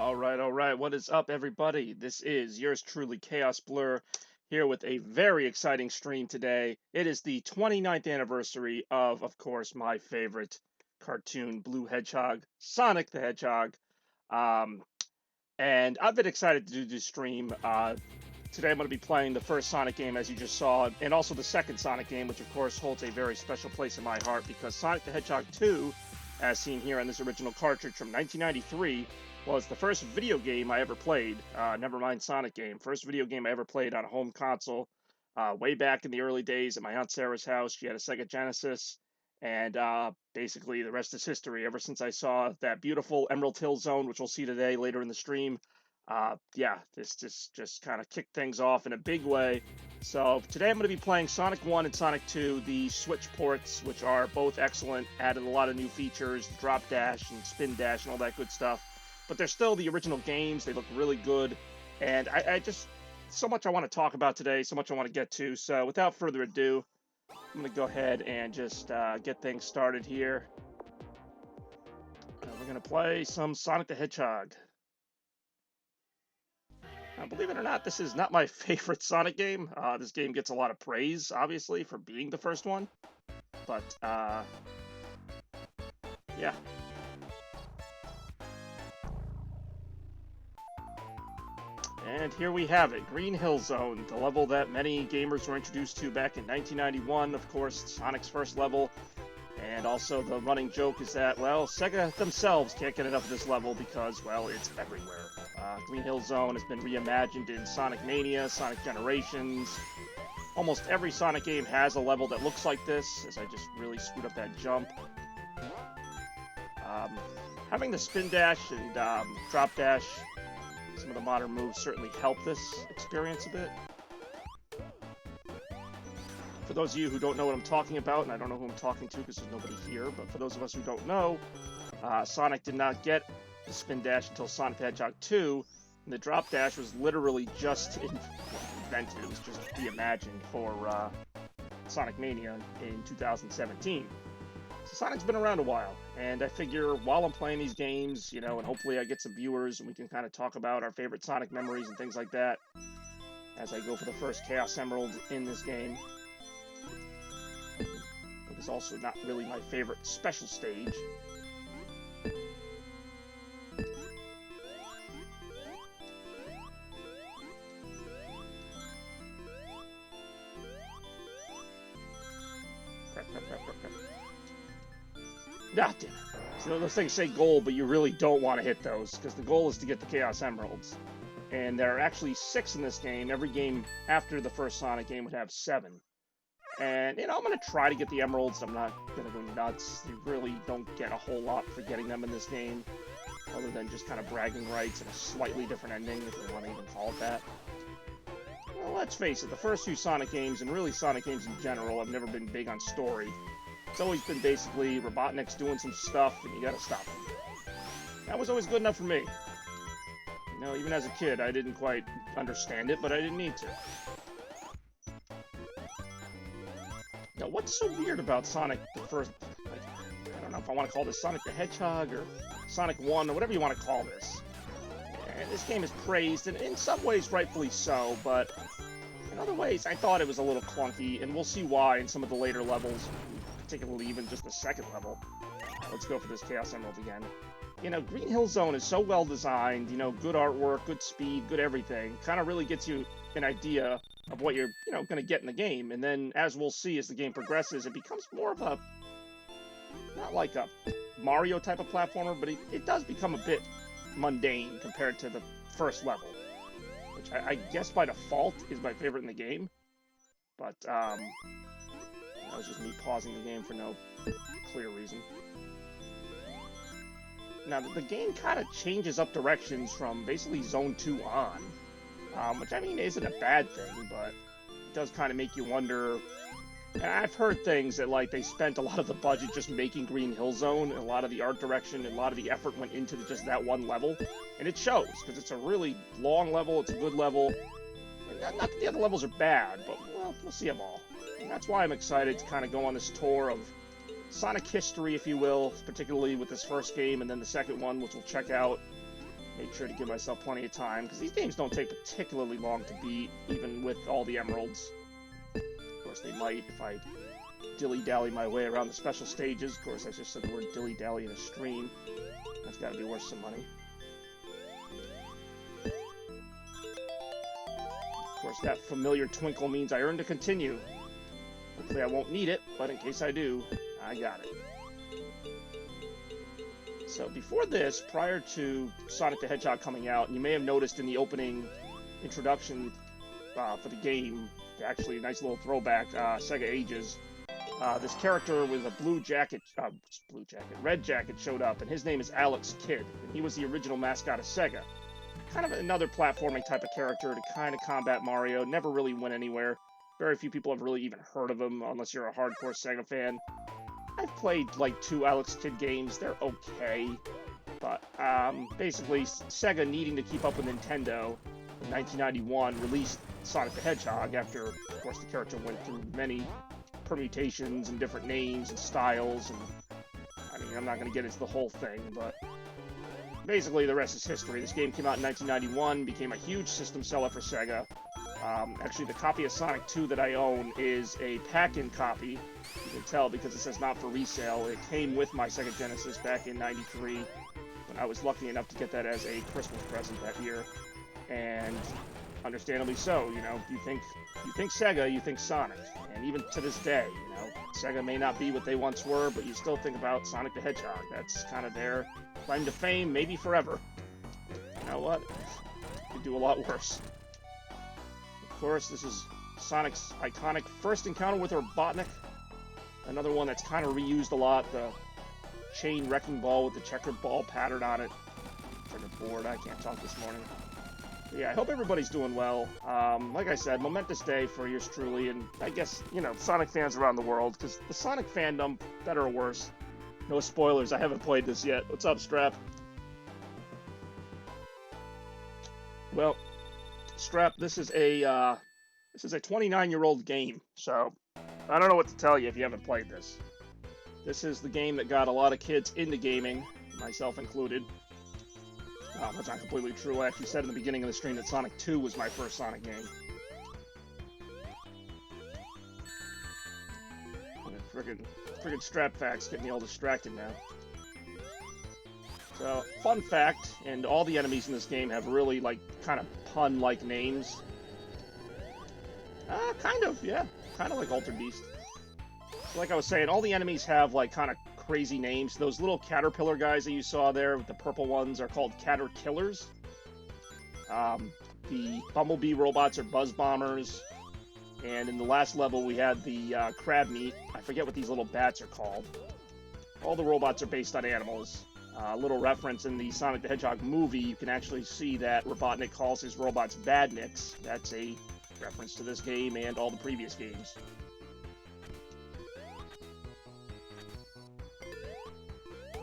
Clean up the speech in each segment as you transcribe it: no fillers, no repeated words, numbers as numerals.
All right. What is up, everybody? This is yours truly, Chaos Blur, here with a very exciting stream today. It is the 29th anniversary of course, my favorite cartoon, Blue Hedgehog, Sonic the Hedgehog. Um, and I've been excited to do this stream. Today I'm going to be playing the first Sonic game, as you just saw, and also the second Sonic game, which of course holds a very special place in my heart because Sonic the Hedgehog 2, as seen here on this original cartridge from 1993, was the first video game I ever played. Never mind Sonic game. First video game I ever played on a home console. Way back in the early days at my Aunt Sarah's house. She had a Sega Genesis. And basically, the rest is history. Ever since I saw that beautiful Emerald Hill Zone, which we'll see today later in the stream, yeah, this just kind of kicked things off in a big way. So today I'm going to be playing Sonic 1 and Sonic 2, the Switch ports, which are both excellent, added a lot of new features, drop dash and spin dash and all that good stuff. But they're still the original games. They look really good. And I just, so much I want to talk about today, so much I want to get to. So without further ado, I'm going to go ahead and just get things started here. We're going to play some Sonic the Hedgehog. Believe it or not, this is not my favorite Sonic game. This game gets a lot of praise, obviously, for being the first one. But, yeah. And here we have it, Green Hill Zone, the level that many gamers were introduced to back in 1991, of course, Sonic's first level. And also the running joke is that, well, Sega themselves can't get enough of this level because, well, it's everywhere. Green Hill Zone has been reimagined in Sonic Mania, Sonic Generations. Almost every Sonic game has a level that looks like this, as I just really screwed up that jump. Having the spin dash and drop dash, some of the modern moves certainly help this experience a bit. For those of you who don't know what I'm talking about, and I don't know who I'm talking to because there's nobody here, but for those of us who don't know, Sonic did not get the spin dash until Sonic the Hedgehog 2, and the drop dash was literally just invented. It was just reimagined for Sonic Mania in 2017. So Sonic's been around a while, and I figure while I'm playing these games, you know, and hopefully I get some viewers and we can kind of talk about our favorite Sonic memories and things like that as I go for the first Chaos Emerald in this game. It is also not really my favorite special stage. Ah, damn it. So those things say goal, but you really don't want to hit those, because the goal is to get the Chaos Emeralds. And there are actually 6 in this game. Every game after the first Sonic game would have 7. And, you know, I'm going to try to get the Emeralds. I'm not going to go nuts. You really don't get a whole lot for getting them in this game, other than just kind of bragging rights and a slightly different ending, if you want to even call it that. Well, let's face it, the first few Sonic games, and really Sonic games in general, have never been big on story. It's always been basically Robotnik's doing some stuff, and you gotta stop him. That was always good enough for me. You know, even as a kid, I didn't quite understand it, but I didn't need to. Now, what's so weird about Sonic the first... Like, I don't know if I want to call this Sonic the Hedgehog, or Sonic 1, or whatever you want to call this. And this game is praised, and in some ways rightfully so, but in other ways I thought it was a little clunky, and we'll see why in some of the later levels, particularly even just the second level. Let's go for this Chaos Emerald again. You know, Green Hill Zone is so well designed, you know, good artwork, good speed, good everything. Kind of really gets you an idea of what you're, you know, going to get in the game. And then, as we'll see as the game progresses, it becomes more of a, not like a Mario type of platformer, but it does become a bit mundane compared to the first level. Which I guess by default is my favorite in the game. But, that was just me pausing the game for no clear reason. Now, the game kind of changes up directions from basically Zone 2 on, which, I mean, isn't a bad thing, but it does kind of make you wonder. And I've heard things that, like, they spent a lot of the budget just making Green Hill Zone, and a lot of the art direction and a lot of the effort went into just that one level. And it shows, because it's a really long level, it's a good level. And not that the other levels are bad, but, well, we'll see them all. And that's why I'm excited to kind of go on this tour of Sonic history, if you will, particularly with this first game and then the second one, which we'll check out. Make sure to give myself plenty of time, because these games don't take particularly long to beat, even with all the emeralds. Of course, they might if I dilly-dally my way around the special stages. Of course, I just said the word dilly-dally in a stream. That's got to be worth some money. Of course, that familiar twinkle means I earn to continue. Hopefully I won't need it, but in case I do, I got it. So before this, prior to Sonic the Hedgehog coming out, you may have noticed in the opening introduction for the game, actually a nice little throwback, Sega Ages, this character with a red jacket showed up, and his name is Alex Kidd, and he was the original mascot of Sega. Kind of another platforming type of character to kind of combat Mario, never really went anywhere. Very few people have really even heard of him, unless you're a hardcore Sega fan. I've played like 2 Alex Kidd games, they're okay. But basically, Sega needing to keep up with Nintendo in 1991 released Sonic the Hedgehog after, of course, the character went through many permutations and different names and styles. And I mean, I'm not going to get into the whole thing, but basically the rest is history. This game came out in 1991, became a huge system seller for Sega. Actually, the copy of Sonic 2 that I own is a pack-in copy. You can tell because it says not for resale. It came with my Sega Genesis back in '93 when I was lucky enough to get that as a Christmas present that year. And understandably so, you know, you think Sega, you think Sonic. And even to this day, you know, Sega may not be what they once were, but you still think about Sonic the Hedgehog. That's kind of their claim to fame, maybe forever. You know what? Could do a lot worse. Of course, this is Sonic's iconic first encounter with Robotnik. Another one that's kind of reused a lot, the chain wrecking ball with the checkered ball pattern on it. Checkered board, I can't talk this morning. But yeah, I hope everybody's doing well. Like I said, momentous day for yours truly, and I guess, you know, Sonic fans around the world, because the Sonic fandom, better or worse, no spoilers, I haven't played this yet. What's up, Strap? Well, Strap, this is a 29-year-old game, so I don't know what to tell you if you haven't played this. This is the game that got a lot of kids into gaming, myself included. That's not completely true. I actually said in the beginning of the stream that Sonic 2 was my first Sonic game. Friggin' Strap facts get me all distracted now. So, fun fact, and all the enemies in this game have really, like, kind of pun-like names. Kind of, yeah. Kind of like Altered Beast. So like I was saying, all the enemies have, like, kind of crazy names. Those little caterpillar guys that you saw there, with the purple ones, are called Caterkillers. The Bumblebee robots are Buzz Bombers. And in the last level, we had the Crab Meat. I forget what these little bats are called. All the robots are based on animals. A little reference in the Sonic the Hedgehog movie, you can actually see that Robotnik calls his robots Badniks. That's a reference to this game and all the previous games.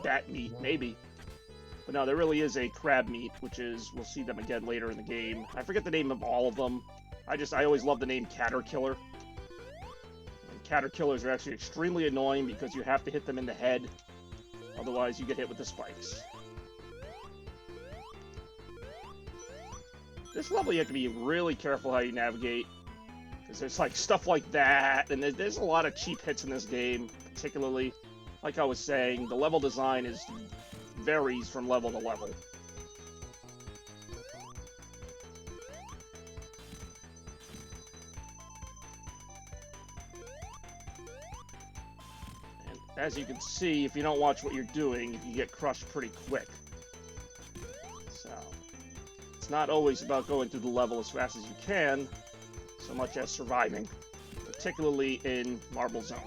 Bat meat, maybe. But no, there really is a crab meat, which is, we'll see them again later in the game. I forget the name of all of them. I always love the name Caterkiller. And Caterkillers are actually extremely annoying because you have to hit them in the head. Otherwise, you get hit with the spikes. This level, you have to be really careful how you navigate. Because there's, like, stuff like that. And there's a lot of cheap hits in this game, particularly. Like I was saying, the level design varies from level to level. And as you can see, if you don't watch what you're doing, you get crushed pretty quick. So, it's not always about going through the level as fast as you can, so much as surviving, particularly in Marble Zone.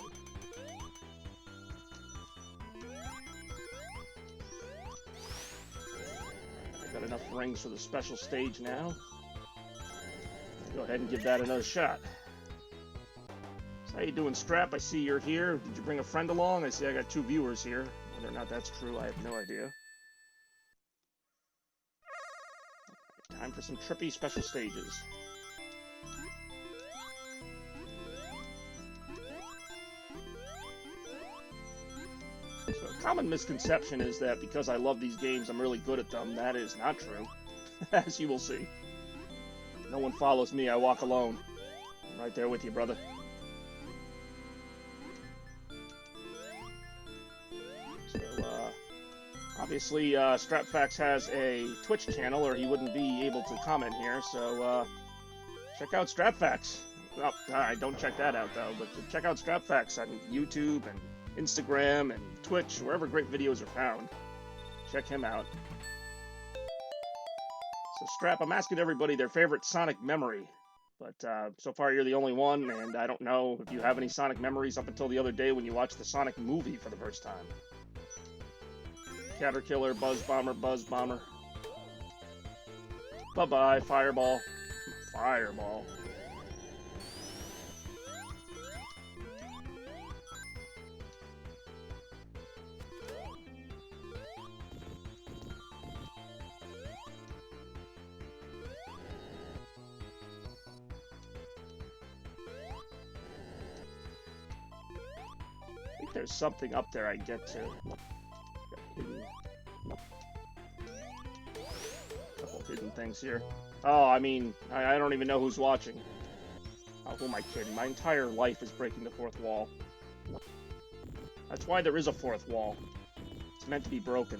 Got enough rings for the special stage now. Go ahead and give that another shot. So how you doing, Strap? I see you're here. Did you bring a friend along? I see I got 2 viewers here. Whether or not that's true, I have no idea. Time for some trippy special stages. So Common misconception is that because I love these games, I'm really good at them. That is not true, as you will see. No one follows me, I walk alone. I'm right there with you, brother. So, obviously, StrapFax has a Twitch channel, or he wouldn't be able to comment here, so, check out StrapFax. Well, alright, don't check that out, though, but check out StrapFax on YouTube and Instagram and Twitch, wherever great videos are found. Check him out. So, Strap, I'm asking everybody their favorite Sonic memory. But so far you're the only one, and I don't know if you have any Sonic memories up until the other day when you watched the Sonic movie for the first time. Caterkiller, Buzz Bomber, Buzz Bomber. Bye-bye, Fireball. Fireball. I think there's something up there I get to. Couple hidden things here. Oh, I mean, I don't even know who's watching. Oh, who am I kidding? My entire life is breaking the fourth wall. That's why there is a fourth wall. It's meant to be broken.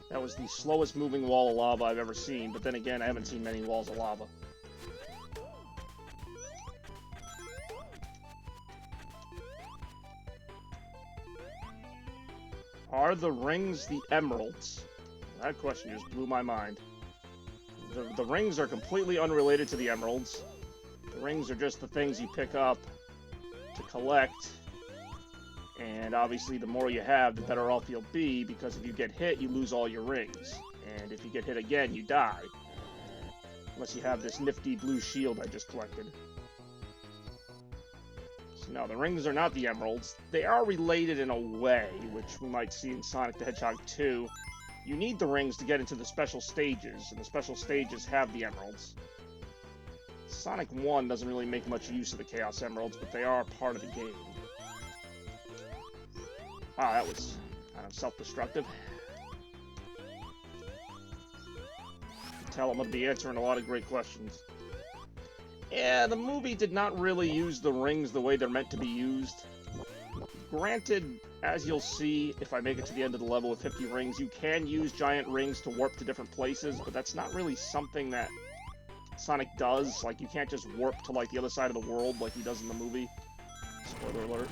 That was the slowest moving wall of lava I've ever seen, but then again, I haven't seen many walls of lava. Are the rings the emeralds? That question just blew my mind. The rings are completely unrelated to the emeralds. The rings are just the things you pick up to collect. And obviously, the more you have, the better off you'll be, because if you get hit, you lose all your rings. And if you get hit again, you die. Unless you have this nifty blue shield I just collected. So no, the rings are not the emeralds. They are related in a way, which we might see in Sonic the Hedgehog 2. You need the rings to get into the special stages, and the special stages have the emeralds. Sonic 1 doesn't really make much use of the Chaos Emeralds, but they are part of the game. Ah, that was kind of self-destructive. Tell I'm going to be answering a lot of great questions. Yeah, the movie did not really use the rings the way they're meant to be used. Granted, as you'll see, if I make it to the end of the level with 50 rings, you can use giant rings to warp to different places, but that's not really something that Sonic does. Like, you can't just warp to, like, the other side of the world like he does in the movie. Spoiler alert.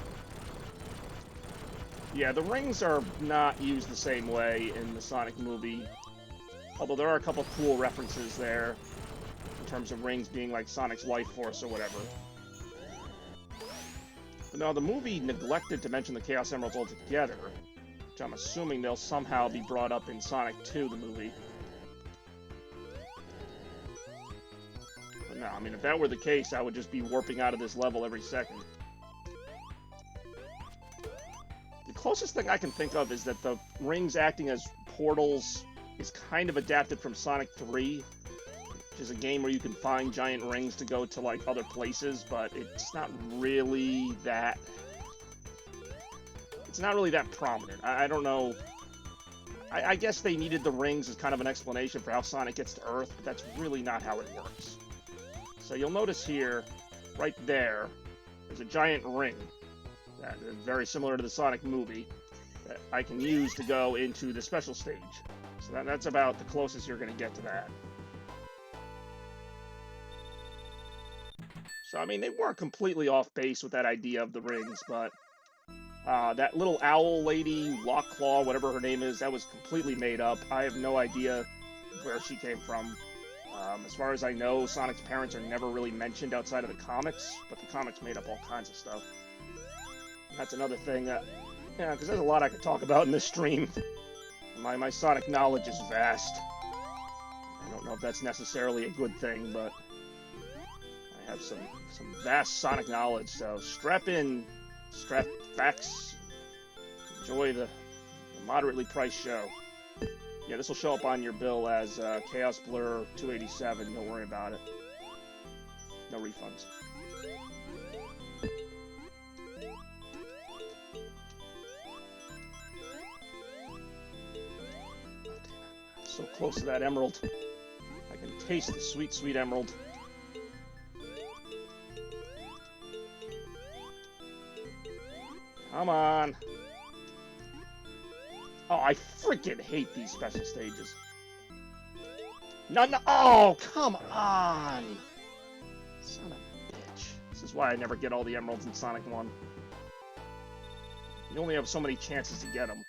Yeah, the rings are not used the same way in the Sonic movie. Although there are a couple cool references there, in terms of rings being like Sonic's life force or whatever. But no, the movie neglected to mention the Chaos Emeralds altogether, which I'm assuming they'll somehow be brought up in Sonic 2, the movie. But no, I mean, if that were the case, I would just be warping out of this level every second. The closest thing I can think of is that the rings acting as portals is kind of adapted from Sonic 3, which is a game where you can find giant rings to go to, like, other places, but it's not really that... It's not really that prominent. I don't know... I guess they needed the rings as kind of an explanation for how Sonic gets to Earth, but that's really not how it works. So you'll notice here, right there, there's a giant ring. That is very similar to the Sonic movie, that I can use to go into the special stage. So that's about the closest you're going to get to that. So, I mean, they weren't completely off base with that idea of the rings, but that little owl lady, Lockclaw, whatever her name is, that was completely made up. I have no idea where she came from. As far as I know, Sonic's parents are never really mentioned outside of the comics, but the comics made up all kinds of stuff. That's another thing that, yeah, because there's a lot I could talk about in this stream. My Sonic knowledge is vast. I don't know if that's necessarily a good thing, but I have some vast Sonic knowledge, so strap in, StrapFax, enjoy the moderately priced show. Yeah, this will show up on your bill as Chaos Blur 287. Don't worry about it. No refunds. So close to that emerald. I can taste the sweet, sweet emerald. Come on. Oh, I freaking hate these special stages. No, no. Oh, come on. Son of a bitch. This is why I never get all the emeralds in Sonic 1. You only have so many chances to get them.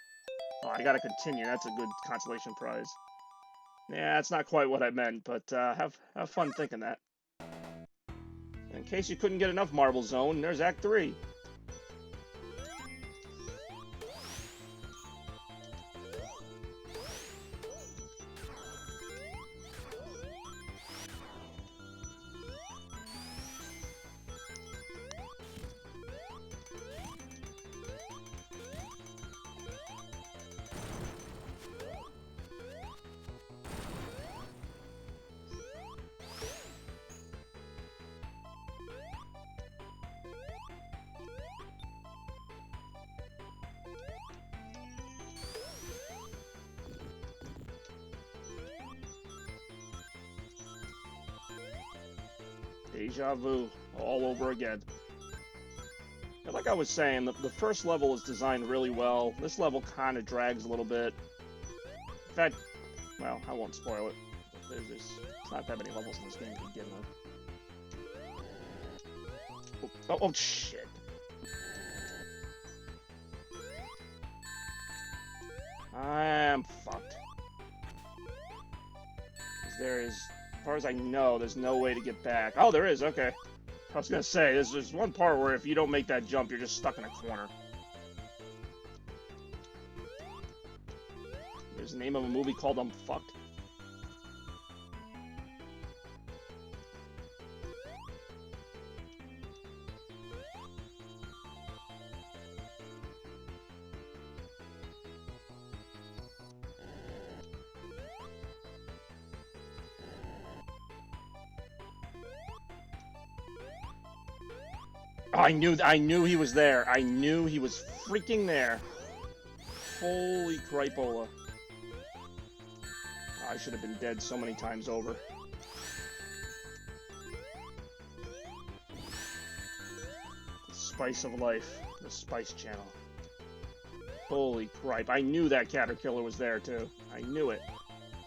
Oh, I gotta continue. That's a good consolation prize. Yeah, that's not quite what I meant, but have fun thinking that. In case you couldn't get enough Marble Zone, there's Act 3. Deja vu, all over again. And like I was saying, the first level is designed really well. This level kind of drags a little bit. In fact, well, I won't spoil it. There's not that many levels in this game to begin with. Oh, shit. I'm fucked. There is, as far as I know, there's no way to get back. Oh, there is, okay. I was gonna say, there's one part where if you don't make that jump, you're just stuck in a corner. There's the name of a movie called I'm Fucked. Oh, I knew he was there. I knew he was freaking there. Holy cripola. I should have been dead so many times over. The spice of life. The Spice Channel. Holy cripe. I knew that Caterpillar was there, too. I knew it.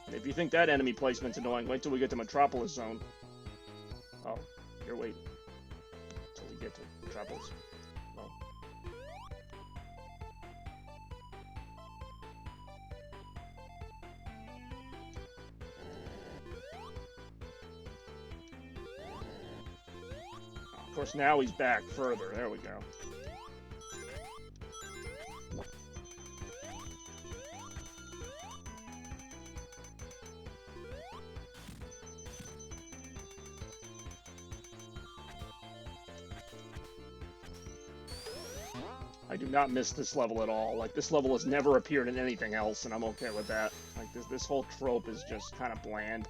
And if you think that enemy placement's annoying, wait till we get to Metropolis Zone. Oh, you're waiting. Till we get to Metropolis. Oh. Of course, now he's back further. There we go. I do not miss this level at all. Like, this level has never appeared in anything else, and I'm okay with that. Like, this whole trope is just kind of bland.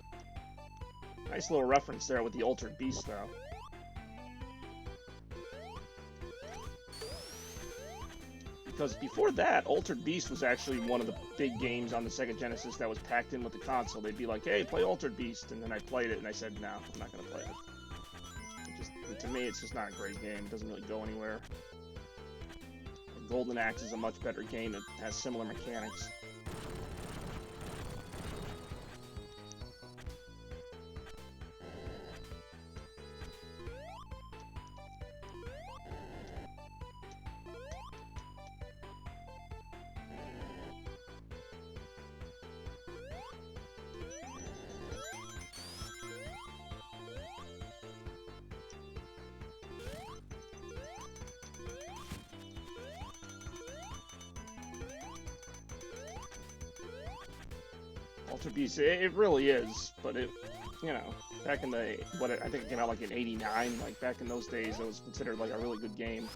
Nice little reference there with the Altered Beast, though. Because before that, Altered Beast was actually one of the big games on the Sega Genesis that was packed in with the console. They'd be like, hey, play Altered Beast, and then I played it, and I said, no, I'm not going to play it. To me, it's just not a great game. It doesn't really go anywhere. Golden Axe is a much better game. It has similar mechanics. Altered Beast, it really is, but it, you know, back in the, I think it came out like in '89, like back in those days, it was considered like a really good game.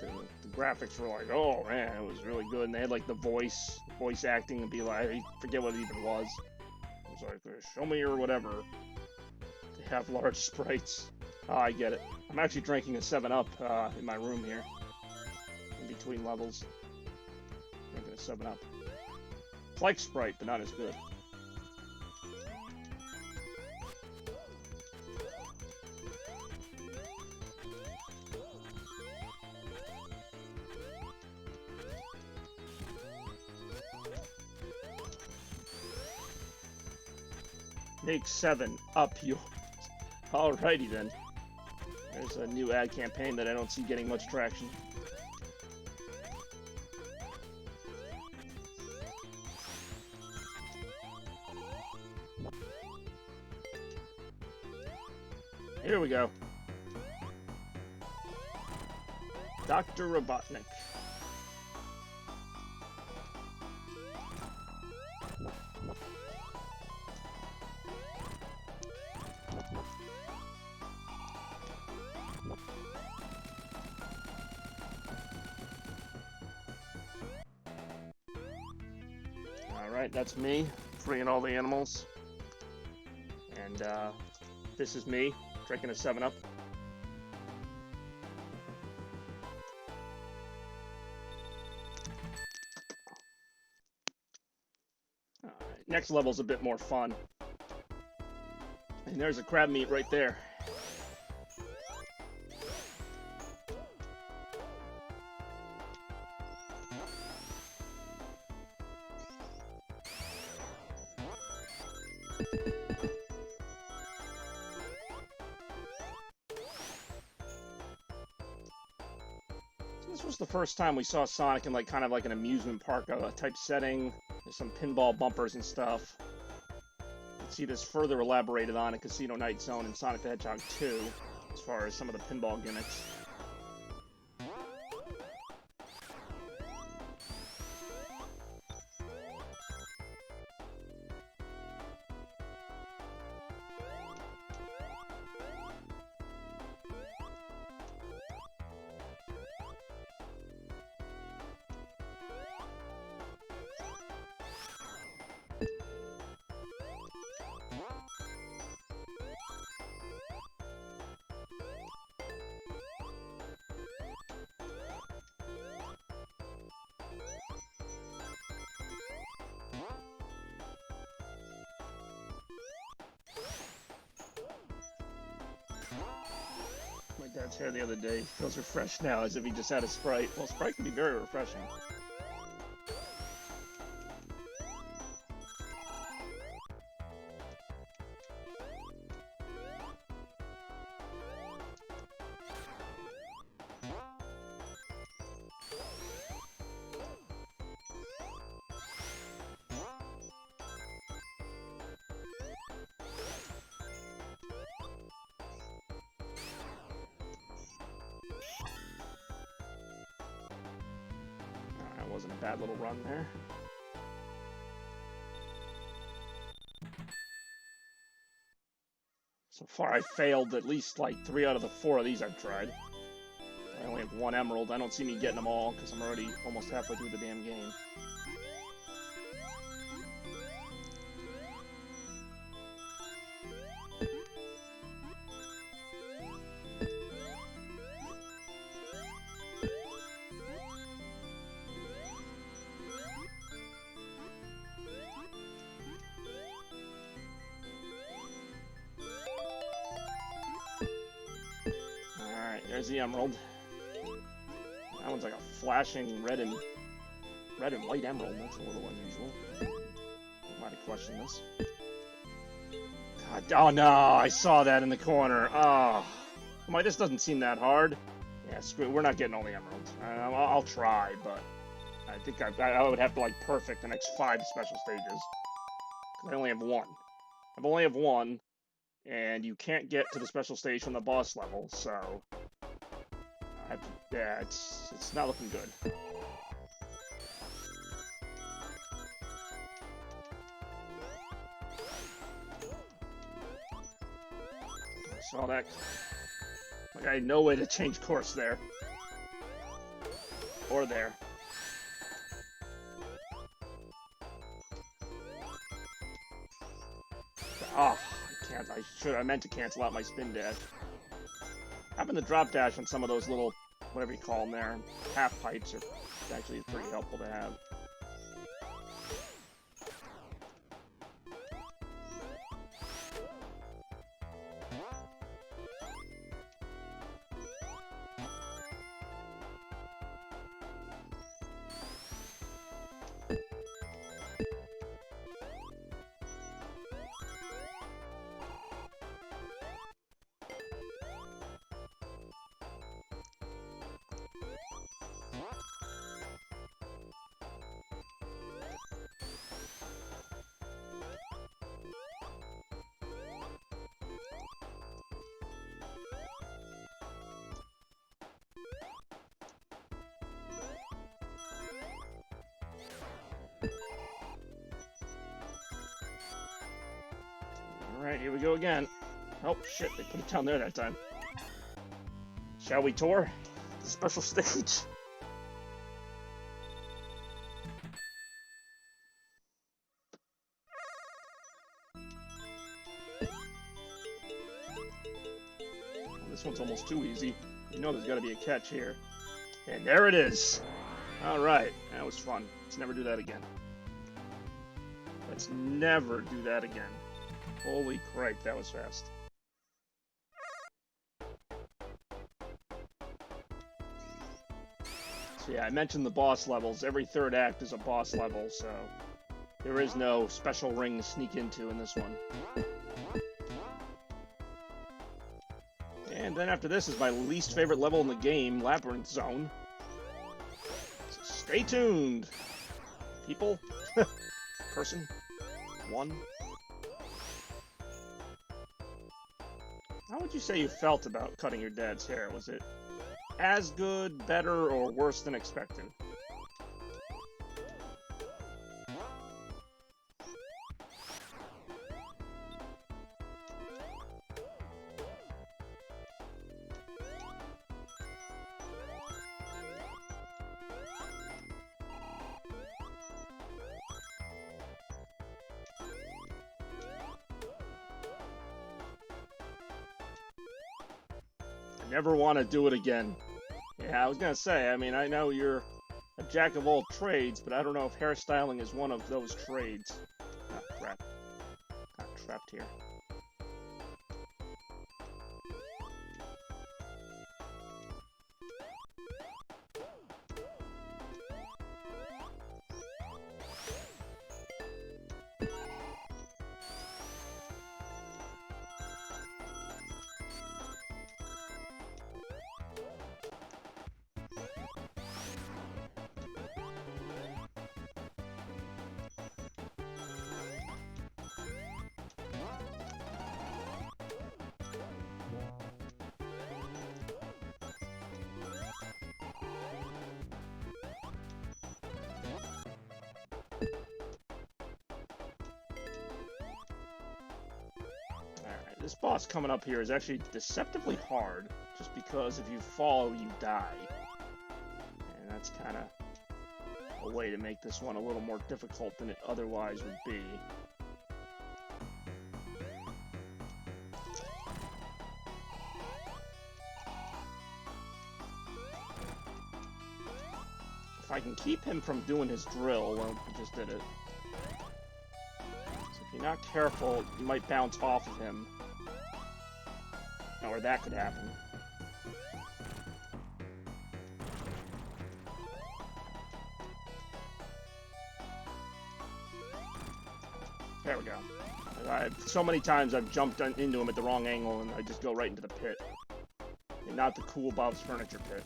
Like the graphics were like, oh man, it was really good. And they had like the voice acting and be like, I forget what it even was. It was like, show me or whatever. They have large sprites. Oh, I get it. I'm actually drinking a 7-Up in my room here. In between levels. Drinking a 7-Up. It's like Sprite, but not as good. Make 7-Up yours. Alrighty then. There's a new ad campaign that I don't see getting much traction. Here we go. Dr. Robotnik. Alright, that's me, freeing all the animals. And this is me, drinking a 7-Up. Alright, next level's a bit more fun. And there's a crab meat right there. This was the first time we saw Sonic in kind of like an amusement park type setting. There's some pinball bumpers and stuff. You can see this further elaborated on in Casino Night Zone and Sonic the Hedgehog 2, as far as some of the pinball gimmicks. My dad's hair the other day feels refreshed now, as if he just had a Sprite. Well, Sprite can be very refreshing. Wasn't a bad little run there. So far I failed at least like 3 out of the 4 of these I've tried. I only have 1 emerald. I don't see me getting them all because I'm already almost halfway through the damn game. There's the emerald. That one's like a flashing red and white emerald. That's a little unusual. I might have questioned this. God, oh no! I saw that in the corner. Oh, this doesn't seem that hard. Yeah, screw it. We're not getting all the emeralds. I'll try, but I think I would have to like perfect the next 5 special stages. I only have 1. I only have 1, and you can't get to the special stage from the boss level, so. Yeah, it's not looking good. I saw that. Like I had no way to change course there. Or there. Ah, I can't. I meant to cancel out my spin dash. Having the drop dash on some of those little, whatever you call them there, half pipes are actually pretty helpful to have. Alright, here we go again. Oh, shit, they put it down there that time. Shall we tour the special stage? Well, this one's almost too easy. You know there's got to be a catch here. And there it is! Alright, that was fun. Let's never do that again. Let's never do that again. Holy crap, that was fast. So yeah, I mentioned the boss levels. Every third act is a boss level, so there is no special ring to sneak into in this one. And then after this is my least favorite level in the game, Labyrinth Zone. So stay tuned, people. Person. One. How would you say you felt about cutting your dad's hair? Was it as good, better, or worse than expected? Never want to do it again. Yeah, I was gonna say, I mean, I know you're a jack of all trades, but I don't know if hairstyling is one of those trades. Ah, crap. Got trapped here. This boss coming up here is actually deceptively hard, just because if you fall, you die. And that's kind of a way to make this one a little more difficult than it otherwise would be. If I can keep him from doing his drill, well, he just did it. So if you're not careful, you might bounce off of him. Or that could happen. There we go. So many times I've jumped into him at the wrong angle and I just go right into the pit. And not the cool Bob's Furniture pit.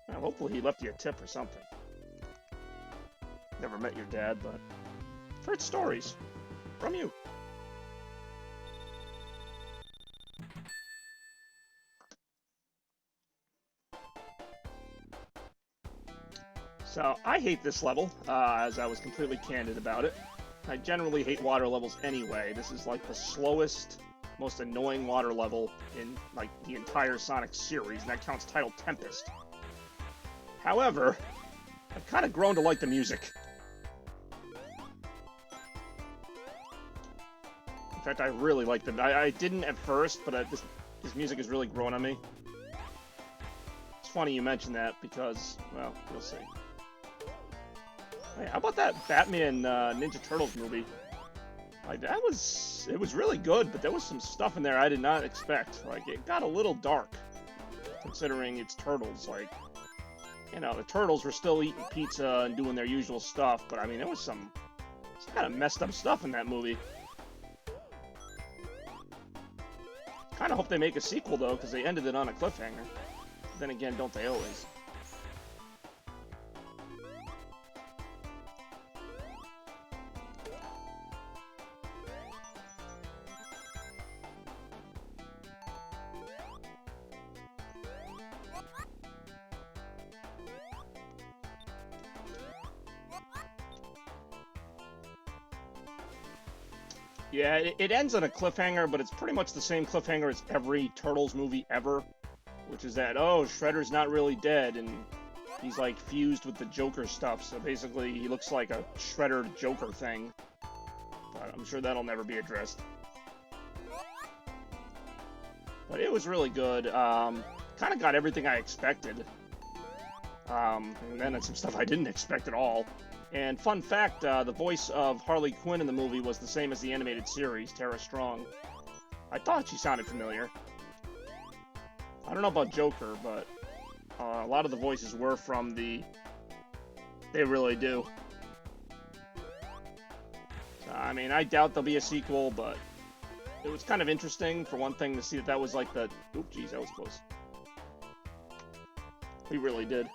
Well, hopefully he left you a tip or something. Never met your dad, but I've heard stories from you. So, I hate this level, as I was completely candid about it. I generally hate water levels anyway. This is like the slowest, most annoying water level in like the entire Sonic series, and that counts Title Tempest. However, I've kind of grown to like the music. In fact, I really like them. I didn't at first, but this music is really growing on me. It's funny you mentioned that because, well, you'll see. Hey, how about that Batman Ninja Turtles movie? Like, it was really good, but there was some stuff in there I did not expect. Like, it got a little dark, considering it's turtles. Like, you know, the turtles were still eating pizza and doing their usual stuff, but I mean, there was some kind of messed up stuff in that movie. Kind of hope they make a sequel, though, because they ended it on a cliffhanger. Then again, don't they always? Yeah, it ends on a cliffhanger, but it's pretty much the same cliffhanger as every Turtles movie ever, which is that, oh, Shredder's not really dead, and he's, like, fused with the Joker stuff, so basically he looks like a Shredder Joker thing. But I'm sure that'll never be addressed. But it was really good. Kind of got everything I expected. And then some stuff I didn't expect at all. And fun fact, the voice of Harley Quinn in the movie was the same as the animated series, Tara Strong. I thought she sounded familiar. I don't know about Joker, but a lot of the voices were from the... They really do. So, I mean, I doubt there'll be a sequel, but it was kind of interesting, for one thing, to see that was like the... Oop, geez, that was close. We really did.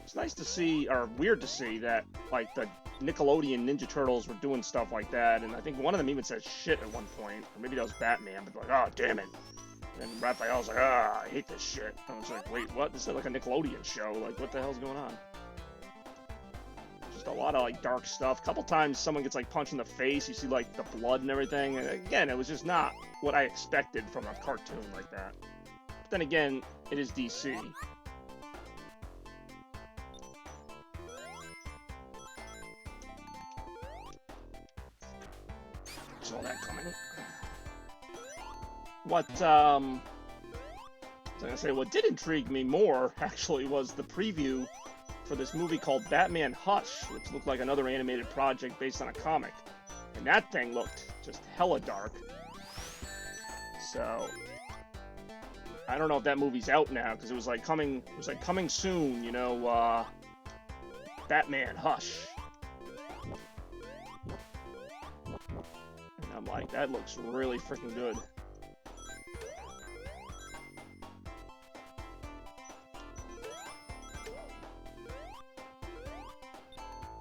It's nice to see, or weird to see, that, like, the Nickelodeon Ninja Turtles were doing stuff like that, and I think one of them even said shit at one point, or maybe that was Batman, but like, oh, damn it. And Raphael was like, ah, I hate this shit. I was like, wait, what? This is like a Nickelodeon show, like, what the hell's going on? Just a lot of, like, dark stuff. A couple times someone gets, like, punched in the face, you see, like, the blood and everything, and again, it was just not what I expected from a cartoon like that. But then again, it is DC. Saw that coming. What I was gonna say, what did intrigue me more, actually, was the preview for this movie called Batman Hush, which looked like another animated project based on a comic. And that thing looked just hella dark. So, I don't know if that movie's out now, because it was like coming soon, you know, Batman Hush. And I'm like, that looks really freaking good.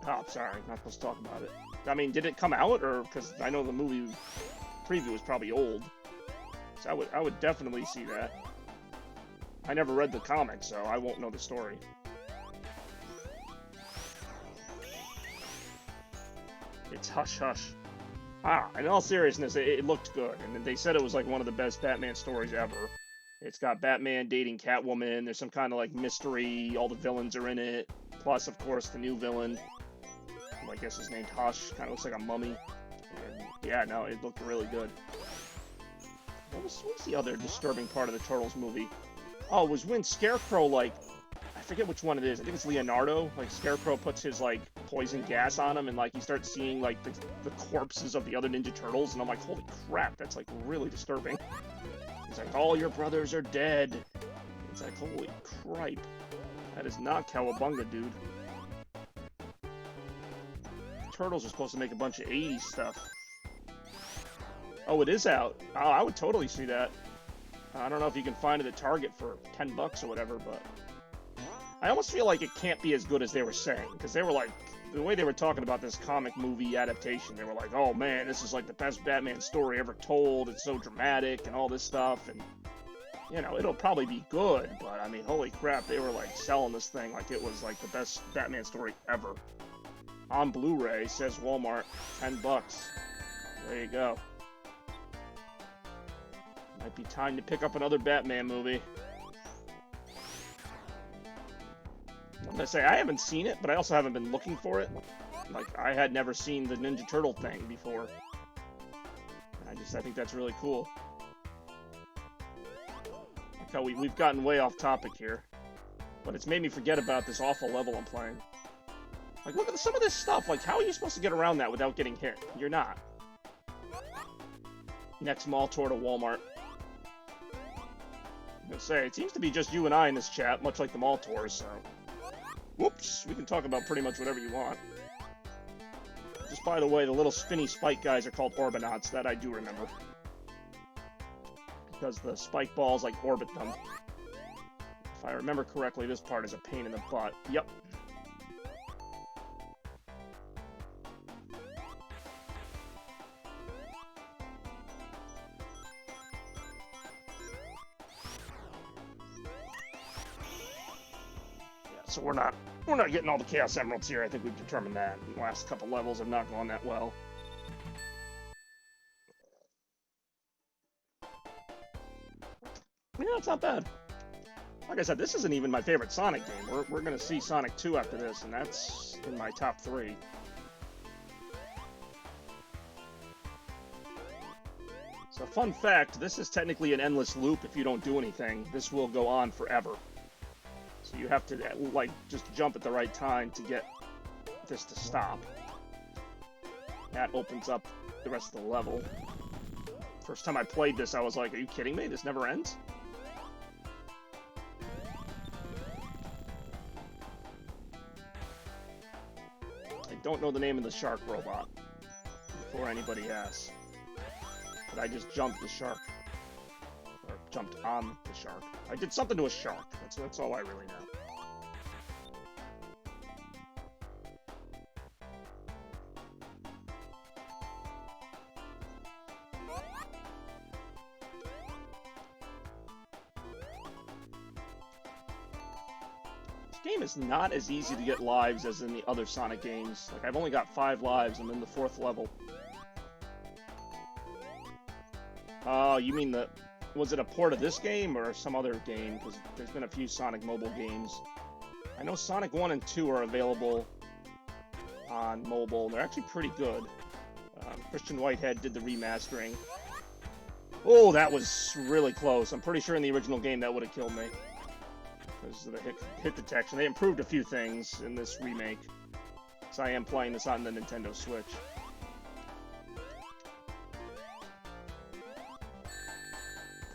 Oh, sorry, not supposed to talk about it. I mean, did it come out, or because I know the movie preview was probably old, so I would definitely see that. I never read the comic, so I won't know the story. It's Hush Hush. Ah, in all seriousness, it looked good, and they said it was like one of the best Batman stories ever. It's got Batman dating Catwoman. There's some kind of like mystery. All the villains are in it. Plus, of course, the new villain. I guess is named Hush. Kind of looks like a mummy. And yeah, no, it looked really good. What was the other disturbing part of the Turtles movie? Oh, it was when Scarecrow, like, I forget which one it is. I think it's Leonardo. Like, Scarecrow puts his, like, poison gas on him, and, like, you start seeing, like, the corpses of the other Ninja Turtles, and I'm like, holy crap, that's, like, really disturbing. He's like, all your brothers are dead. It's like, holy cripe. That is not cowabunga, dude. Turtles are supposed to make a bunch of 80s stuff. Oh, it is out. Oh, I would totally see that. I don't know if you can find it at Target for $10 or whatever, but I almost feel like it can't be as good as they were saying, because they were like, the way they were talking about this comic movie adaptation, they were like, oh man, this is like the best Batman story ever told, it's so dramatic and all this stuff, and you know, it'll probably be good, but I mean, holy crap, they were like selling this thing like it was like the best Batman story ever. On Blu-ray, says Walmart, $10. There you go. Might be time to pick up another Batman movie. I'm gonna say, I haven't seen it, but I also haven't been looking for it. Like, I had never seen the Ninja Turtle thing before. I think that's really cool. Look how we've gotten way off topic here. But it's made me forget about this awful level I'm playing. Like, look at some of this stuff. Like, how are you supposed to get around that without getting hit? You're not. Next mall tour to Walmart. I'm gonna say, it seems to be just you and I in this chat, much like the mall tours, so... Whoops! We can talk about pretty much whatever you want. Just by the way, the little spinny spike guys are called Orbinauts, that I do remember. Because the spike balls, like, orbit them. If I remember correctly, this part is a pain in the butt. Yep. So we're not getting all the Chaos Emeralds here. I think we've determined that. The last couple levels have not gone that well. Yeah, it's not bad. Like I said, this isn't even my favorite Sonic game. We're gonna see Sonic 2 after this, and that's in my top 3. So fun fact, this is technically an endless loop if you don't do anything. This will go on forever. So you have to, like, just jump at the right time to get this to stop. That opens up the rest of the level. First time I played this, I was like, are you kidding me? This never ends? I don't know the name of the shark robot, before anybody asks. But I just jumped the shark. Or jumped on the shark. I did something to a shark. That's all I really know. This game is not as easy to get lives as in the other Sonic games. Like, I've only got 5 lives. I'm in the 4th level. Oh, you mean the... Was it a port of this game or some other game? Because there's been a few Sonic mobile games. I know Sonic 1 and 2 are available on mobile. They're actually pretty good. Christian Whitehead did the remastering. Oh, that was really close. I'm pretty sure in the original game that would have killed me. Because of the hit detection. They improved a few things in this remake. So I am playing this on the Nintendo Switch.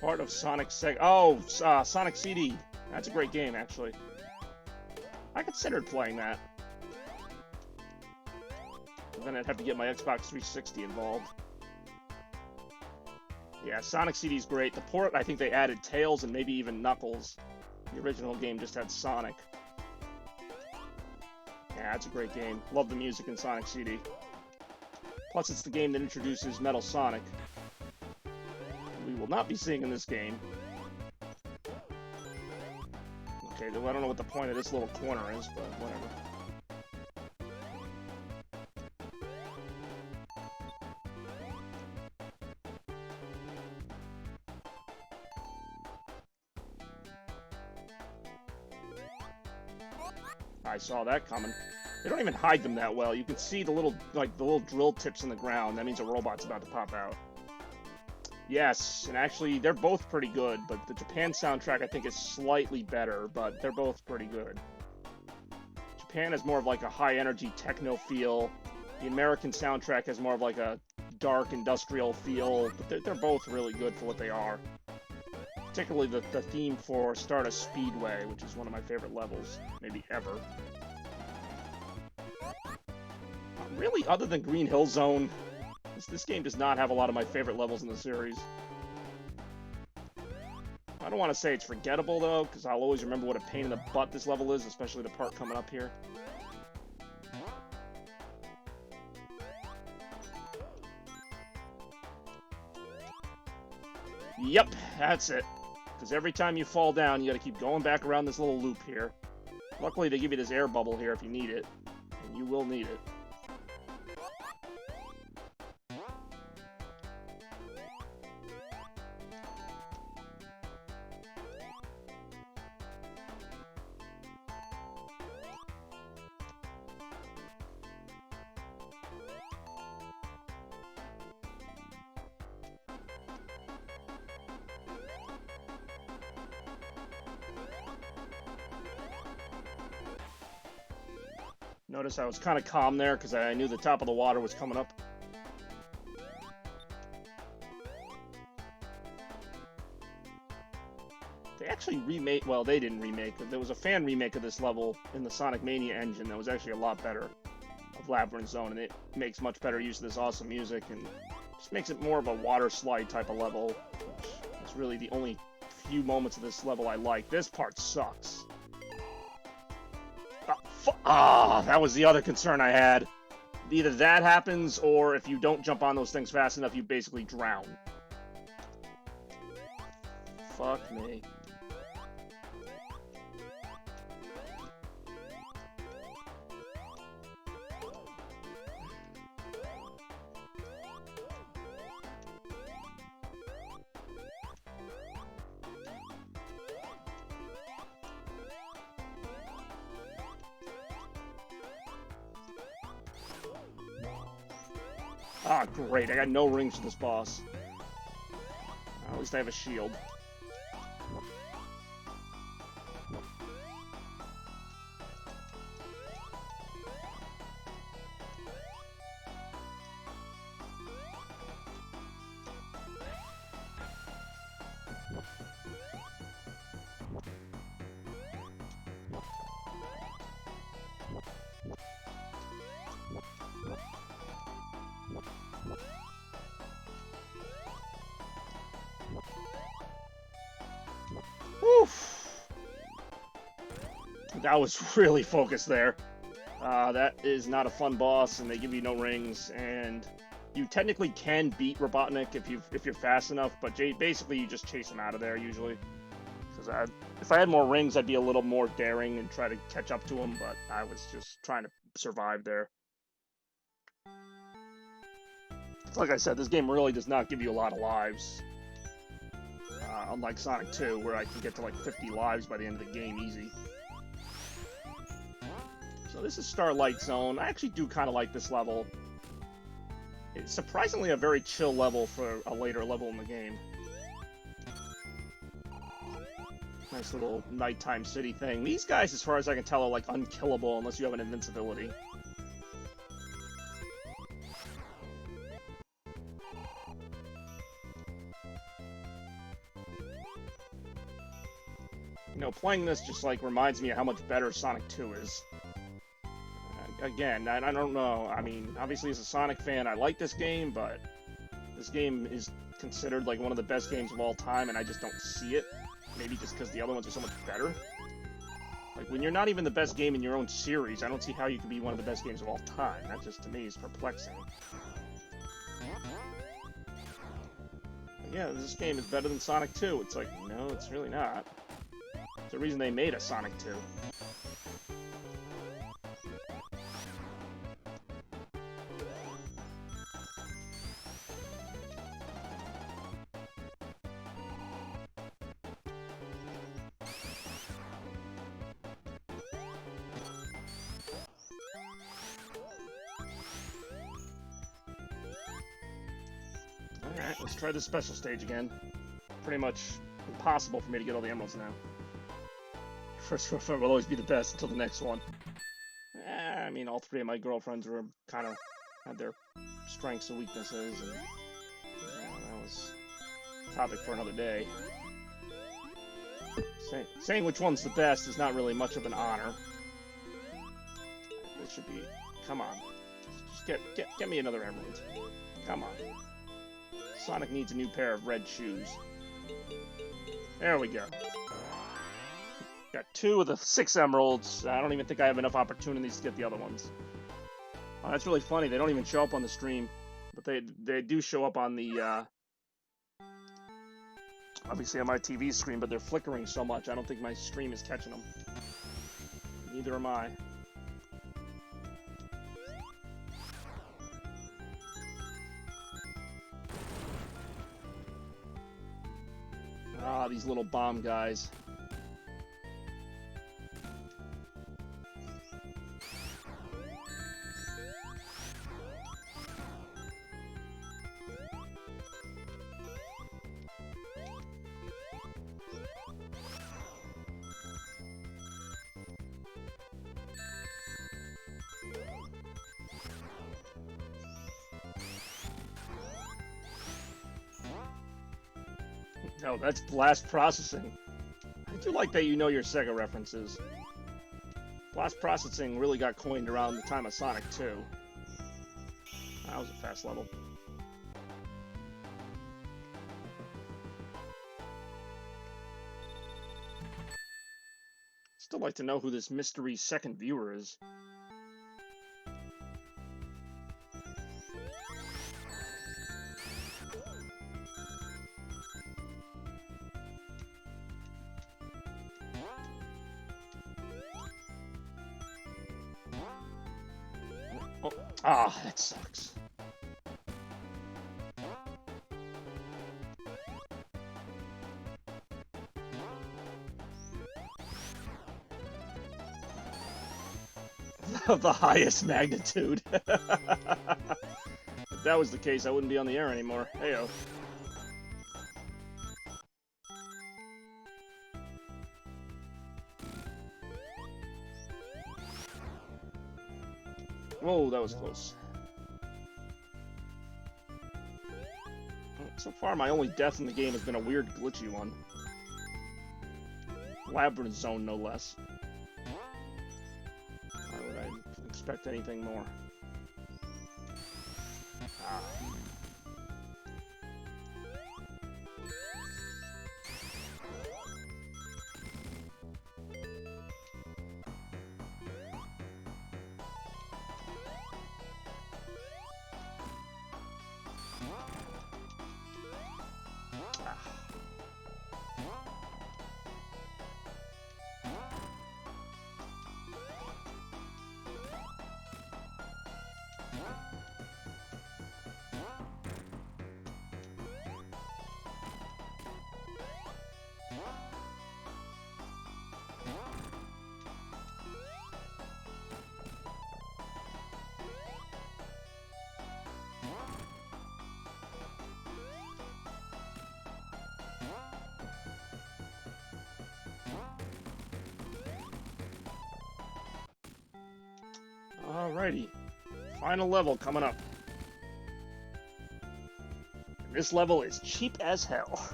Part of Sonic Sega. Oh, Sonic CD. That's a great game, actually. I considered playing that. But then I'd have to get my Xbox 360 involved. Yeah, Sonic CD's great. The port, I think they added Tails and maybe even Knuckles. The original game just had Sonic. Yeah, it's a great game. Love the music in Sonic CD. Plus, it's the game that introduces Metal Sonic. We will not be seeing in this game. Okay, I don't know what the point of this little corner is, but whatever. I saw that coming. They don't even hide them that well. You can see the little drill tips in the ground. That means a robot's about to pop out. Yes, and actually, they're both pretty good, but the Japan soundtrack, I think, is slightly better, but they're both pretty good. Japan has more of like a high-energy techno feel. The American soundtrack has more of like a dark industrial feel, but they're both really good for what they are. Particularly the theme for Stardust Speedway, which is one of my favorite levels, maybe ever. Really, other than Green Hill Zone, this game does not have a lot of my favorite levels in the series. I don't want to say it's forgettable, though, because I'll always remember what a pain in the butt this level is, especially the part coming up here. Yep, that's it. Because every time you fall down, you gotta keep going back around this little loop here. Luckily, they give you this air bubble here if you need it. And you will need it. Notice I was kind of calm there because I knew the top of the water was coming up. They actually remade, well, they didn't remake it. There was a fan remake of this level in the Sonic Mania engine that was actually a lot better, of Labyrinth Zone, and it makes much better use of this awesome music and just makes it more of a water slide type of level, which is really the only few moments of this level I like. This part sucks. That was the other concern I had. Either that happens, or if you don't jump on those things fast enough, you basically drown. Fuck me. Ah, great. I got no rings to this boss. At least I have a shield. Oof. That was really focused there. That is not a fun boss, and they give you no rings, and you technically can beat Robotnik if you're fast enough, but basically you just chase him out of there usually. Because if I had more rings, I'd be a little more daring and try to catch up to him, but I was just trying to survive there. Like I said, this game really does not give you a lot of lives. Unlike Sonic 2, where I can get to like 50 lives by the end of the game easy. So this is Starlight Zone. I actually do kind of like this level. It's surprisingly a very chill level for a later level in the game. Nice little nighttime city thing. These guys, as far as I can tell, are like unkillable unless you have an invincibility. You know, playing this just like reminds me of how much better Sonic 2 is. Again, I don't know. I mean, obviously as a Sonic fan, I like this game, but this game is considered like one of the best games of all time, and I just don't see it. Maybe just because the other ones are so much better. Like, when you're not even the best game in your own series, I don't see how you can be one of the best games of all time. That just, to me, is perplexing. But yeah, this game is better than Sonic 2. It's like, no, it's really not. There's a reason they made a Sonic 2. Alright, let's try this special stage again. Pretty much impossible for me to get all the emeralds now. First one will always be the best until the next one. I mean, all three of my girlfriends were kind of had their strengths and weaknesses, and that was a topic for another day. Saying which one's the best is not really much of an honor. This should be... Come on. Just get me another emerald. Come on. Sonic needs a new pair of red shoes. There we go. Got 2 of the 6 emeralds. I don't even think I have enough opportunities to get the other ones. Oh, that's really funny. They don't even show up on the stream. But they do show up on the... obviously on my TV screen, but they're flickering so much, I don't think my stream is catching them. Neither am I. Ah, these little bomb guys. No, that's blast processing. I do like that you know your Sega references. Blast processing really got coined around the time of Sonic 2. That was a fast level. Still like to know who this mystery second viewer is. Oh, ah, that sucks. Of the highest magnitude. If that was the case, I wouldn't be on the air anymore. Heyo. Whoa, that was close. So far, my only death in the game has been a weird, glitchy one. Labyrinth Zone, no less. Why would I expect anything more? Ah. Alrighty, final level coming up. And this level is cheap as hell.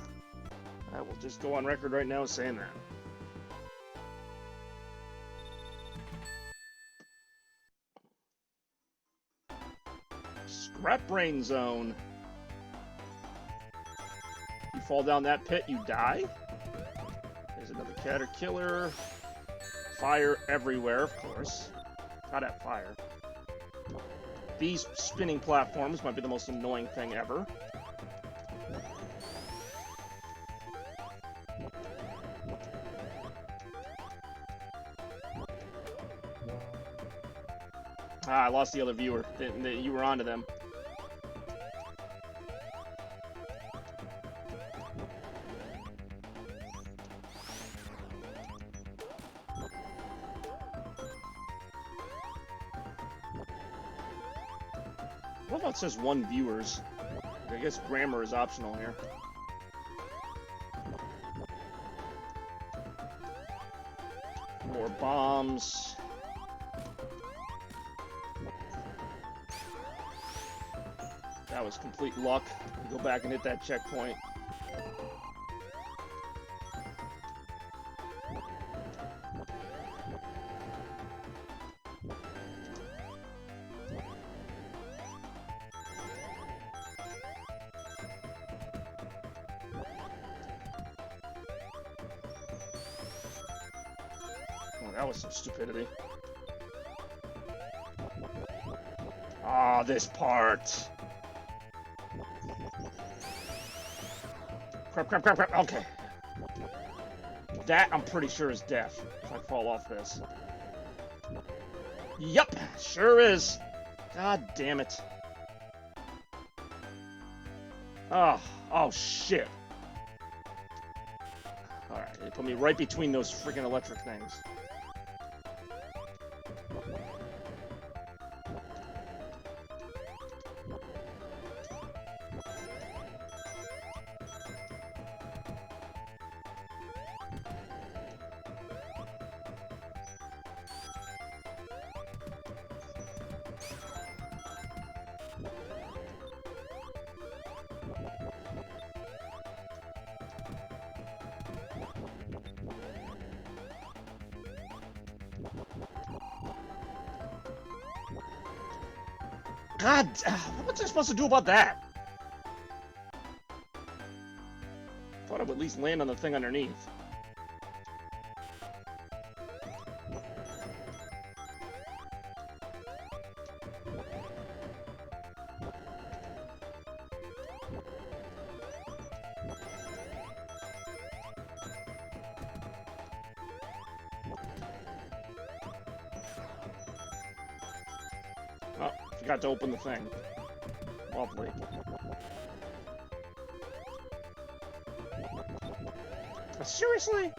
I will just go on record right now saying that. Scrap Brain Zone. You fall down that pit, you die. There's another caterpillar. Fire everywhere, of course. Not at fire. These spinning platforms might be the most annoying thing ever. Ah, I lost the other viewer. You were onto them. What about it says one viewers? I guess grammar is optional here. More bombs. That was complete luck. Go back and hit that checkpoint. Oh, that was some stupidity. Ah, this part. Crap, crap, crap, crap. Okay. That, I'm pretty sure, is death if I fall off this. Yup, sure is. God damn it. Oh shit. Alright, they put me right between those freaking electric things. God, what's I supposed to do about that? Thought I would at least land on the thing underneath. Oh, forgot to open the thing. Lovely. Seriously?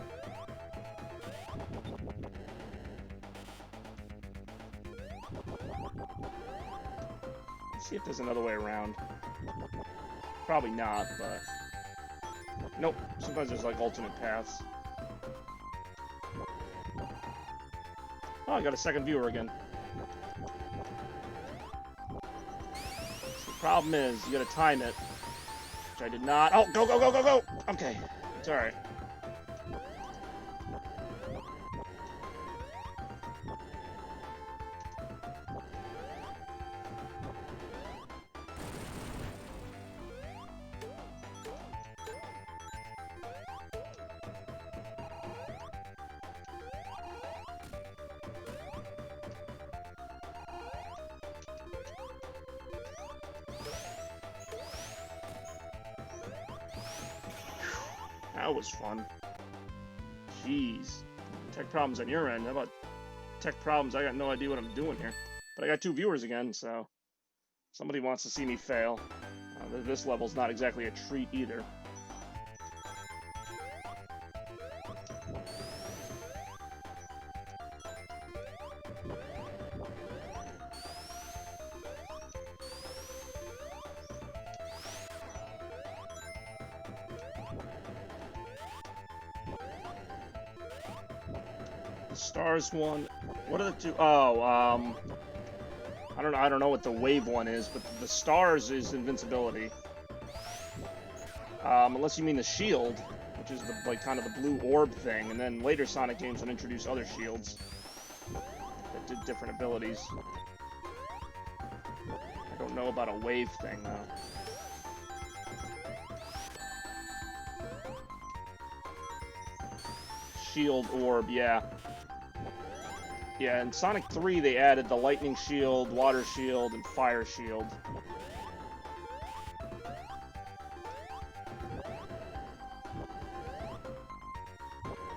Let's see if there's another way around. Probably not, but... Nope. Sometimes there's, like, alternate paths. Oh, I got a second viewer again. So the problem is, you gotta time it. Which I did not. Oh, go, go, go, go, go! Okay. It's alright. That was fun. Jeez. Tech problems on your end. How about tech problems? I got no idea what I'm doing here. But I got 2 viewers again, so... Somebody wants to see me fail. This level's not exactly a treat either. The stars one. What are the two? Oh, I don't know what the wave one is, but the stars is invincibility. Unless you mean the shield, which is the like kind of the blue orb thing, and then later Sonic games would introduce other shields that did different abilities. I don't know about a wave thing though. Shield orb, yeah. Yeah, in Sonic 3 they added the lightning shield, water shield, and fire shield.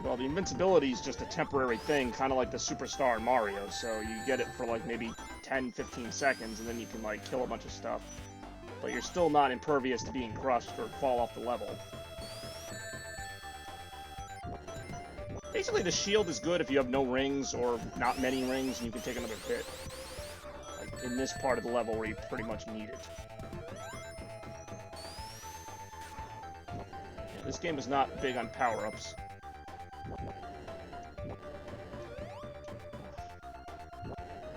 Well, the invincibility is just a temporary thing, kind of like the Superstar in Mario, so you get it for like maybe 10-15 seconds, and then you can like kill a bunch of stuff. But you're still not impervious to being crushed or fall off the level. Basically, the shield is good if you have no rings or not many rings, and you can take another hit. Like in this part of the level where you pretty much need it. Yeah, this game is not big on power-ups.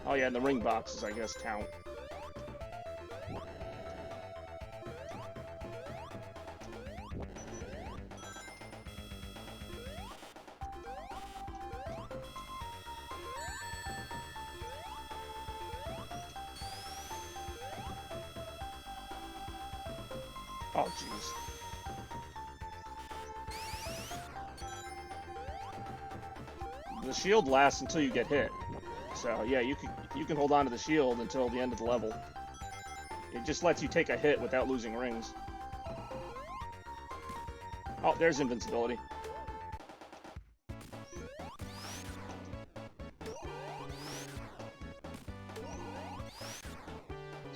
Oh yeah, and the ring boxes, I guess, count. Oh, jeez. The shield lasts until you get hit. So, yeah, you can hold on to the shield until the end of the level. It just lets you take a hit without losing rings. Oh, there's invincibility.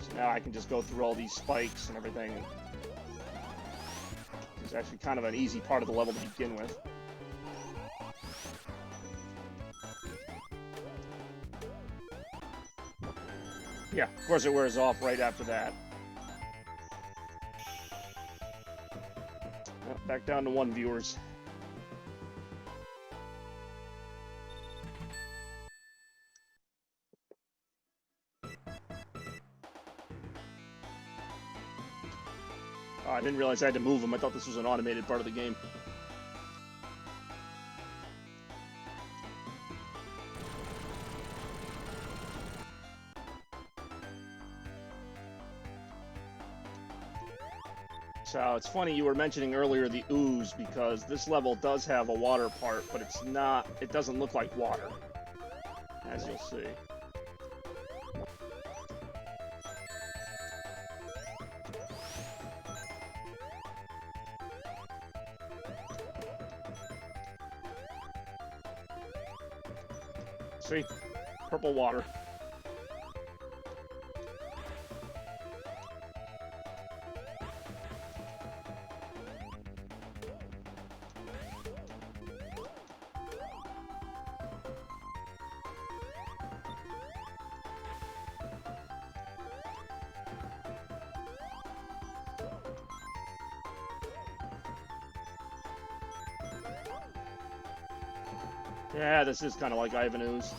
So now I can just go through all these spikes and everything. It's actually kind of an easy part of the level to begin with. Yeah, of course it wears off right after that. Well, back down to 1 viewers. Oh, I didn't realize I had to move them. I thought this was an automated part of the game. So it's funny you were mentioning earlier the ooze, because this level does have a water part, but it's not, it doesn't look like water, as you'll see. See? Purple water. Yeah, this is kind of like Ivan Ooze.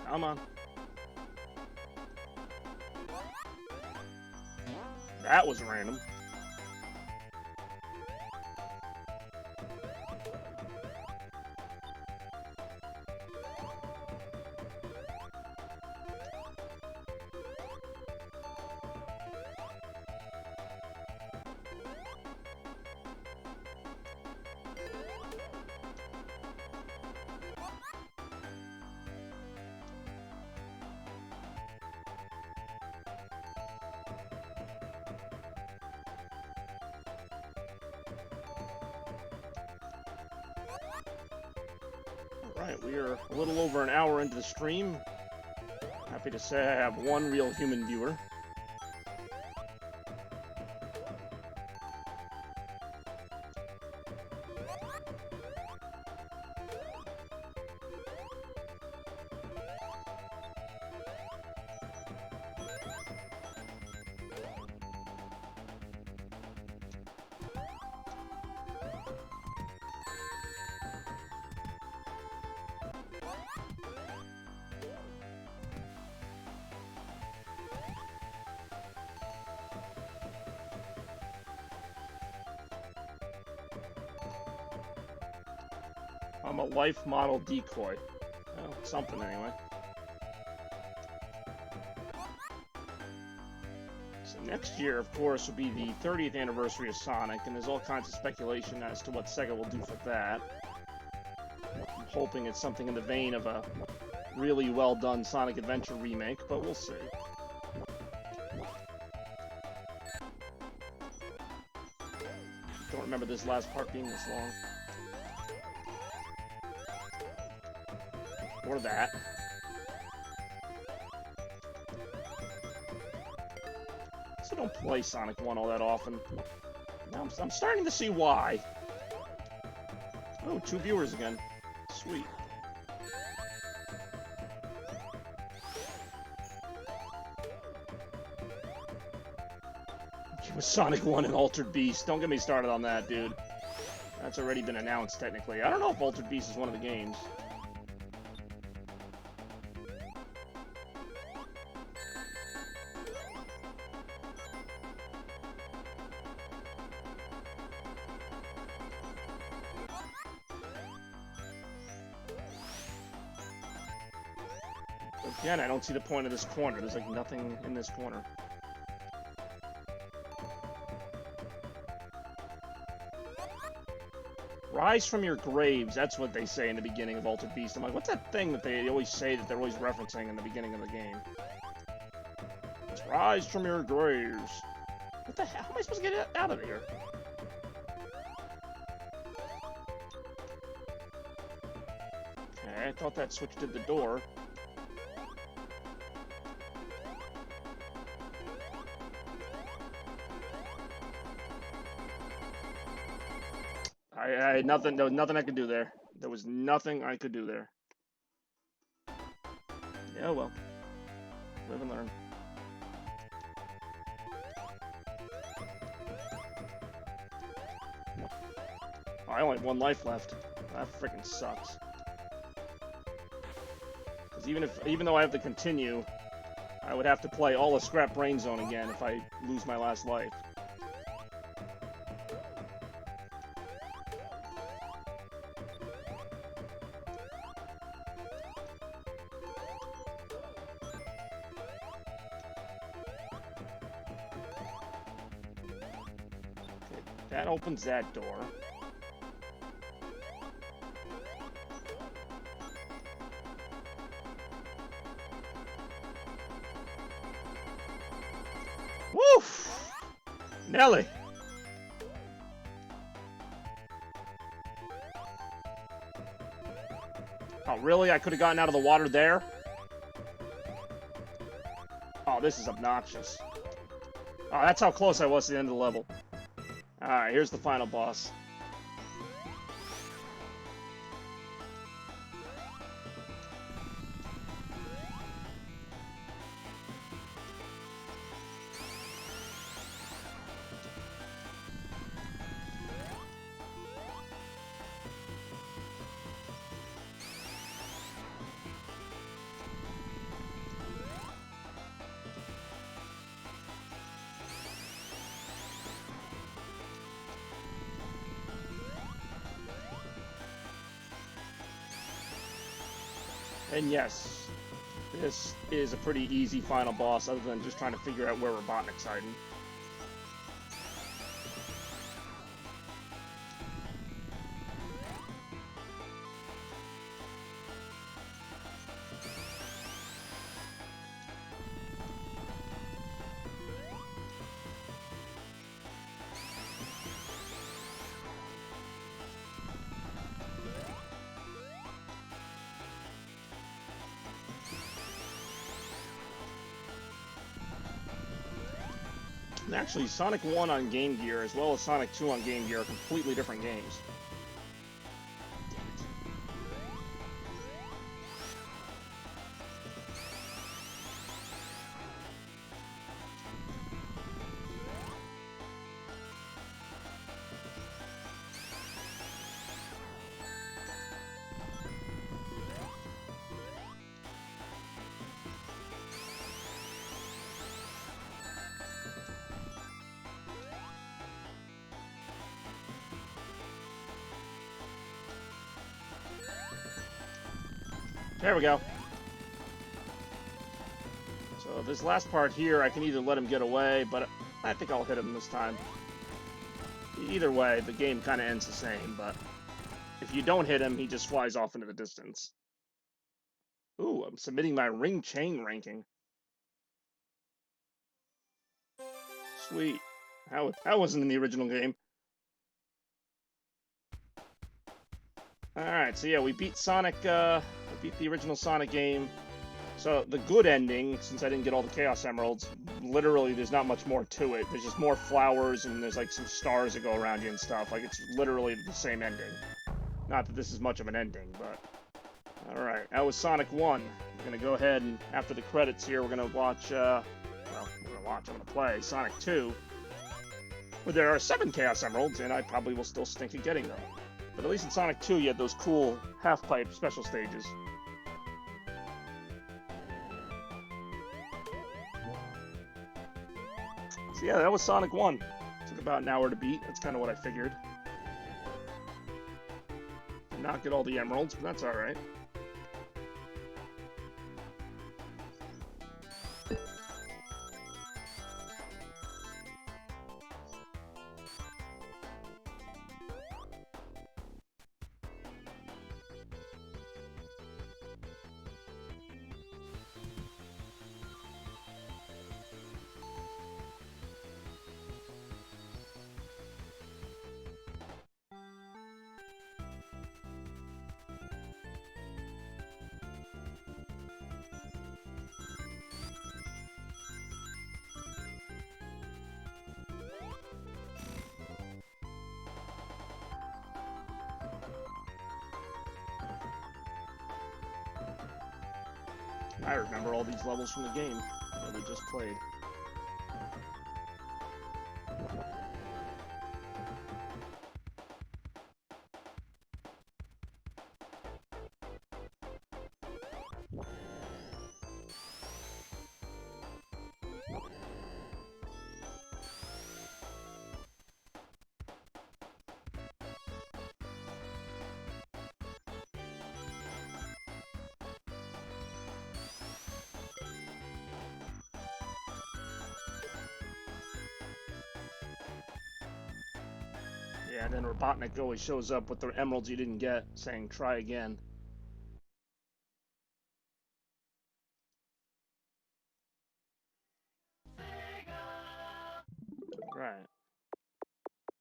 Come on. That was random. Alright, we are a little over an hour into the stream. Happy to say I have one real human viewer. I'm a life model decoy. Well, something anyway. So next year, of course, will be the 30th anniversary of Sonic, and there's all kinds of speculation as to what Sega will do for that. I'm hoping it's something in the vein of a really well-done Sonic Adventure remake, but we'll see. Don't remember this last part being this long. Or that. So don't play Sonic 1 all that often. Now I'm starting to see why. Oh, 2 viewers again. Sweet. It was Sonic 1 and Altered Beast. Don't get me started on that, dude. That's already been announced, technically. I don't know if Altered Beast is one of the games. Again, I don't see the point of this corner. There's like nothing in this corner. Rise from your graves, that's what they say in the beginning of Altered Beast. I'm like, what's that thing that they always say that they're always referencing in the beginning of the game? It's rise from your graves. What the hell? How am I supposed to get out of here? Okay, I thought that switch did the door. I had nothing. There was nothing I could do there. There was nothing I could do there. Yeah, well, live and learn. Oh, I only have 1 life left. That freaking sucks. Because even though I have to continue, I would have to play all of Scrap Brain Zone again if I lose my last life. That opens that door. Woof! Nelly! Oh, really? I could have gotten out of the water there? Oh, this is obnoxious. Oh, that's how close I was to the end of the level. Alright, here's the final boss. And yes, this is a pretty easy final boss, other than just trying to figure out where Robotnik's hiding. And actually, Sonic 1 on Game Gear, as well as Sonic 2 on Game Gear, are completely different games. There we go. So this last part here, I can either let him get away, but I think I'll hit him this time. Either way, the game kind of ends the same, but if you don't hit him, he just flies off into the distance. Ooh, I'm submitting my ring chain ranking. Sweet. That wasn't in the original game. Alright, so yeah, we beat Sonic, we beat the original Sonic game. So, the good ending, since I didn't get all the Chaos Emeralds, literally there's not much more to it. There's just more flowers and there's like some stars that go around you and stuff. Like, it's literally the same ending. Not that this is much of an ending, but... Alright, that was Sonic 1. I'm gonna go ahead and, after the credits here, we're gonna watch, I'm gonna play Sonic 2. Where there are 7 Chaos Emeralds, and I probably will still stink at getting them. But at least in Sonic 2, you had those cool half-pipe special stages. So yeah, that was Sonic 1. Took about an hour to beat. That's kind of what I figured. Did not get all the emeralds, but that's alright. I remember all these levels from the game that we just played. Yeah, and then Robotnik always shows up with the emeralds you didn't get, saying, try again. Right.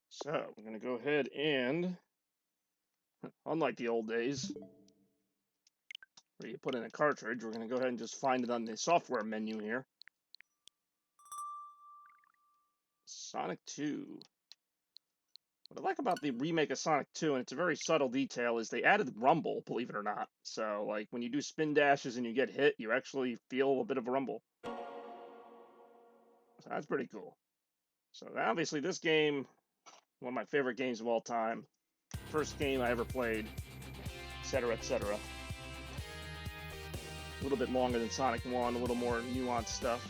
So, we're going to go ahead and, unlike the old days, where you put in a cartridge, we're going to go ahead and just find it on the software menu here. Sonic 2. What I like about the remake of Sonic 2, and it's a very subtle detail, is they added rumble, believe it or not. So, like, when you do spin dashes and you get hit, you actually feel a bit of a rumble. So that's pretty cool. So, obviously, this game, one of my favorite games of all time. First game I ever played, etc., etc. A little bit longer than Sonic 1, a little more nuanced stuff.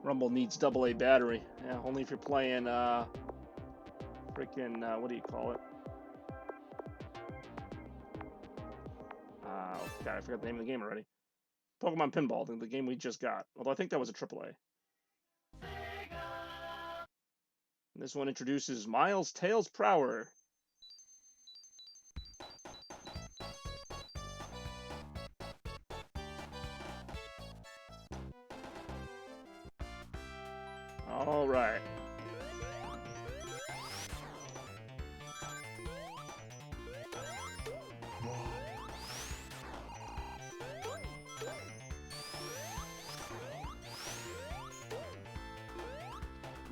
Rumble needs AA battery. Yeah, only if you're playing, freaking, what do you call it? God, I forgot the name of the game already. Pokemon Pinball, the game we just got. Although I think that was a AAA. And this one introduces Miles Tails Prower. All right.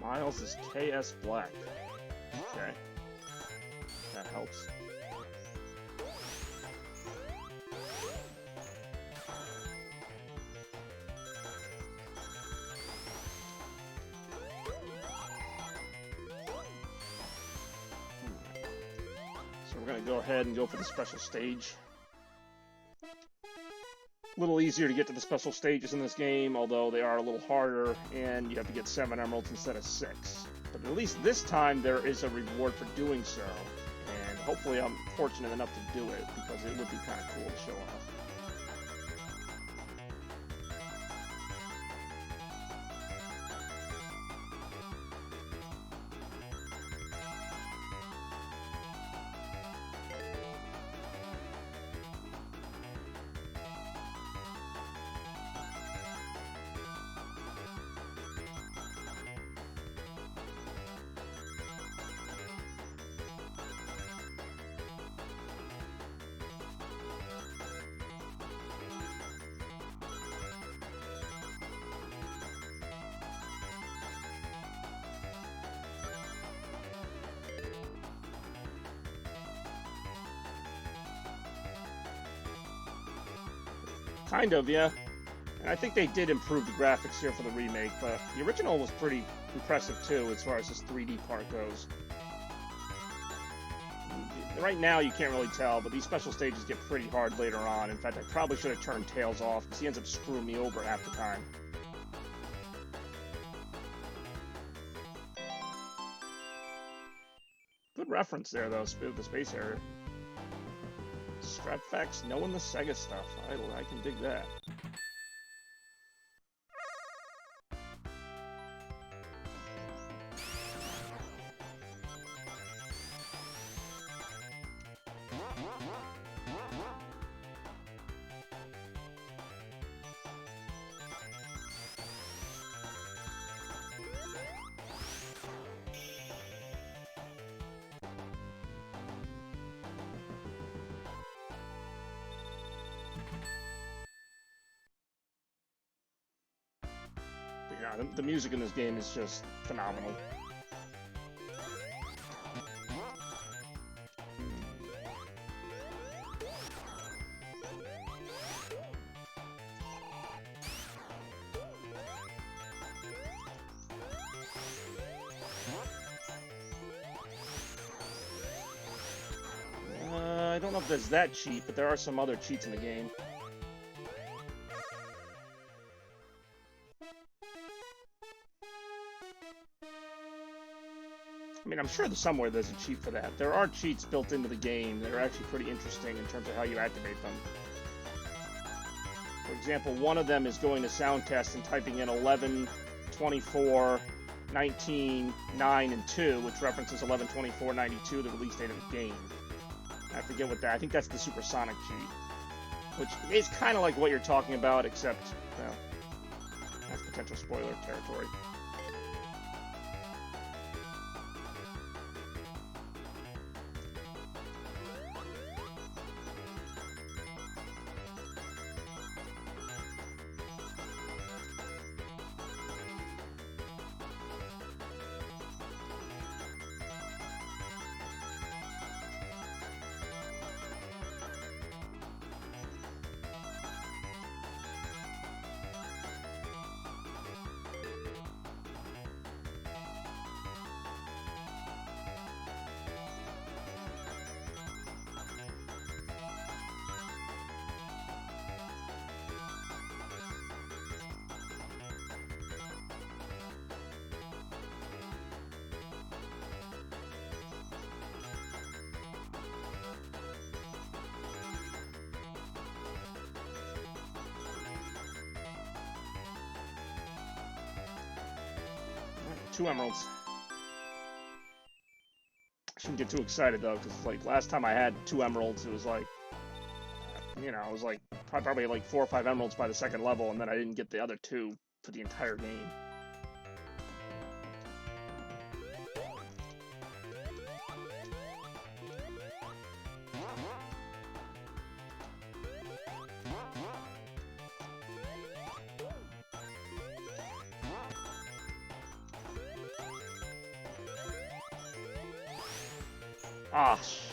Miles is KS Black. Okay. That helps. So we're going to go ahead and go for the special stage. A little easier to get to the special stages in this game, although they are a little harder, and you have to get 7 emeralds instead of 6. But at least this time there is a reward for doing so, and hopefully I'm fortunate enough to do it, because it would be kind of cool to show off. Kind of, yeah. And I think they did improve the graphics here for the remake, but the original was pretty impressive too, as far as this 3D part goes. Right now you can't really tell, but these special stages get pretty hard later on. In fact, I probably should have turned Tails off, because he ends up screwing me over half the time. Good reference there, though, the space area. Stratfax knowing the Sega stuff. I can dig that. Yeah, the music in this game is just phenomenal. I don't know if there's that cheat, but there are some other cheats in the game. I mean, I'm sure that somewhere there's a cheat for that. There are cheats built into the game that are actually pretty interesting in terms of how you activate them. example, one of them is going to sound test and typing in 11, 24, 19, 9, and 2, which references 11, 24, 92, the release date of the game. I forget what that. I think that's the Supersonic cheat, which is kind of like what you're talking about, except, well, that's potential spoiler territory. Two emeralds. I shouldn't get too excited though, because like last time I had 2 emeralds, it was like, you know, it was like probably like 4 or 5 emeralds by the second level, and then I didn't get the other 2 for the entire game. Ah, shit.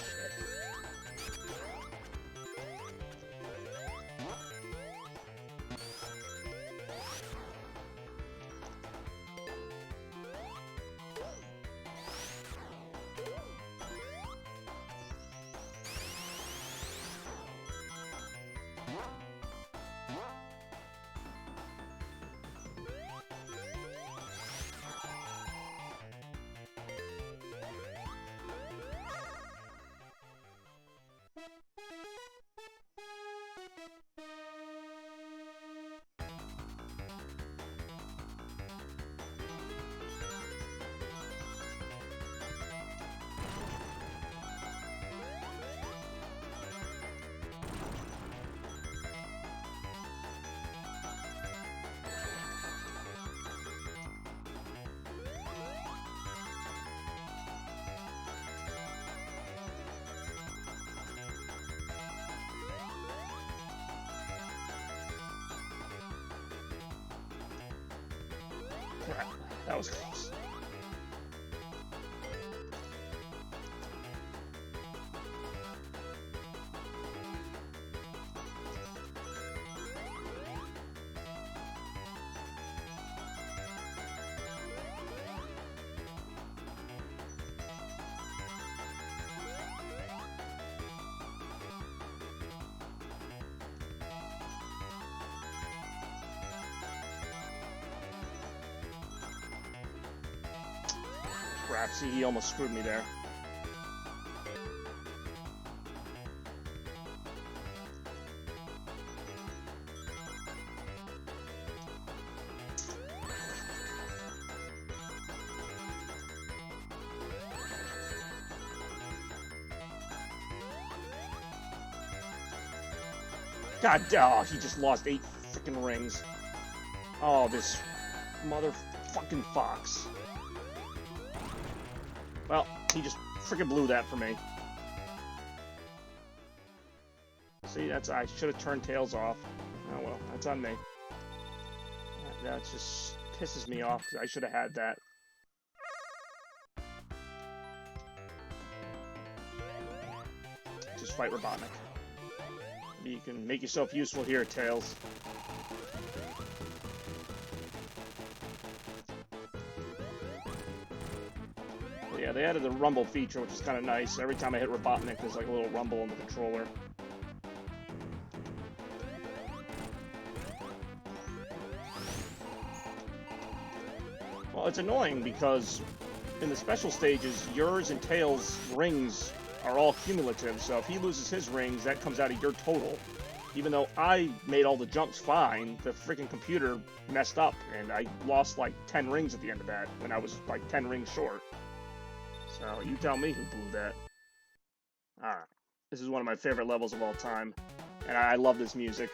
Crap, that was close. Crap, see, he almost screwed me there. God, oh, he just lost 8 freaking rings. Oh, this motherfucking fox. Well, he just freaking blew that for me. See, I should have turned tails off. Oh well, that's on me. That just pisses me off because I should have had that. Just fight Robotnik. Maybe you can make yourself useful here, Tails. Yeah, they added the rumble feature, which is kind of nice. Every time I hit Robotnik, there's like a little rumble in the controller. Well, it's annoying because in the special stages, yours and Tails' rings are all cumulative, so if he loses his rings, that comes out of your total, Even though I made all the jumps fine, the freaking computer messed up, and I lost like 10 rings at the end of that, when I was like 10 rings short. So, you tell me who blew that. Alright. This is one of my favorite levels of all time, and I love this music.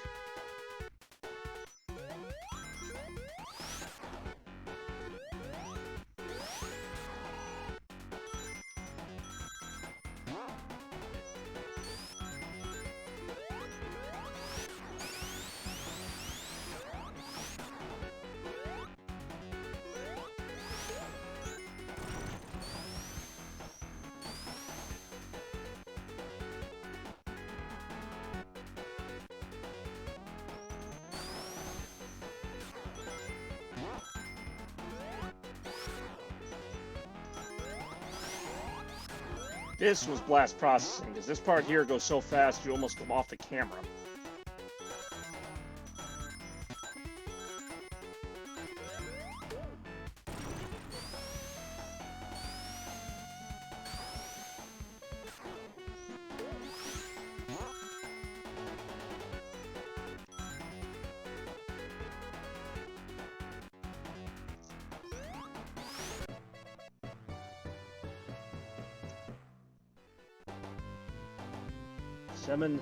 This was blast processing, because this part here goes so fast you almost come off the camera.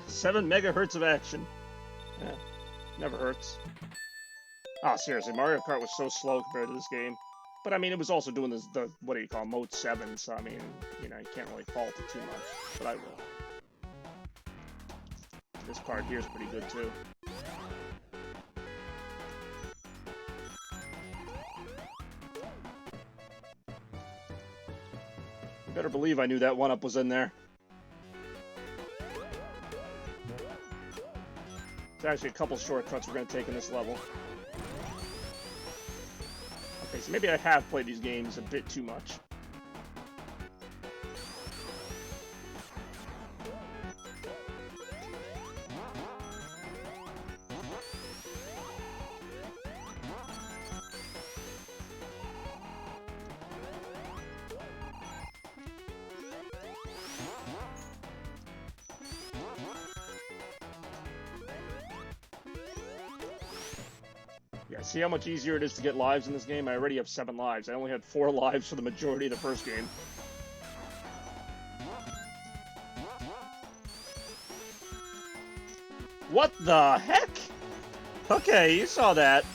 Seven megahertz of action. Yeah, never hurts. Ah, seriously, Mario Kart was so slow compared to this game. But I mean, it was also doing the what do you call it, Mode 7, so I mean, you know, you can't really fault it too much. But I will. This part here is pretty good too. You better believe I knew that one-up was in there. There's actually a couple shortcuts we're going to take in this level. Okay, so maybe I have played these games a bit too much. Yeah, see how much easier it is to get lives in this game? I already have 7 lives. I only had 4 lives for the majority of the first game. What the heck? Okay, you saw that.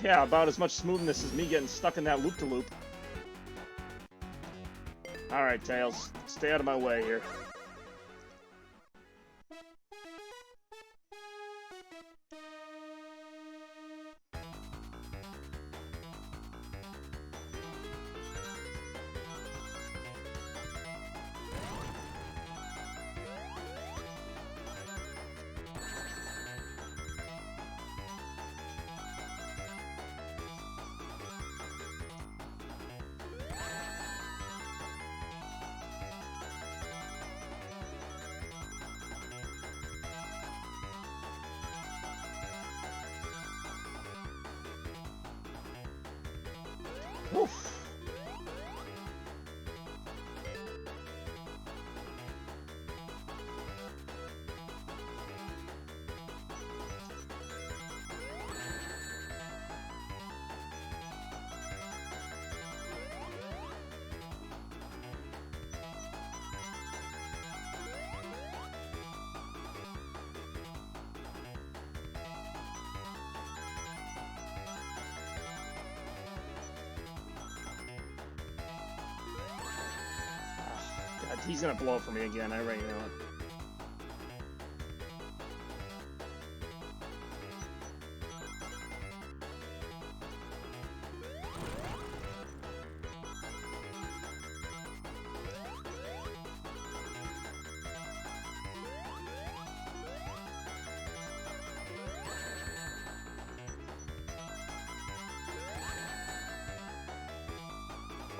Yeah, about as much smoothness as me getting stuck in that loop-to-loop. Alright, Tails. Stay out of my way here. Oof. God, he's gonna blow for me again, I already know it.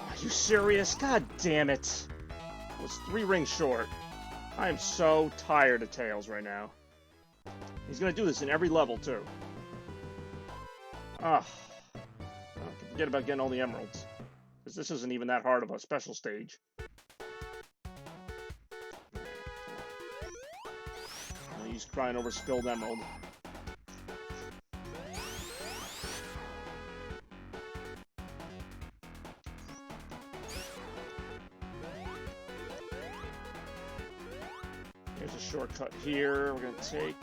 Are you serious? God damn it. I was 3 rings short. I am so tired of Tails right now. He's gonna do this in every level, too. Ugh. Forget about getting all the emeralds. Because this isn't even that hard of a special stage. he's crying over spilled emerald. Here's a shortcut here we're gonna take.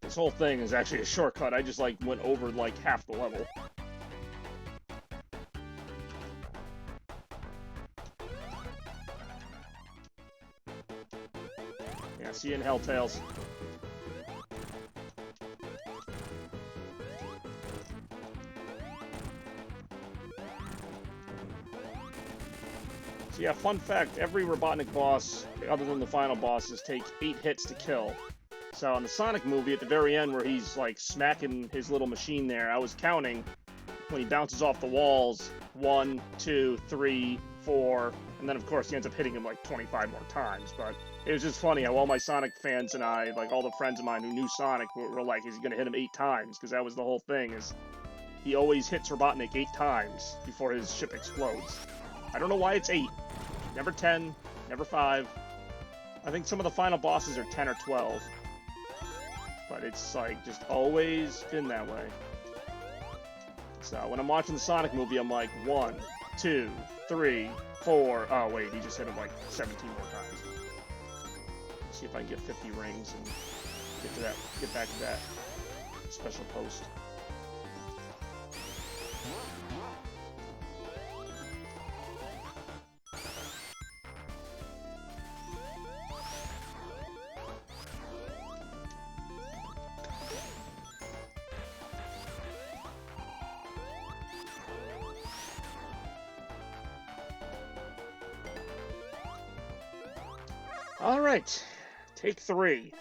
This whole thing is actually a shortcut. I just like went over like half the level. Yeah, see you in Hell Tales. So yeah, fun fact, every Robotnik boss, other than the final bosses, take 8 hits to kill. So in the Sonic movie, at the very end where he's like smacking his little machine there, I was counting when he bounces off the walls, 1, 2, 3, 4, and then of course he ends up hitting him like 25 more times. But it was just funny how all my Sonic fans and I, like all the friends of mine who knew Sonic, were like, is he gonna hit him 8 times? Because that was the whole thing, is he always hits Robotnik 8 times before his ship explodes. I don't know why it's 8. Never 10, never 5. I think some of the final bosses are 10 or 12. But it's like just always been that way. So when I'm watching the Sonic movie, I'm like 1, 2, 3, 4. Oh wait, he just hit him like 17 more times. Let's see if I can get 50 rings and get back to that special post. Alright, take 3.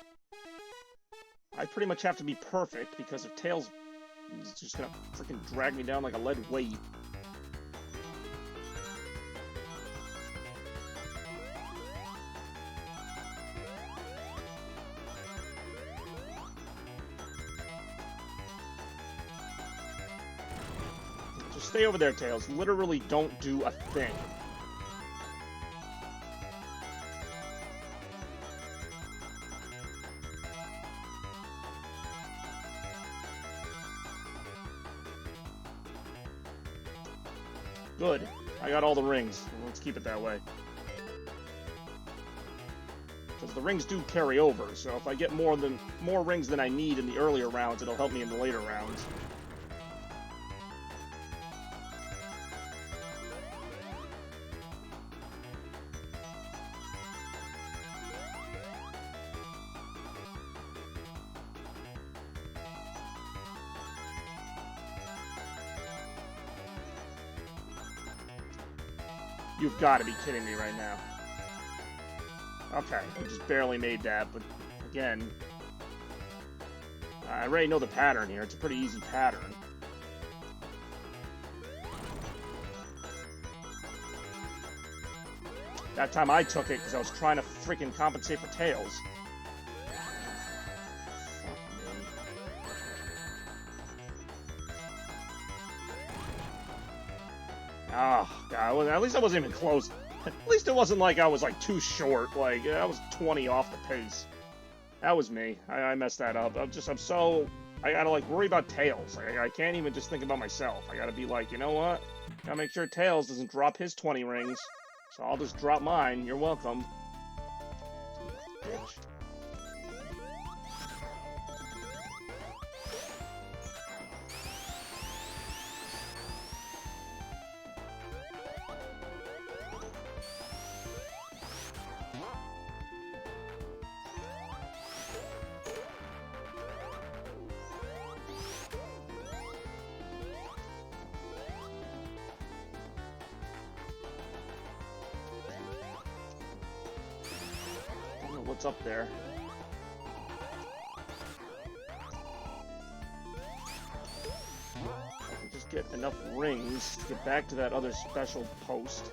I pretty much have to be perfect because if Tails is just gonna freaking drag me down like a lead weight. Just stay over there, Tails. Literally don't do a thing. Good. I got all the rings. Let's keep it that way. Because the rings do carry over, so if I get more rings than I need in the earlier rounds, it'll help me in the later rounds. You've got to be kidding me right now. Okay, I just barely made that, but again, I already know the pattern here. It's a pretty easy pattern. That time I took it because I was trying to freaking compensate for Tails. Oh, God, at least I wasn't even close. At least it wasn't like I was like too short. Like I was 20 off the pace. That was me. I messed that up. I gotta like worry about Tails. I can't even just think about myself. I gotta be like, you know what? Gotta make sure Tails doesn't drop his 20 rings. So I'll just drop mine. You're welcome. Bitch. What's up there? get enough rings to get back to that other special post.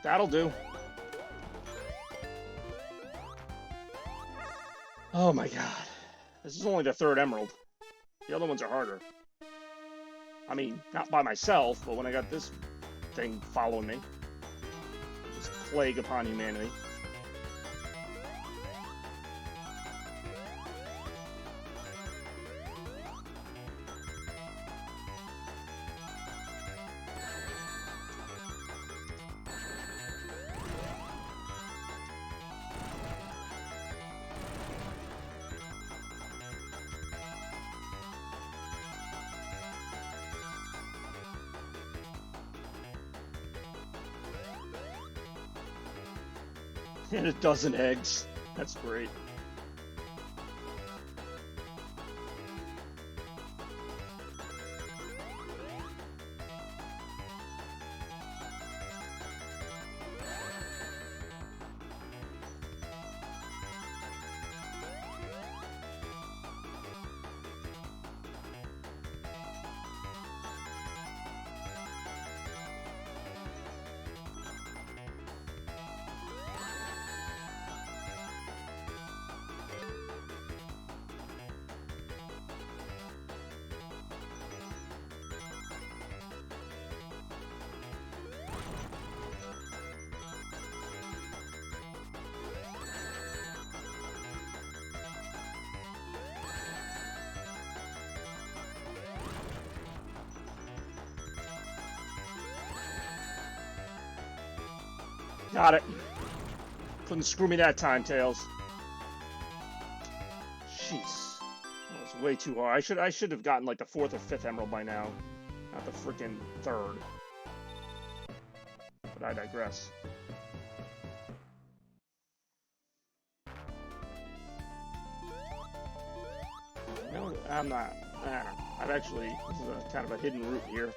That'll do. Oh my god. This is only the third emerald. The other ones are harder. I mean, not by myself, but when I got this thing following me. This plague upon humanity. And a dozen eggs. That's great. Got it. Couldn't screw me that time, Tails. Jeez. That was way too hard. I should have gotten like the 4th or 5th emerald by now. Not the freaking 3rd. But I digress. No, I'm not. I've actually, this is a kind of a hidden route here.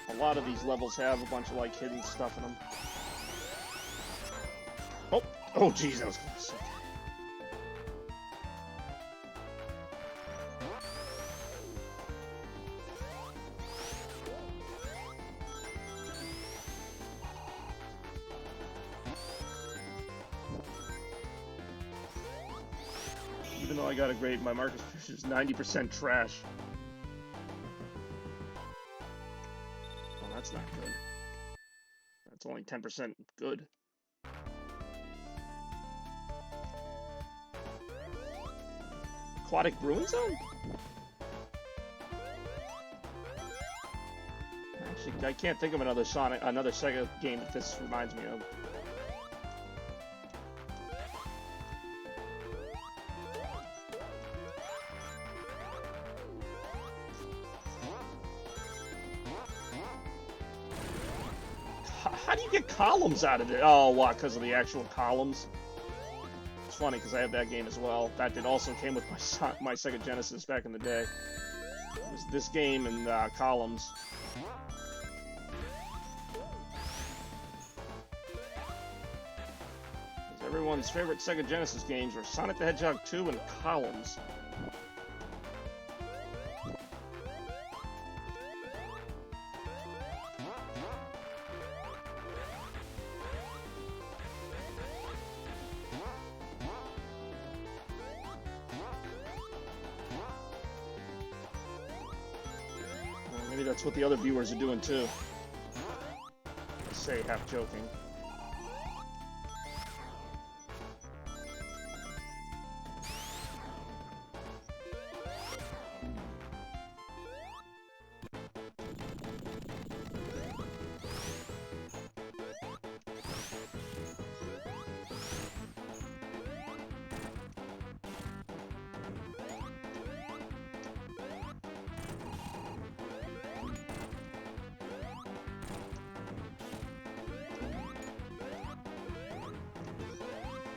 A lot of these levels have a bunch of like hidden stuff in them. Oh, geez, that was close. Even though I got a grade, my market is 90% trash. That's not good. That's only 10% good. Aquatic Ruin Zone? Actually, I can't think of another Sega game that this reminds me of. How do you get columns out of it? Oh, what? Because of the actual columns? It's funny because I have that game as well. That also came with my Sega Genesis back in the day. It was this game and columns. Everyone's favorite Sega Genesis games were Sonic the Hedgehog 2 and columns. Maybe that's what the other viewers are doing too. I say half joking.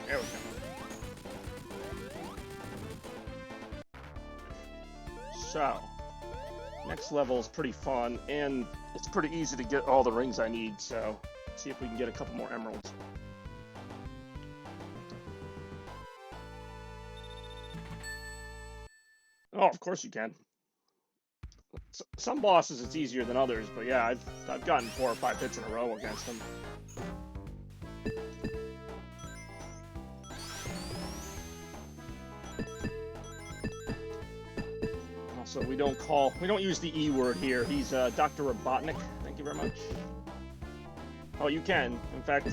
There we go. So, next level is pretty fun, and it's pretty easy to get all the rings I need, so let's see if we can get a couple more emeralds. Oh, of course you can. Some bosses it's easier than others, but yeah, I've gotten 4 or 5 hits in a row against them. Also, we don't use the E word here. He's Dr. Robotnik. Thank you very much. Oh, you can. In fact,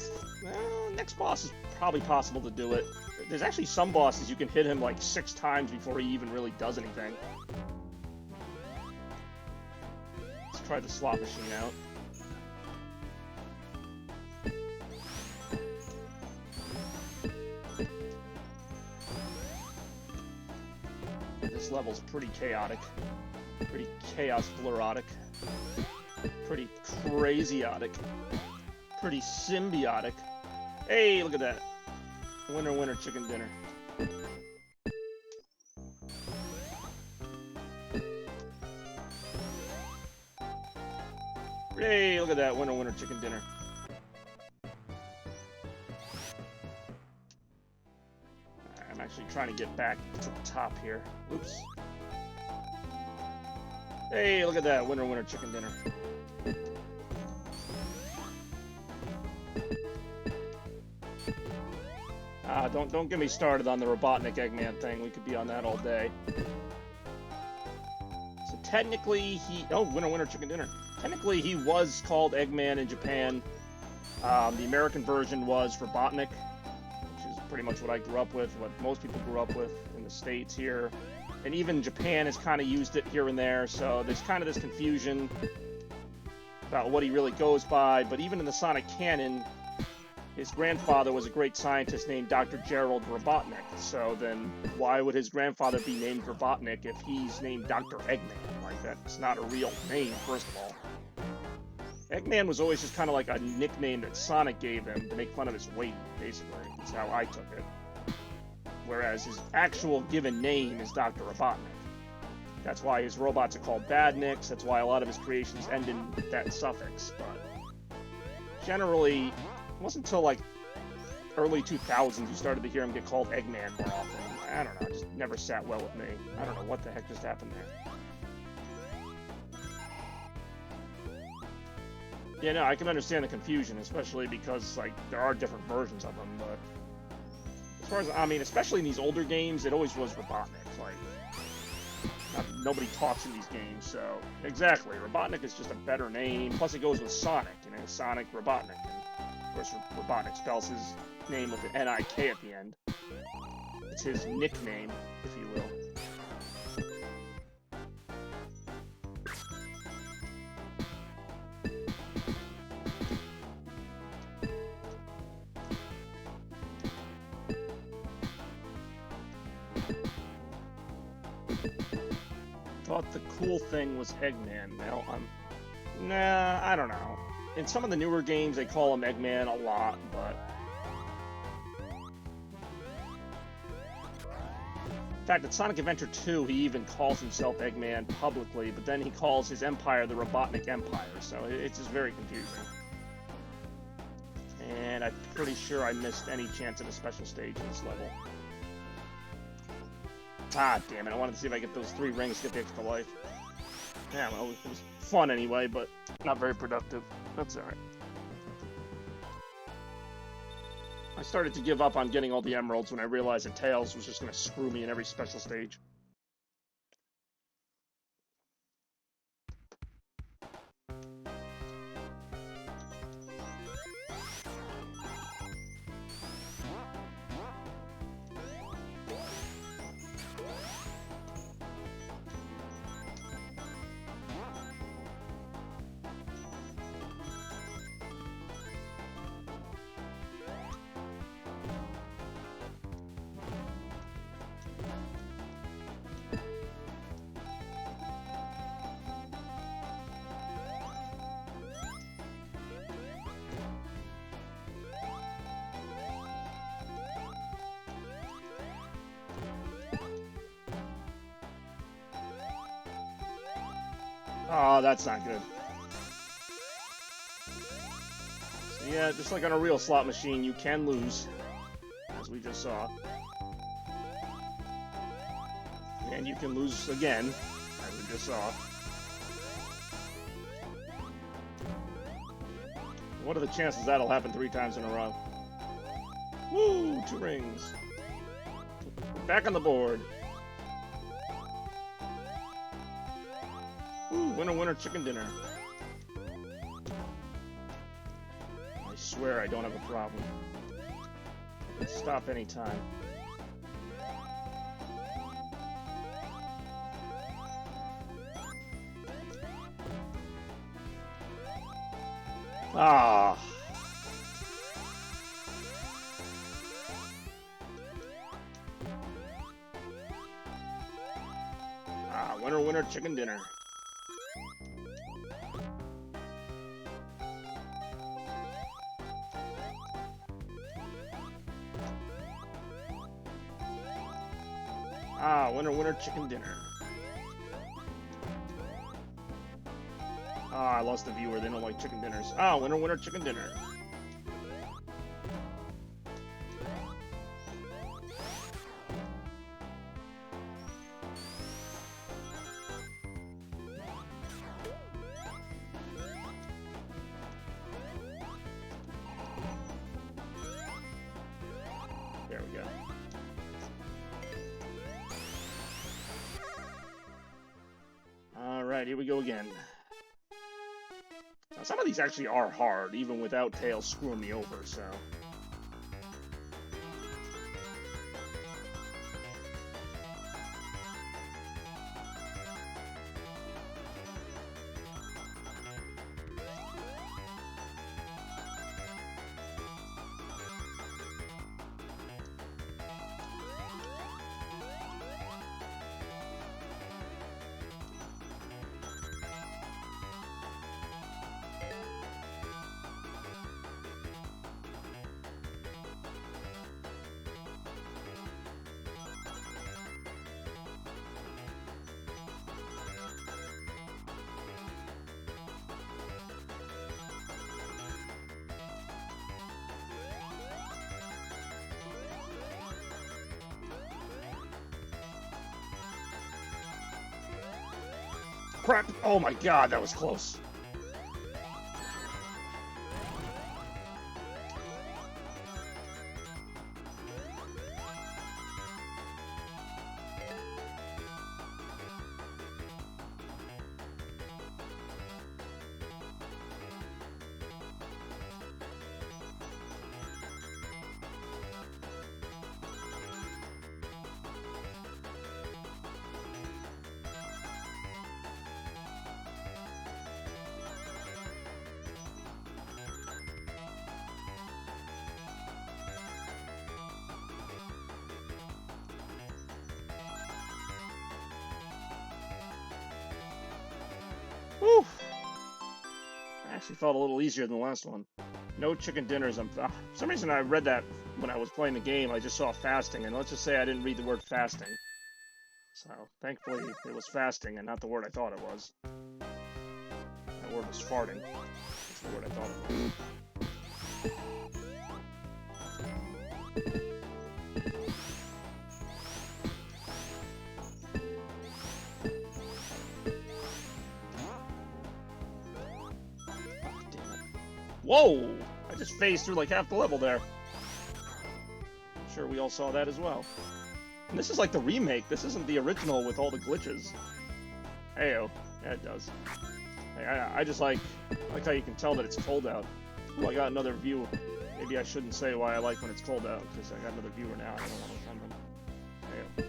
next boss is probably possible to do it. There's actually some bosses you can hit him like 6 times before he even really does anything. Let's try the slot machine out. This level's pretty chaotic. Pretty chaos-blurrotic. Pretty crazy-otic. Pretty symbiotic. Hey, look at that. Winner, winner, chicken dinner. Hey, look at that. Winner, winner, chicken dinner. I'm actually trying to get back to the top here. Oops. Hey, look at that. Winner, winner, chicken dinner. Don't get me started on the Robotnik Eggman thing. We could be on that all day. So technically winner, winner, chicken dinner. Technically he was called Eggman in Japan. The American version was Robotnik, which is pretty much what I grew up with, what most people grew up with in the States here. And even Japan has kind of used it here and there, so there's kind of this confusion about what he really goes by. But even in the Sonic canon, his grandfather was a great scientist named Dr. Gerald Robotnik, so then why would his grandfather be named Robotnik if he's named Dr. Eggman? Like, that's not a real name, first of all. Eggman was always just kind of like a nickname that Sonic gave him to make fun of his weight, basically. That's how I took it. Whereas his actual given name is Dr. Robotnik. That's why his robots are called Badniks, that's why a lot of his creations end in that suffix, but generally, it wasn't until like early 2000s you started to hear him get called Eggman more often. I don't know, it just never sat well with me. I don't know what the heck just happened there. Yeah, no, I can understand the confusion, especially because like there are different versions of him, but as far as, I mean, especially in these older games, it always was Robotnik. Like, nobody talks in these games, so exactly, Robotnik is just a better name. Plus, it goes with Sonic, you know, Sonic Robotnik. And of course, Robotnik spells his name with an N-I-K at the end. It's his nickname, if you will. Thought the cool thing was Eggman. Now nah, I don't know. In some of the newer games, they call him Eggman a lot, but in fact, in Sonic Adventure 2, he even calls himself Eggman publicly, but then he calls his empire the Robotnik Empire, so it's just very confusing. And I'm pretty sure I missed any chance at a special stage in this level. Ah, damn it, I wanted to see if I get those 3 rings to get the extra life. Yeah, well, it was fun anyway, but not very productive. That's alright. I started to give up on getting all the emeralds when I realized that Tails was just going to screw me in every special stage. Oh, that's not good. So yeah, just like on a real slot machine, you can lose, as we just saw. And you can lose again, as we just saw. What are the chances that'll happen 3 times in a row? Woo! 2 rings. Back on the board. Ooh, winner, winner, chicken dinner. I swear I don't have a problem. I can stop anytime. Ah. Winner, winner, chicken dinner. Winner, winner, chicken dinner. I lost the viewer. They don't like chicken dinners. Winner, winner, chicken dinner. There we go. Alright, here we go again. Now, some of these actually are hard, even without Tails screwing me over, so... Crap! Oh my god, that was close. Whew. I actually felt a little easier than the last one. No chicken dinners. For some reason I read that when I was playing the game. I just saw fasting, and let's just say I didn't read the word fasting. So, thankfully, it was fasting and not the word I thought it was. That word was farting. That's the word I thought it was. Whoa! I just phased through like half the level there. I'm sure we all saw that as well. And this is like the remake. This isn't the original with all the glitches. Heyo. Yeah, it does. I just like how you can tell that it's cold out. Oh, I got another view. Maybe I shouldn't say why I like when it's cold out, because I got another viewer now. I don't want to offend them. Heyo.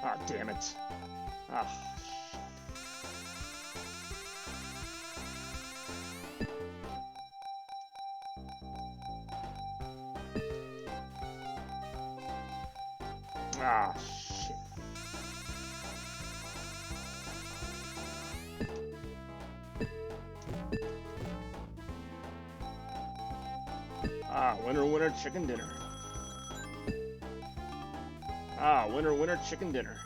Ah, damn it. Ah. Ah, shit. Winner, winner, chicken dinner. Ah, winner, winner, chicken dinner.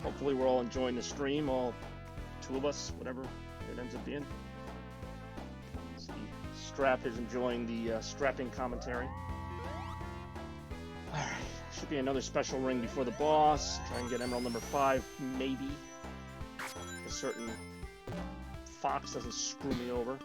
Hopefully we're all enjoying the stream, all two of us, whatever it ends up being. Let's see, Strap is enjoying the strapping commentary. Alright, should be another special ring before the boss. Try and get Emerald number 5, maybe. A certain fox doesn't screw me over.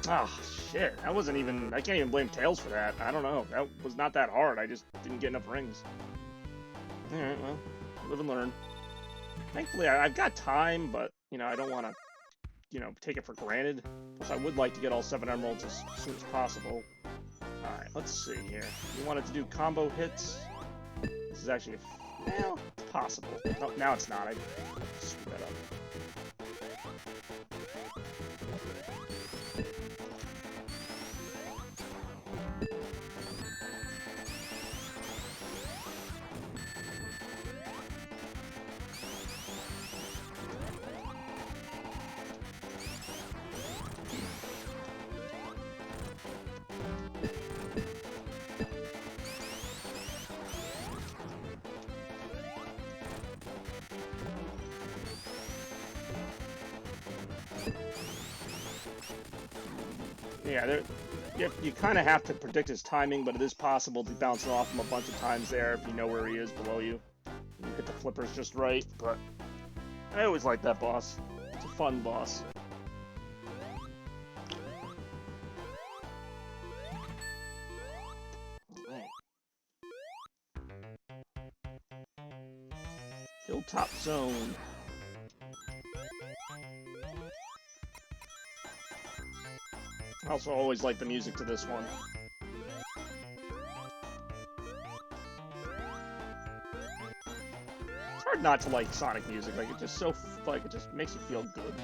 Oh, shit. That wasn't even... I can't even blame Tails for that. I don't know. That was not that hard. I just didn't get enough rings. Alright, well, live and learn. Thankfully, I've got time, but, you know, I don't want to, you know, take it for granted. Plus, I would like to get all 7 emeralds as soon as possible. Alright, let's see here. You wanted to do combo hits? This is actually... well, it's possible. Oh, now it's not. I screwed that up. Yeah, you kind of have to predict his timing, but it is possible to bounce off him a bunch of times there if you know where he is below you. You hit the flippers just right, but I always like that boss. It's a fun boss. Hilltop Zone. I also always like the music to this one. It's hard not to like Sonic music. Like, it's just so, like, it just makes you feel good.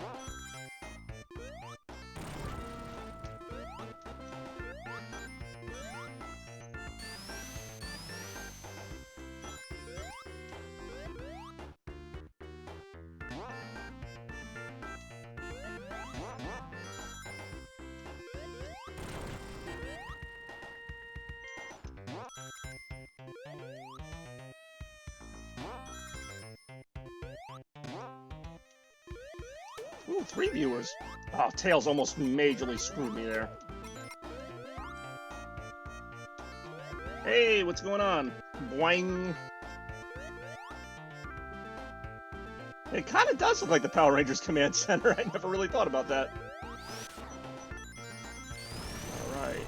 Ooh, 3 viewers. Oh, Tails almost majorly screwed me there. Hey, what's going on? Boing. It kind of does look like the Power Rangers Command Center. I never really thought about that. Alright.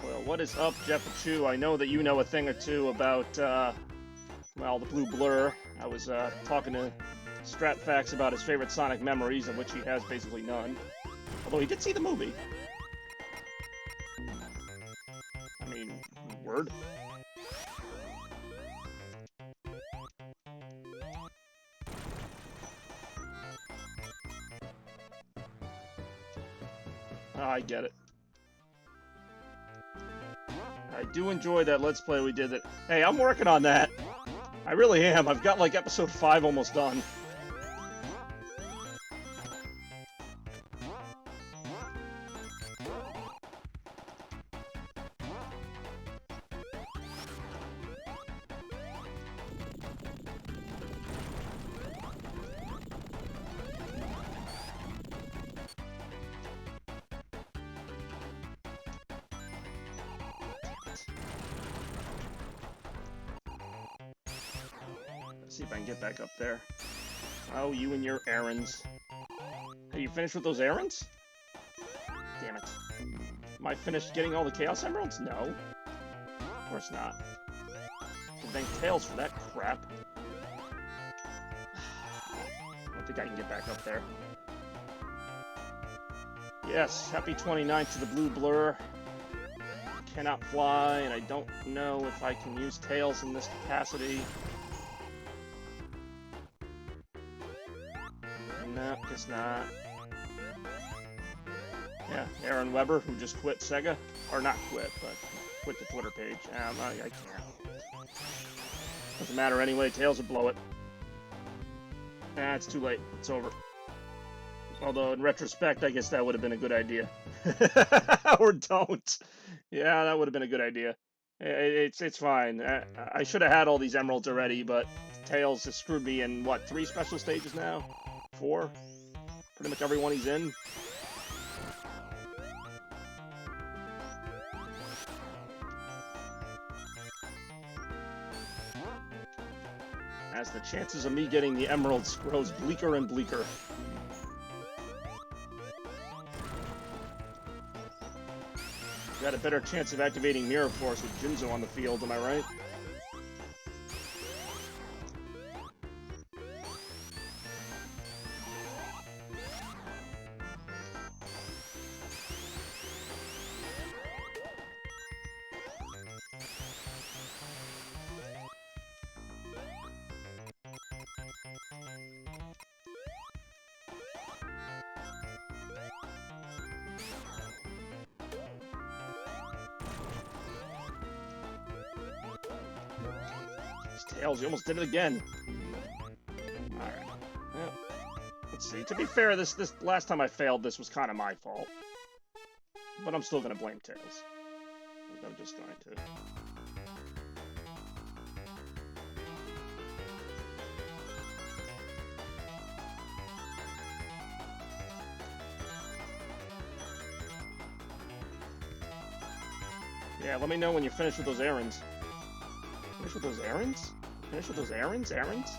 Well, what is up, Jeff-a-Chew? I know that you know a thing or two about, well, the Blue Blur. I was, talking to Stratfax about his favorite Sonic memories, of which he has basically none. Although he did see the movie. I mean, word. I get it. I do enjoy that Let's Play we did. Hey, I'm working on that. I really am. I've got, like, episode 5 almost done. See if I can get back up there. Oh, you and your errands. Hey, you finished with those errands? Damn it. Am I finished getting all the Chaos Emeralds? No. Of course not. Can thank Tails for that crap. I don't think I can get back up there. Yes, happy 29th to the blue blur. Cannot fly, and I don't know if I can use Tails in this capacity. No, guess not. Yeah, Aaron Weber, who just quit Sega. Or not quit, but quit the Twitter page. I can't. Doesn't matter anyway, Tails would blow it. Nah, it's too late. It's over. Although, in retrospect, I guess that would have been a good idea. Or don't. Yeah, that would have been a good idea. It's fine. I should have had all these emeralds already, but Tails has screwed me in, what, 3 special stages now? 4? Pretty much every one he's in. As the chances of me getting the emeralds grows bleaker and bleaker. Got a better chance of activating Mirror Force with Jinzo on the field, am I right? Tails, you almost did it again. Alright. Well, let's see. To be fair, this last time I failed, this was kind of my fault. But I'm still going to blame Tails. I'm just going to. Yeah, let me know when you're finished with those errands. Finish with those errands? Finish with those errands? Errands?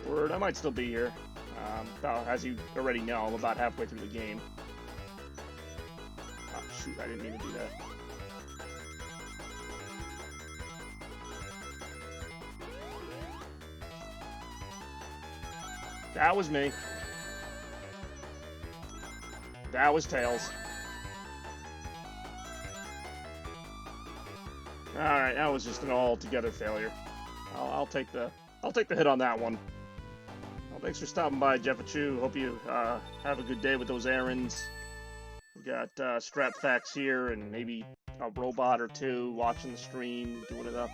Word, I might still be here. As you already know, I'm about halfway through the game. Oh, shoot, I didn't mean to do that. That was me. That was Tails. Alright, that was just an all-together failure. I'll take the hit on that one. Well, thanks for stopping by, Jeffachu. Hope you have a good day with those errands. We got Strap Facts here, and maybe a robot or two watching the stream, doing it up.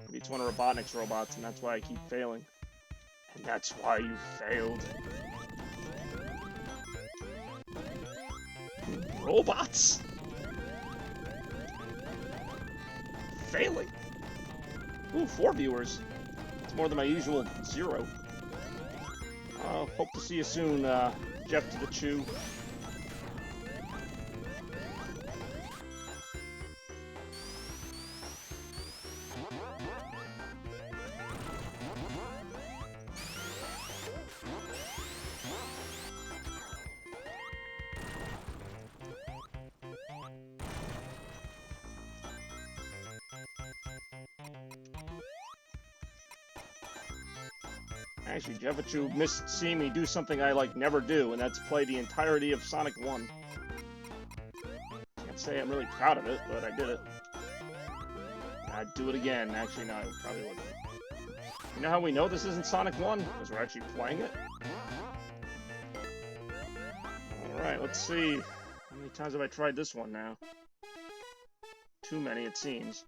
Maybe it's one of Robotnik's robots, and that's why I keep failing. And that's why you failed. Robots? Failing. Ooh, 4 viewers. It's more than my usual 0. Hope to see you soon, Jeff to the Chew. Actually, Jeffachu missed seeing me do something I, never do, and that's play the entirety of Sonic 1. Can't say I'm really proud of it, but I did it. I'd do it again. Actually, no, I probably wouldn't. You know how we know this isn't Sonic 1? Because we're actually playing it? Alright, let's see. How many times have I tried this one now? Too many, it seems.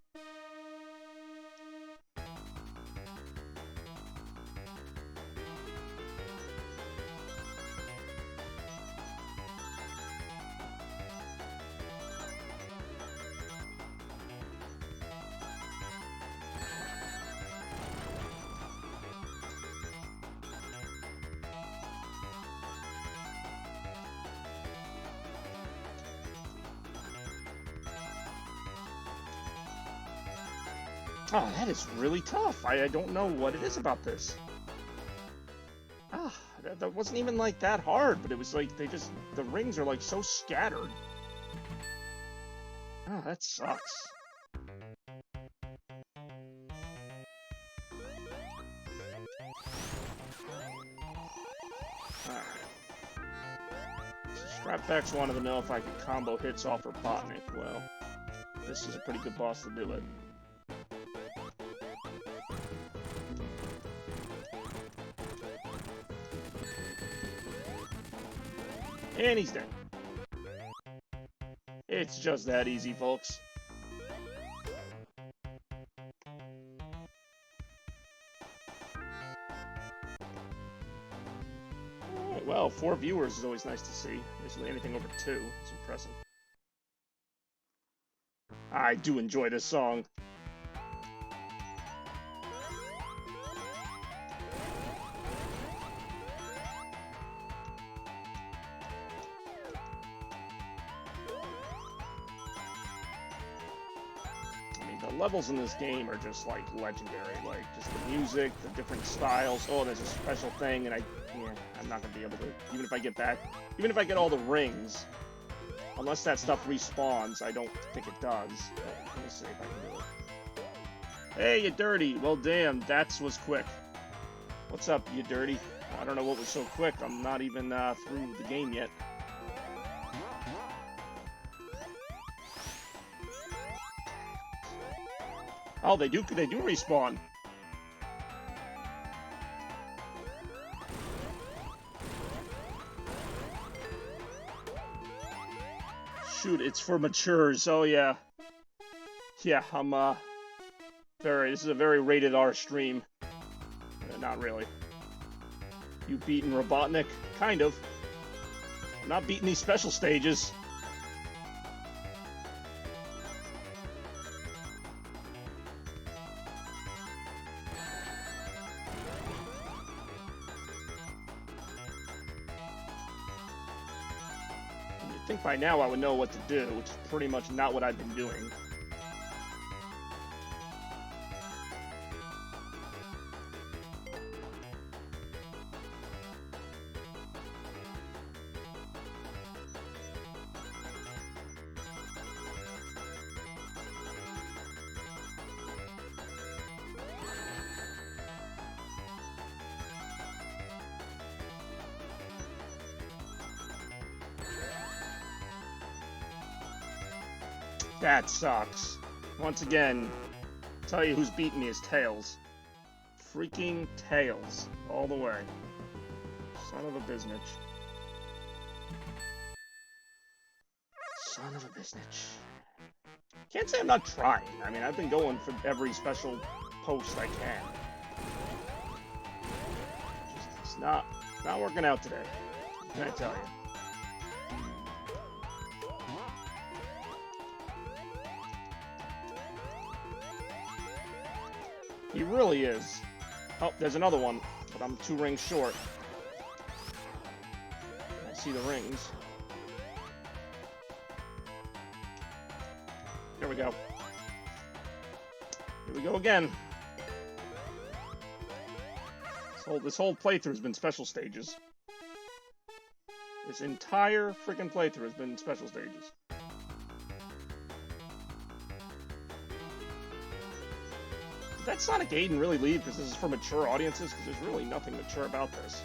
Oh, that is really tough. I don't know what it is about this. Ah, that wasn't even like that hard, but it was like the rings are like so scattered. Oh, that sucks. Alright. So Strapback's wanted to know if I could combo hits off Robotnik. Well, this is a pretty good boss to do it. And he's dead. It's just that easy, folks. Alright, well, 4 viewers is always nice to see. Basically anything over 2 is impressive. I do enjoy this song. The levels in this game are just like legendary, like just the music, the different styles. Oh, there's a special thing, and I'm not gonna be able to, even if I get all the rings, unless that stuff respawns. I don't think it does. But let me see if I can do it. Hey, you dirty! Well, damn, that was quick. What's up, you dirty? I don't know what was so quick. I'm not even through the game yet. Oh, they do respawn. Shoot, it's for matures. Oh yeah. Yeah, this is a very rated R stream. Not really. You beaten Robotnik? Kind of. I'm not beating these special stages. I think by now I would know what to do, which is pretty much not what I've been doing. That sucks. Once again, tell you who's beating me is Tails. Freaking Tails. All the way. Son of a biznitch. Son of a biznitch. Can't say I'm not trying. I mean, I've been going for every special post I can. It's not working out today. Can I tell you? He really is. Oh, there's another one, but I'm 2 rings short. I see the rings. Here we go. Here we go again. This whole playthrough has been special stages. This entire freaking playthrough has been special stages. Did that Sonic Aiden really leave because this is for mature audiences? Because there's really nothing mature about this.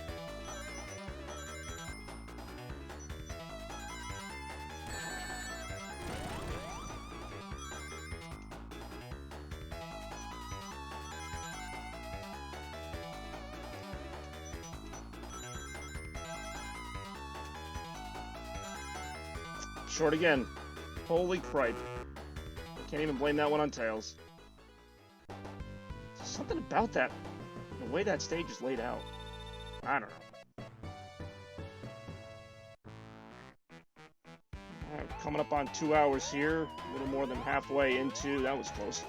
Short again. Holy cripe. I can't even blame that one on Tails. There's something about that, the way that stage is laid out. I don't know. Alright, coming up on 2 hours here. A little more than halfway into, that was close.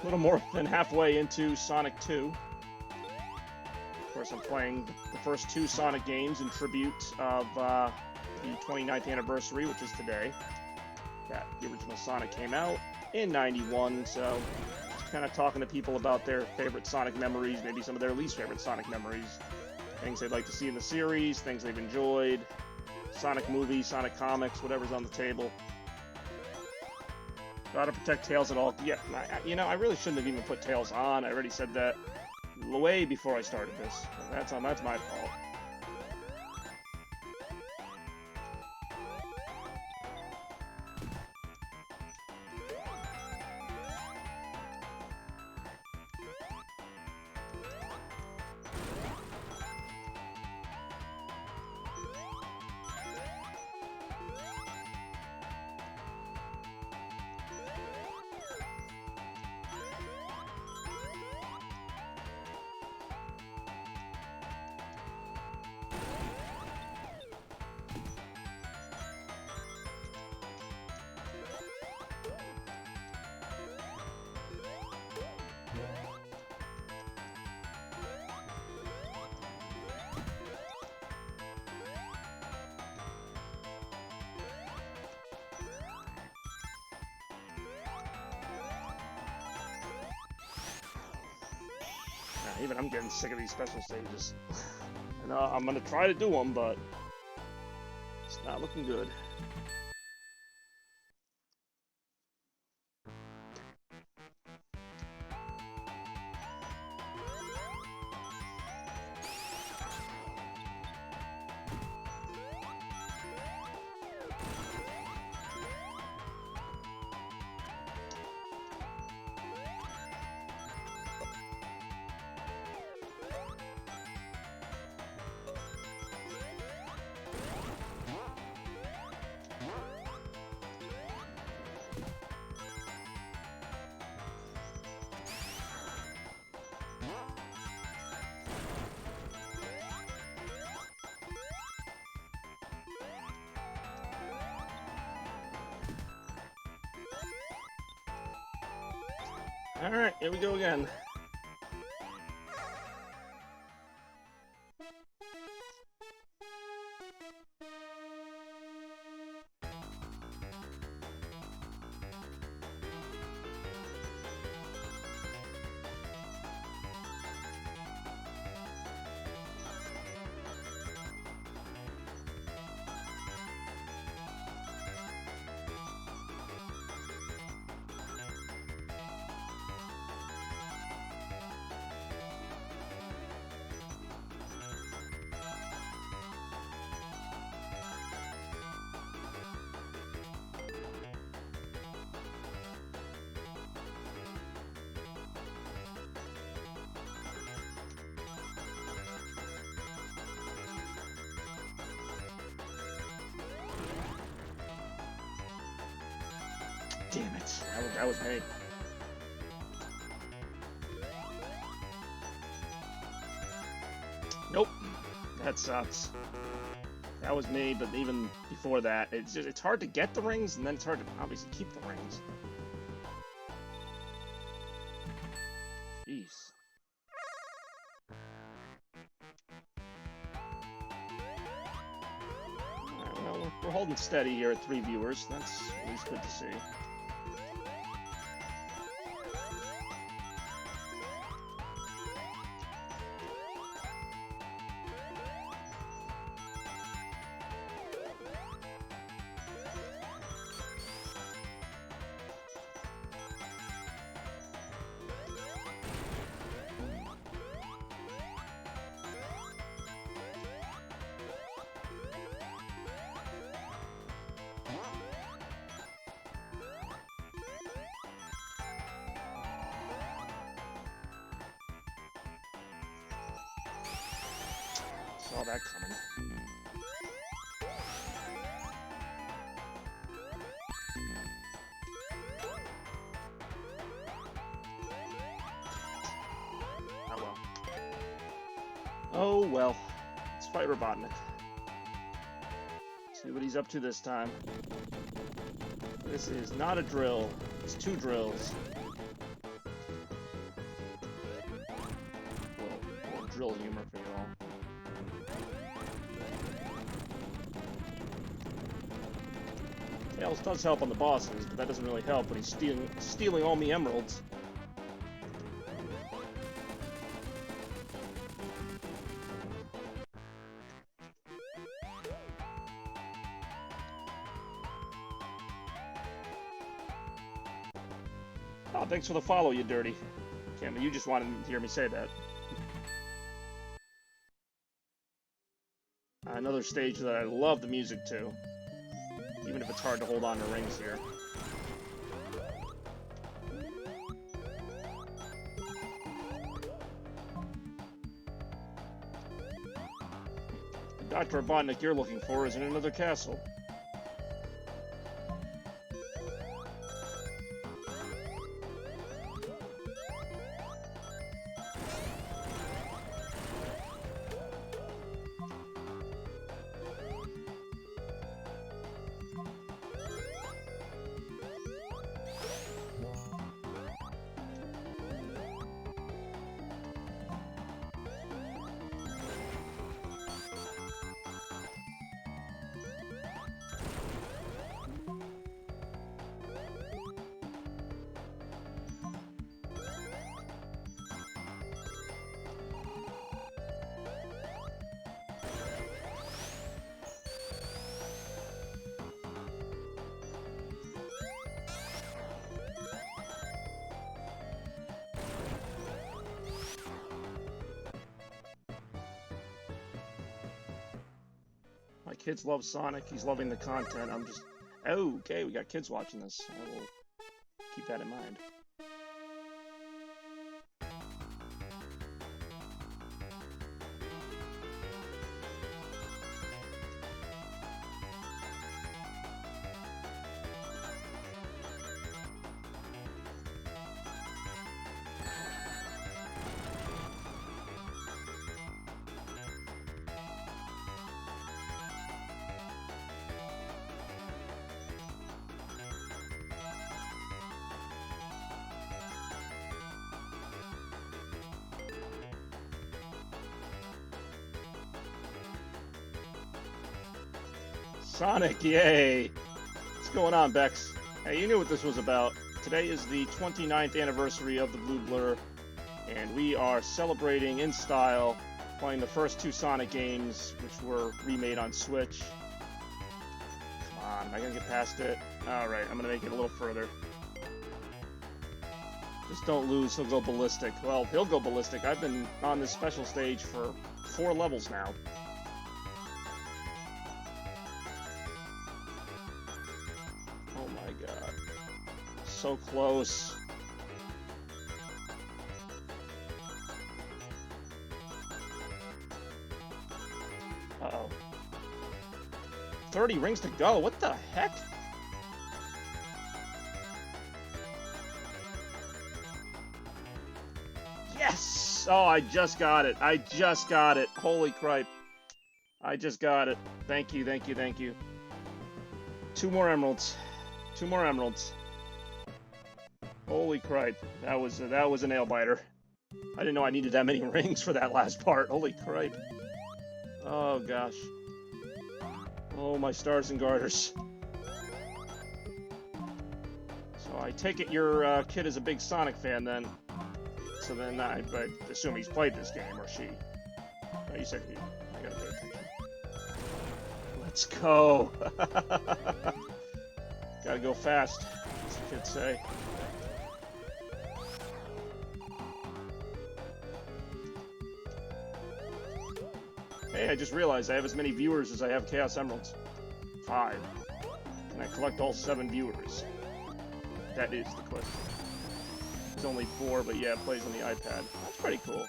A little more than halfway into Sonic 2. Of course, I'm playing the first 2 Sonic games in tribute of the 29th anniversary, which is today. The original Sonic came out in '91, so kind of talking to people about their favorite Sonic memories, maybe some of their least favorite Sonic memories, things they'd like to see in the series, things they've enjoyed, Sonic movies, Sonic comics, whatever's on the table. Gotta protect Tails at all. Yeah, I really shouldn't have even put Tails on. I already said that way before I started this. That's my fault. Even I'm getting sick of these special stages. And I'm gonna try to do them, but it's not looking good. Alright, here we go again. Damn it. That was me. Nope. That sucks. That was me, but even before that, it's hard to get the rings, and then it's hard to obviously keep the rings. Jeez. Alright, well, we're holding steady here at 3 viewers. That's at least good to see. Saw that coming. Oh well. Oh well. Let's fight Robotnik. See what he's up to this time. This is not a drill. It's 2 drills. Well, drill humor for you all. Tails does help on the bosses, but that doesn't really help when he's stealing all me emeralds. Oh, thanks for the follow, you dirty. Cameron, you just wanted to hear me say that. Another stage that I love the music to, even if it's hard to hold on to rings here. The Dr. Robotnik you're looking for is in another castle. My kids love Sonic. He's loving the content. I'm just... Oh, okay, we got kids watching this. I will keep that in mind. Sonic, yay! What's going on, Bex? Hey, you knew what this was about. Today is the 29th anniversary of the Blue Blur, and we are celebrating in style, playing the first two Sonic games, which were remade on Switch. Come on, am I gonna get past it? Alright, I'm gonna make it a little further. Just don't lose, he'll go ballistic. Well, he'll go ballistic. I've been on this special stage for 4 levels now. So close. Uh-oh. 30 rings to go. What the heck? Yes! Oh, I just got it. I just got it. Holy cripe. I just got it. Thank you, thank you, thank you. 2 more emeralds. 2 more emeralds. Holy cripe, that was a nail biter. I didn't know I needed that many rings for that last part. Holy cripe. Oh gosh. Oh, my stars and garters. So I take it your kid is a big Sonic fan then. So then I assume he's played this game, or she. Oh, you said he. I gotta pay attention. Let's go. Gotta go fast, as the kids say. Hey, I just realized I have as many viewers as I have Chaos Emeralds. 5. Can I collect all 7 viewers? That is the question. There's only 4, but yeah, it plays on the iPad. That's pretty cool.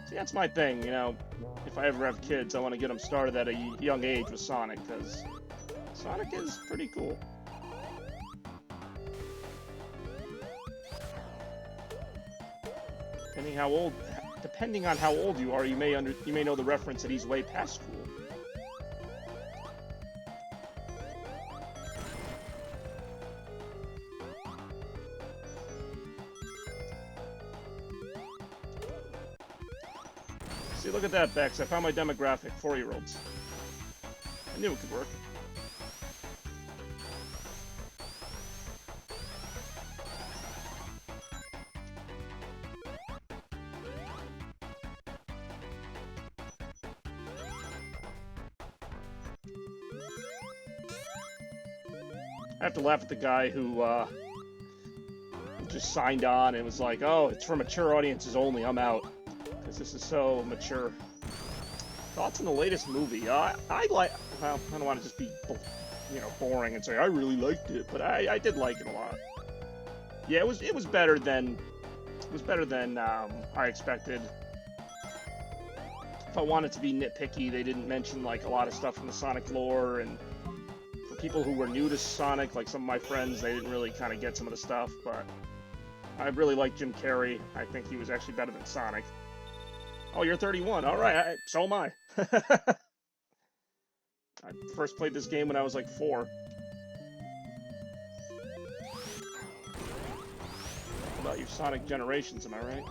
See, that's my thing, you know. If I ever have kids, I want to get them started at a young age with Sonic, because Sonic is pretty cool. Depending on how old you are, you may know the reference that he's way past cool. See, look at that, Bex. I found my demographic, 4-year-olds. I knew it could work. I have to laugh at the guy who just signed on and was like, oh, it's for mature audiences only, I'm out. Because this is so mature. Thoughts on the latest movie? I like, well, I don't want to just be, you know, boring and say, I really liked it, but I did like it a lot. Yeah, it was better than, I expected. If I wanted to be nitpicky, they didn't mention, like, a lot of stuff from the Sonic lore, and for people who were new to Sonic, like some of my friends, they didn't really kind of get some of the stuff, but I really like Jim Carrey. I think he was actually better than Sonic. Oh, you're 31. All right, so am I. I first played this game when I was like 4. What about your Sonic Generations, am I right?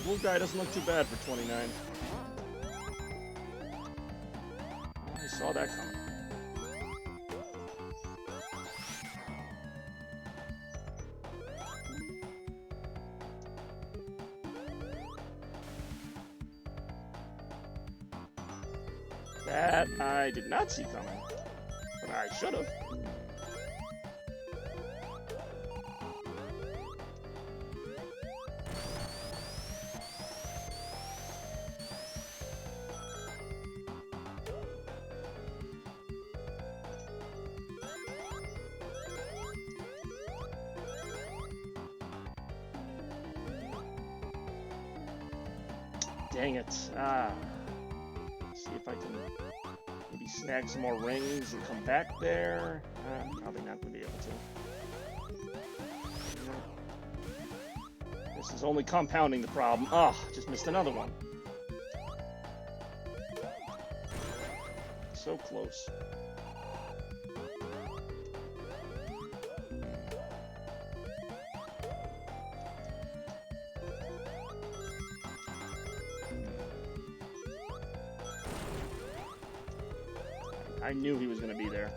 Blue guy doesn't look too bad for 29. I saw that coming. That I did not see coming, but I should have. Dang it. See if I can maybe snag some more rings and come back there. Probably not going to be able to. This is only compounding the problem. Just missed another one. So close. I knew he was going to be there.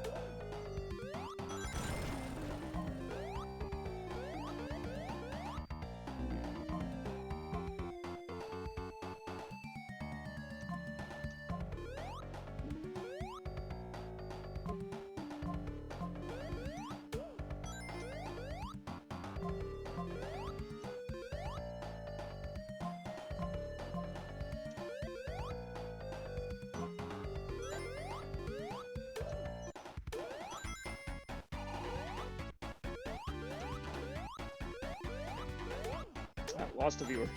Lost a viewer.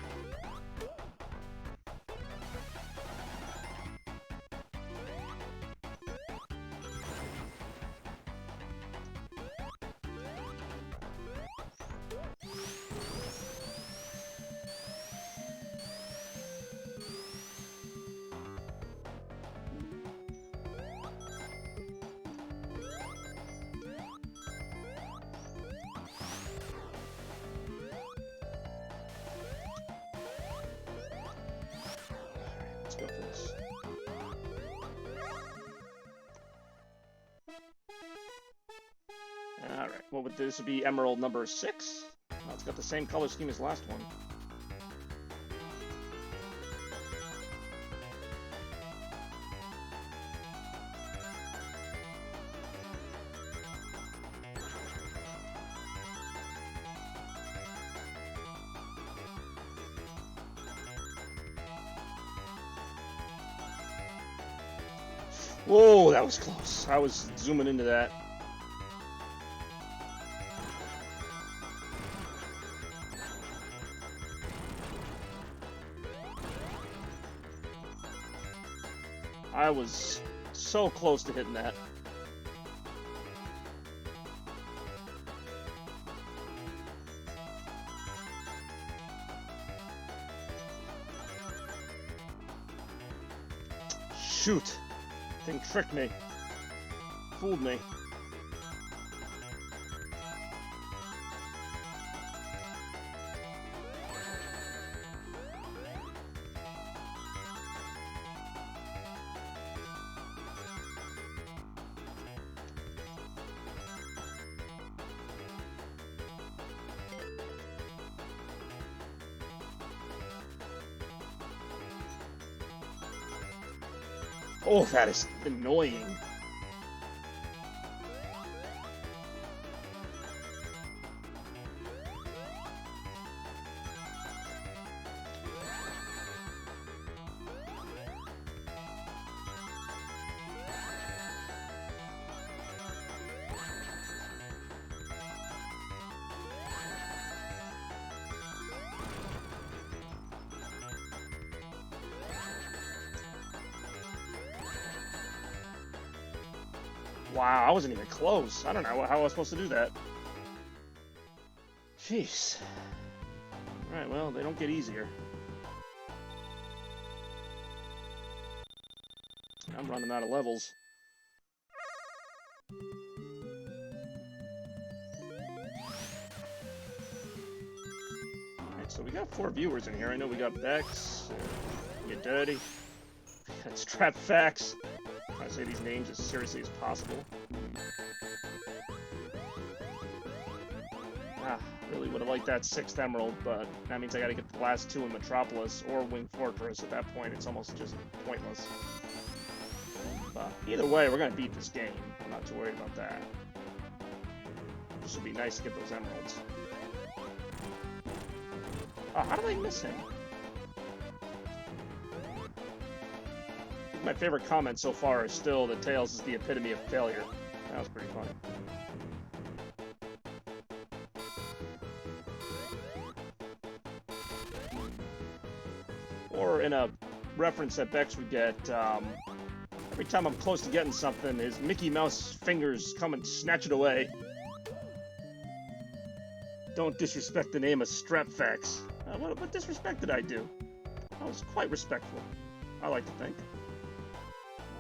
Let's go for this. Alright, what would this be? Emerald number 6? Oh, it's got the same color scheme as last one. Whoa, that was close. I was zooming into that. I was so close to hitting that. Shoot. Thing tricked me. Fooled me. Oh, that is annoying. Wow, I wasn't even close. I don't know how I was supposed to do that. Jeez. Alright, well, they don't get easier. I'm running out of levels. Alright, so we got 4 viewers in here. I know we got Bex, Get Dirty, that's Trap Facts. I say these names as seriously as possible. Really would have liked that 6th emerald, but that means I gotta get the last 2 in Metropolis or Wing Fortress. At that point, it's almost just pointless. But either way, we're gonna beat this game. I'm not too worried about that. This would be nice to get those emeralds. Oh, how did I miss him? My favorite comment so far is still that Tails is the epitome of failure. That was pretty funny. Or in a reference that Bex would get, every time I'm close to getting something, his Mickey Mouse fingers come and snatch it away. Don't disrespect the name of Strapfax. What disrespect did I do? I was quite respectful, I like to think.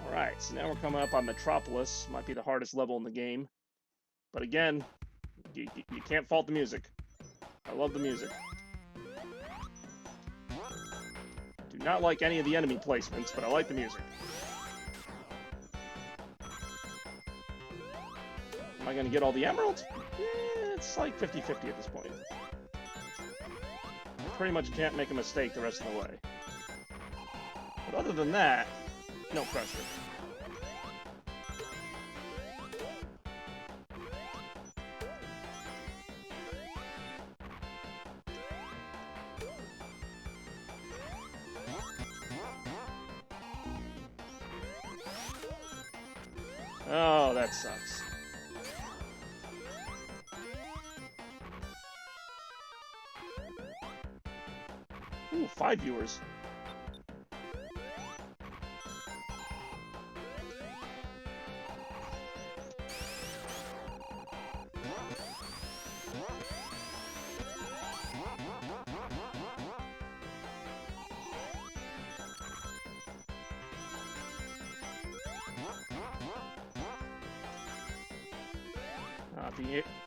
Alright, so now we're coming up on Metropolis. Might be the hardest level in the game. But again, you can't fault the music. I love the music. Do not like any of the enemy placements, but I like the music. Am I going to get all the emeralds? It's like 50-50 at this point. I pretty much can't make a mistake the rest of the way. But other than that, no pressure. Oh, that sucks. Ooh, 5 viewers.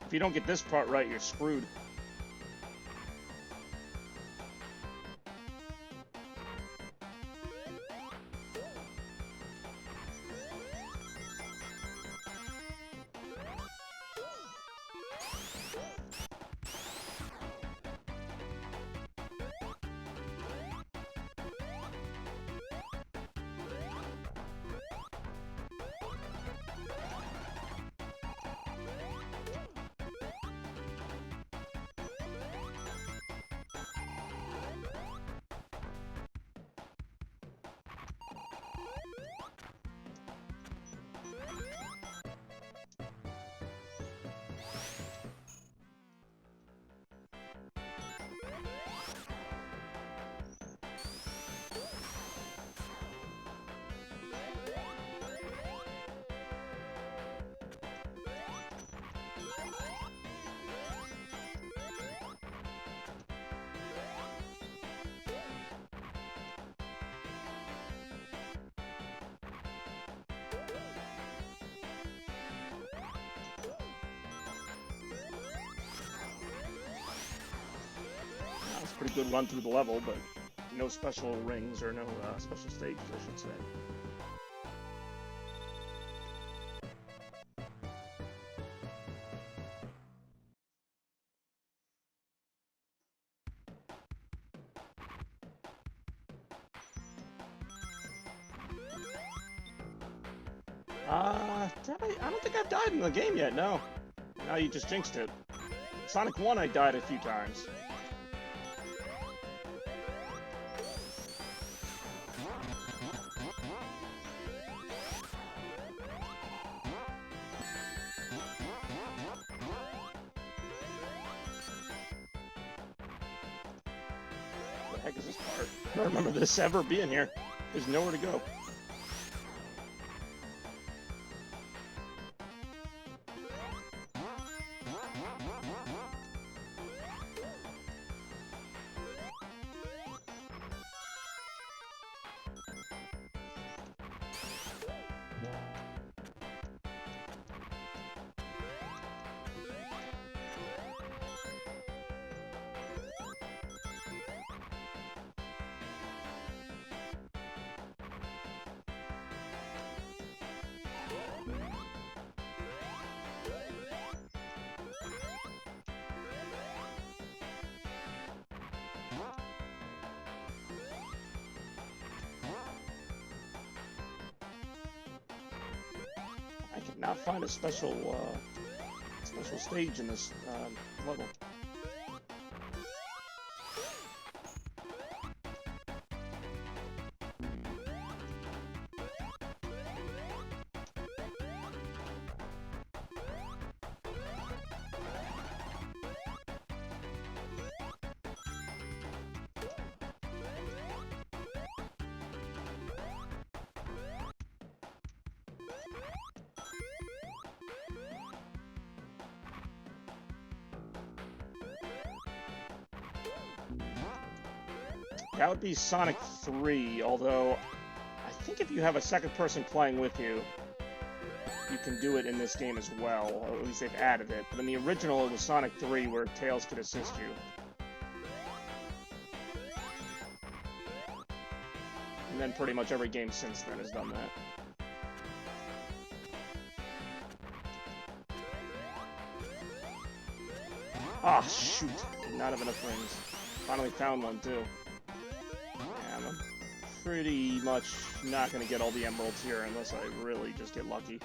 If you don't get this part right, you're screwed. Pretty good run through the level, but no special rings or no special stages, I should say. I don't think I've died in the game yet, no. Now you just jinxed it. Sonic 1, I died a few times. What the heck is this part? I don't remember this ever being here. There's nowhere to go. I cannot find a special stage in this level. That would be Sonic 3, although I think if you have a second person playing with you, you can do it in this game as well, or at least they've added it. But in the original, it was Sonic 3 where Tails could assist you. And then pretty much every game since then has done that. Ah, shoot. Did not have enough rings. Finally found one, too. Yeah, I'm pretty much not going to get all the emeralds here unless I really just get lucky.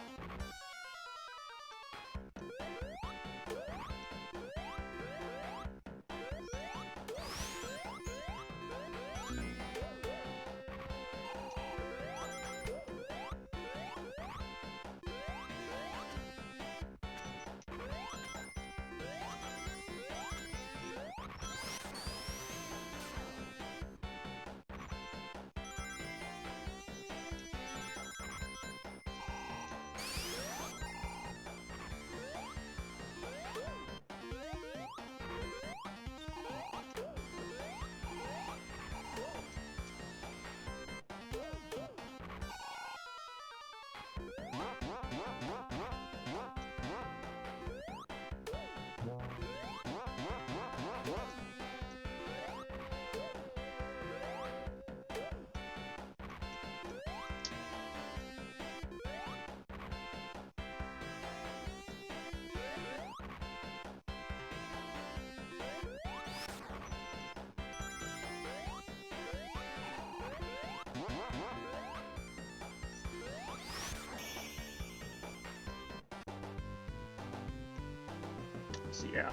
So yeah.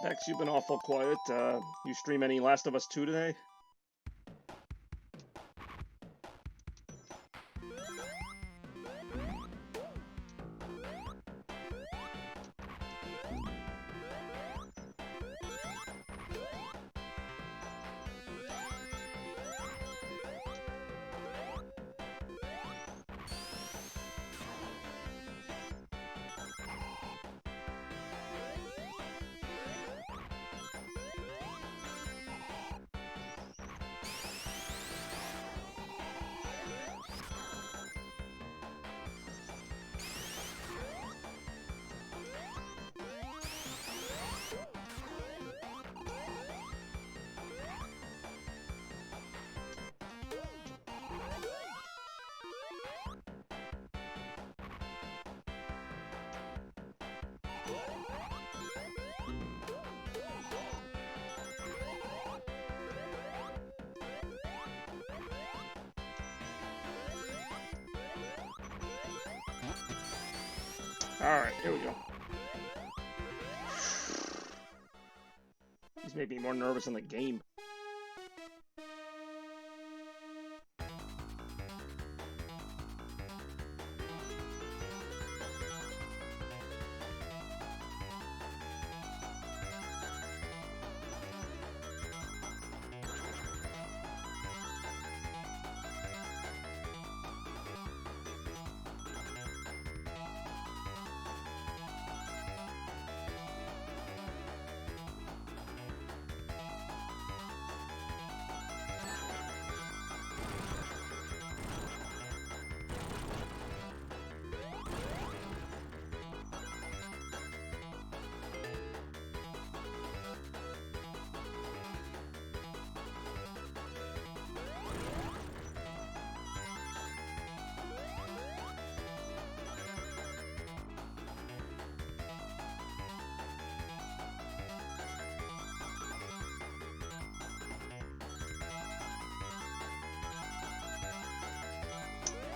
Dex, you've been awful quiet. You stream any Last of Us 2 today? Alright, here we go. These made me more nervous than the game.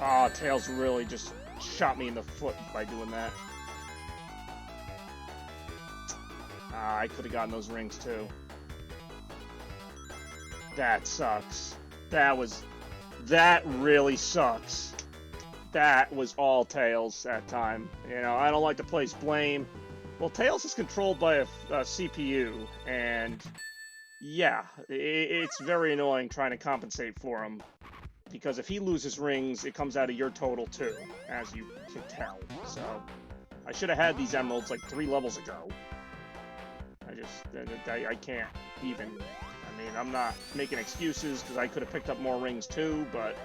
Aw, Tails really just shot me in the foot by doing that. I could have gotten those rings too. That sucks. That really sucks. That was all Tails that time. You know, I don't like to place blame. Well, Tails is controlled by a CPU, and yeah, it's very annoying trying to compensate for him. Because if he loses rings, it comes out of your total too, as you can tell. So, I should have had these emeralds like 3 levels ago. I can't even. I mean, I'm not making excuses because I could have picked up more rings too, but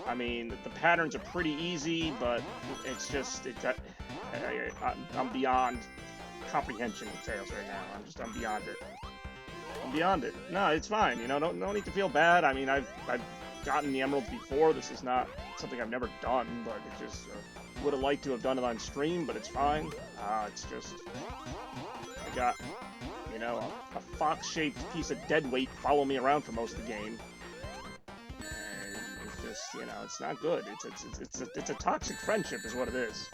I mean, the patterns are pretty easy, but it's just, I'm beyond comprehension with Tails right now. I'm beyond it. I'm beyond it. No, it's fine. You know, no need to feel bad. I mean, I've gotten the emeralds before. This is not something I've never done, but it just would have liked to have done it on stream, but it's fine. It's just I got, you know, a fox-shaped piece of dead weight follow me around for most of the game. And it's just, you know, it's not good. It's a toxic friendship is what it is.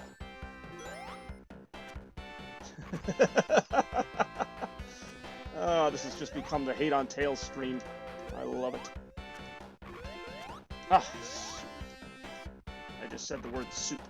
Oh, this has just become the hate on Tails stream. I love it. Ah, I just said the word soup.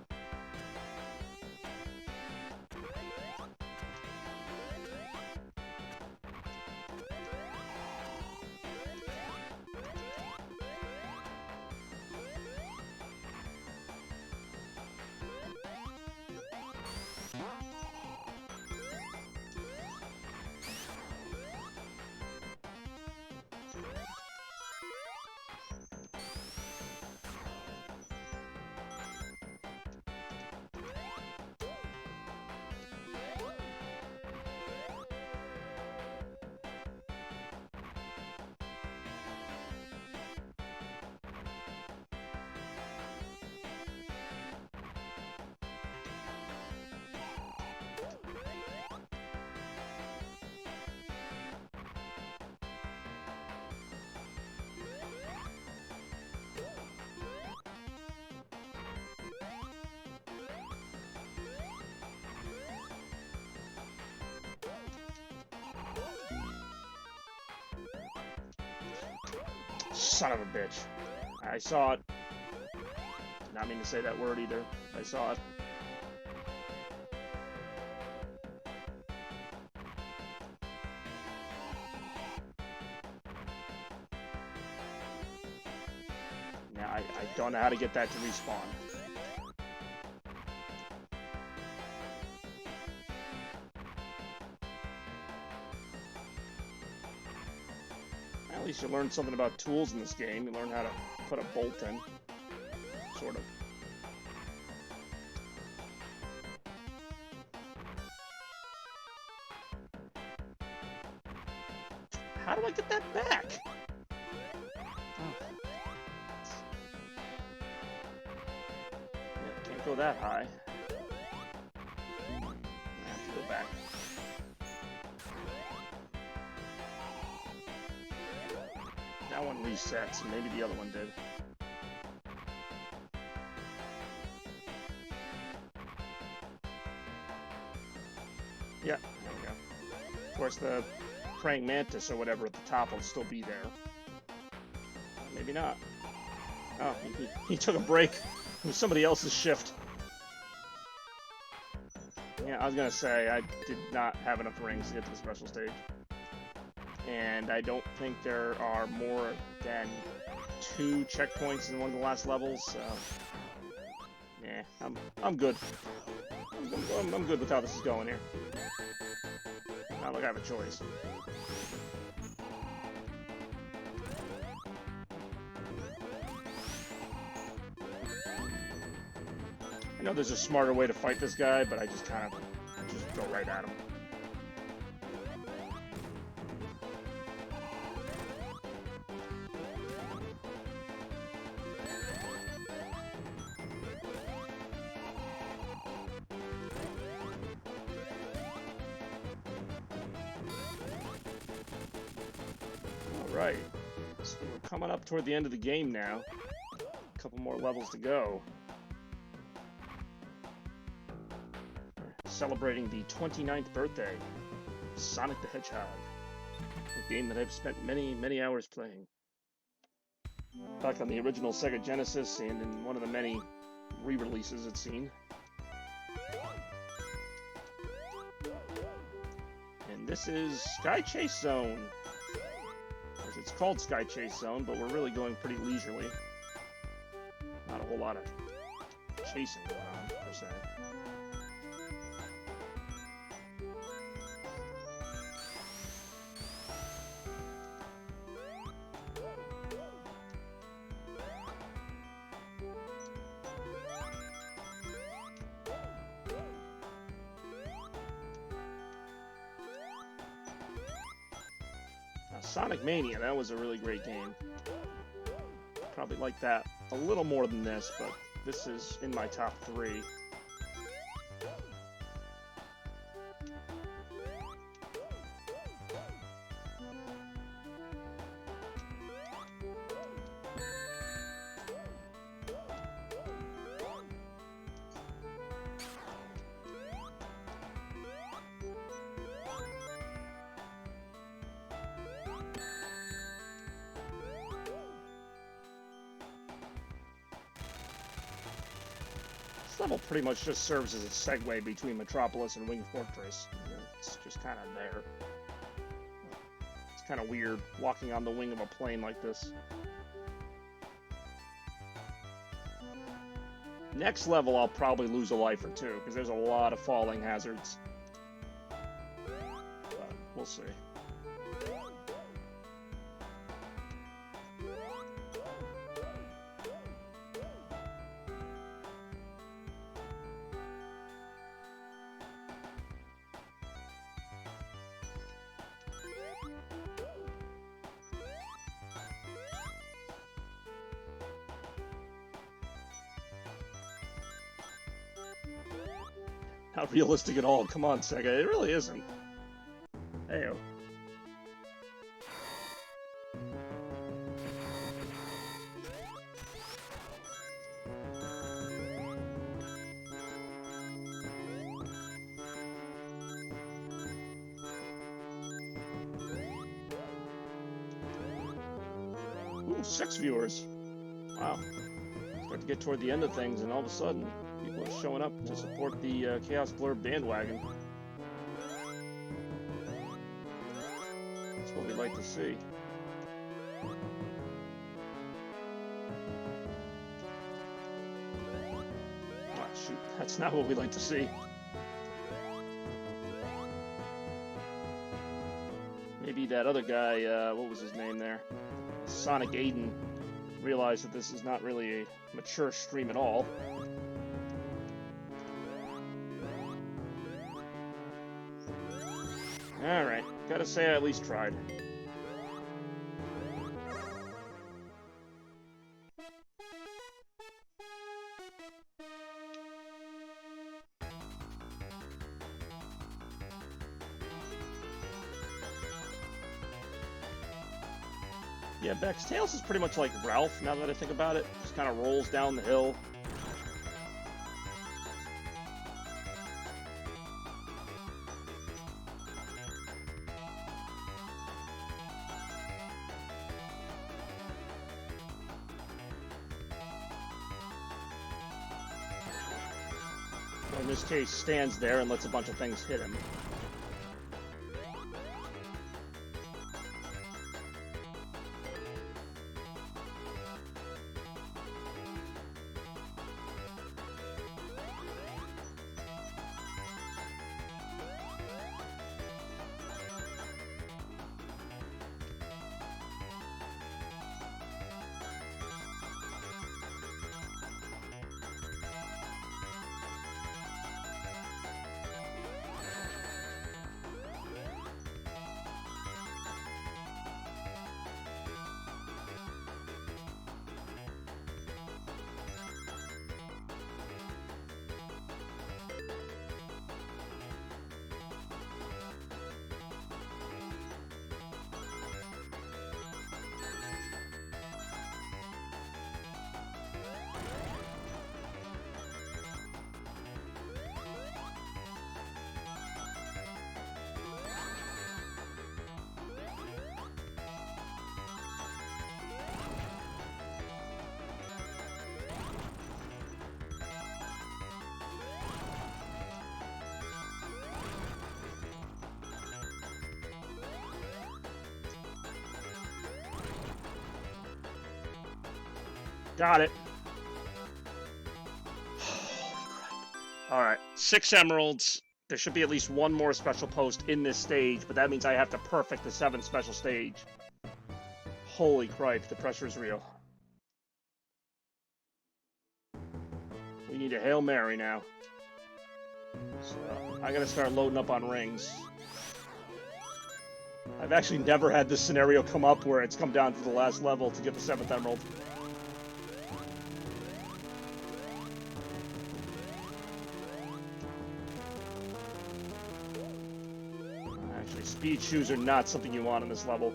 Son of a bitch. I saw it. Did not mean to say that word either. I saw it. Now, I don't know how to get that to respawn. At least you learn something about tools in this game. You learn how to put a bolt in. Sort of. How do I get that back? Oh. Yeah, can't go that high. I have to go back. That one resets, maybe the other one did. Yeah, there we go. Of course, the praying mantis or whatever at the top will still be there. Maybe not. Oh, he took a break. It was somebody else's shift. Yeah, I was gonna say, I did not have enough rings to get to the special stage. And I don't think there are more than 2 checkpoints in one of the last levels, so... yeah, I'm good. I'm good with how this is going here. Not like I have a choice. I know there's a smarter way to fight this guy, but I just kind of just go right at him. Alright, so we're coming up toward the end of the game now. A couple more levels to go. We're celebrating the 29th birthday of Sonic the Hedgehog, a game that I've spent many, many hours playing. Back on the original Sega Genesis and in one of the many re-releases it's seen. And this is Sky Chase Zone. It's called Sky Chase Zone, but we're really going pretty leisurely. Not a whole lot of chasing going on, per se. Sonic Mania, that was a really great game. Probably like that a little more than this, but this is in my top 3. This level pretty much just serves as a segue between Metropolis and Wing Fortress. It's just kind of there. It's kind of weird walking on the wing of a plane like this. Next level I'll probably lose a life or 2, because there's a lot of falling hazards. But we'll see. Not realistic at all. Come on, Sega. It really isn't. Heyo. Ooh, 6 viewers. Wow. Start to get toward the end of things, and all of a sudden, people are showing up to support the Chaos Blur bandwagon. That's what we like to see. Ah, shoot. That's not what we like to see. Maybe that other guy, what was his name there? Sonic Aiden realized that this is not really a mature stream at all. Alright, gotta say I at least tried. Yeah, Bex, Tails is pretty much like Ralph, now that I think about it. Just kind of rolls down the hill. Or in this case, stands there and lets a bunch of things hit him. Got it. Alright, 6 emeralds. There should be at least one more special post in this stage, but that means I have to perfect the 7th special stage. Holy crap, the pressure is real. We need a Hail Mary now. So, I gotta start loading up on rings. I've actually never had this scenario come up where it's come down to the last level to get the 7th emerald. Actually, speed shoes are not something you want in this level.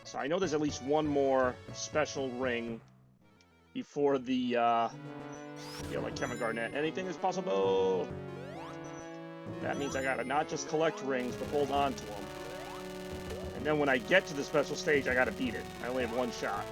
So I know there's at least one more special ring before the, yeah, like Kevin Garnett. Anything is possible! That means I gotta not just collect rings, but hold on to them. And then when I get to the special stage, I gotta beat it. I only have one shot.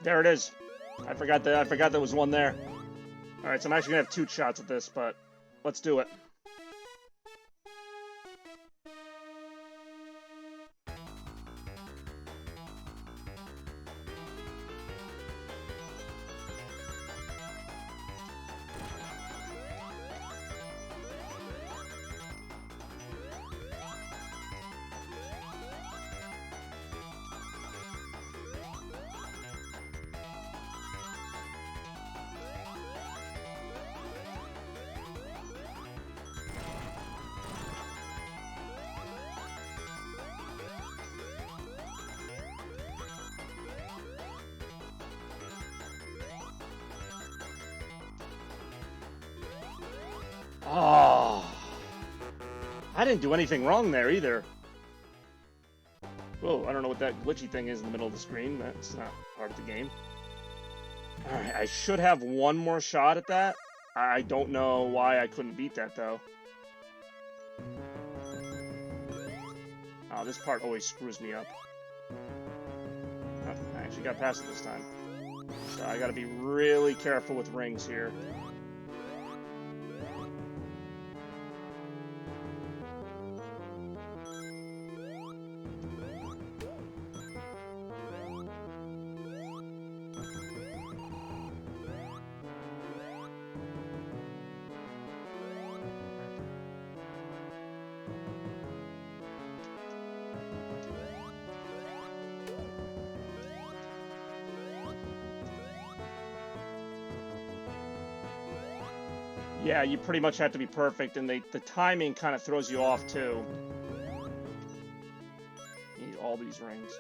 There it is. I forgot there was one there. Alright, so I'm actually gonna have 2 shots at this, but let's do it. Oh, I didn't do anything wrong there either. Whoa, I don't know what that glitchy thing is in the middle of the screen. That's not part of the game. Alright, I should have one more shot at that. I don't know why I couldn't beat that, though. Oh, this part always screws me up. Oh, I actually got past it this time. So I gotta be really careful with rings here. Yeah, you pretty much have to be perfect, and the timing kind of throws you off, too. You need all these rings.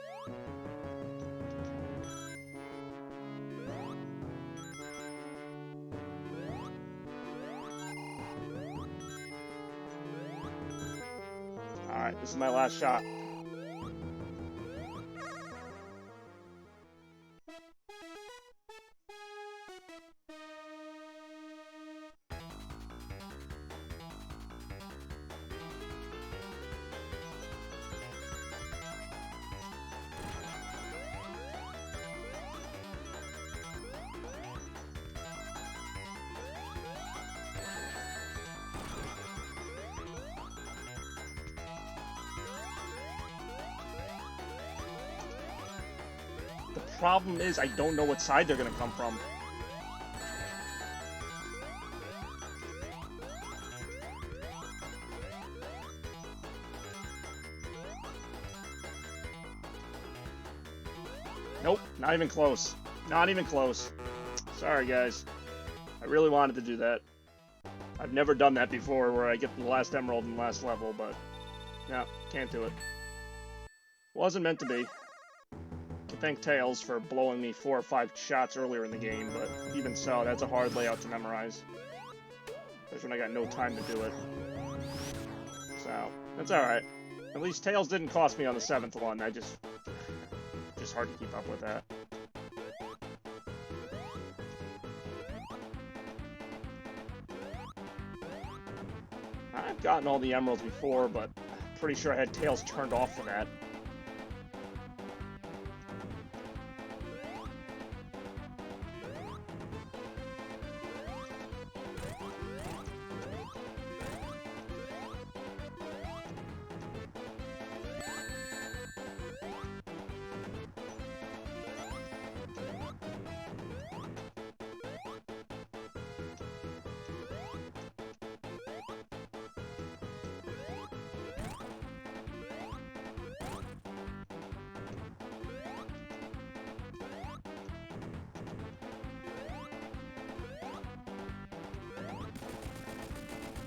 Alright, this is my last shot. The problem is I don't know what side they're gonna come from. Nope, not even close. Not even close. Sorry, guys. I really wanted to do that. I've never done that before, where I get the last emerald in the last level, but... no, can't do it. Wasn't meant to be. I thank Tails for blowing me 4 or 5 shots earlier in the game, but even so, that's a hard layout to memorize. Especially when I got no time to do it. So, that's alright. At least Tails didn't cost me on the 7th one. Just hard to keep up with that. I've gotten all the emeralds before, but I'm pretty sure I had Tails turned off for that.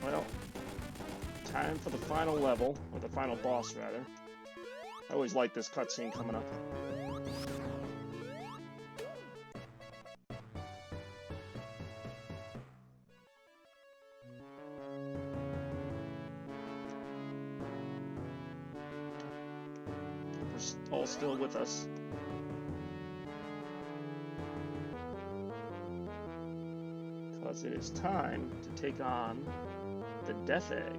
Well, time for the final level, or the final boss, rather. I always like this cutscene coming up. They're all still with us. Because it is time to take on the Death Egg.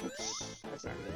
Oops, that's not good.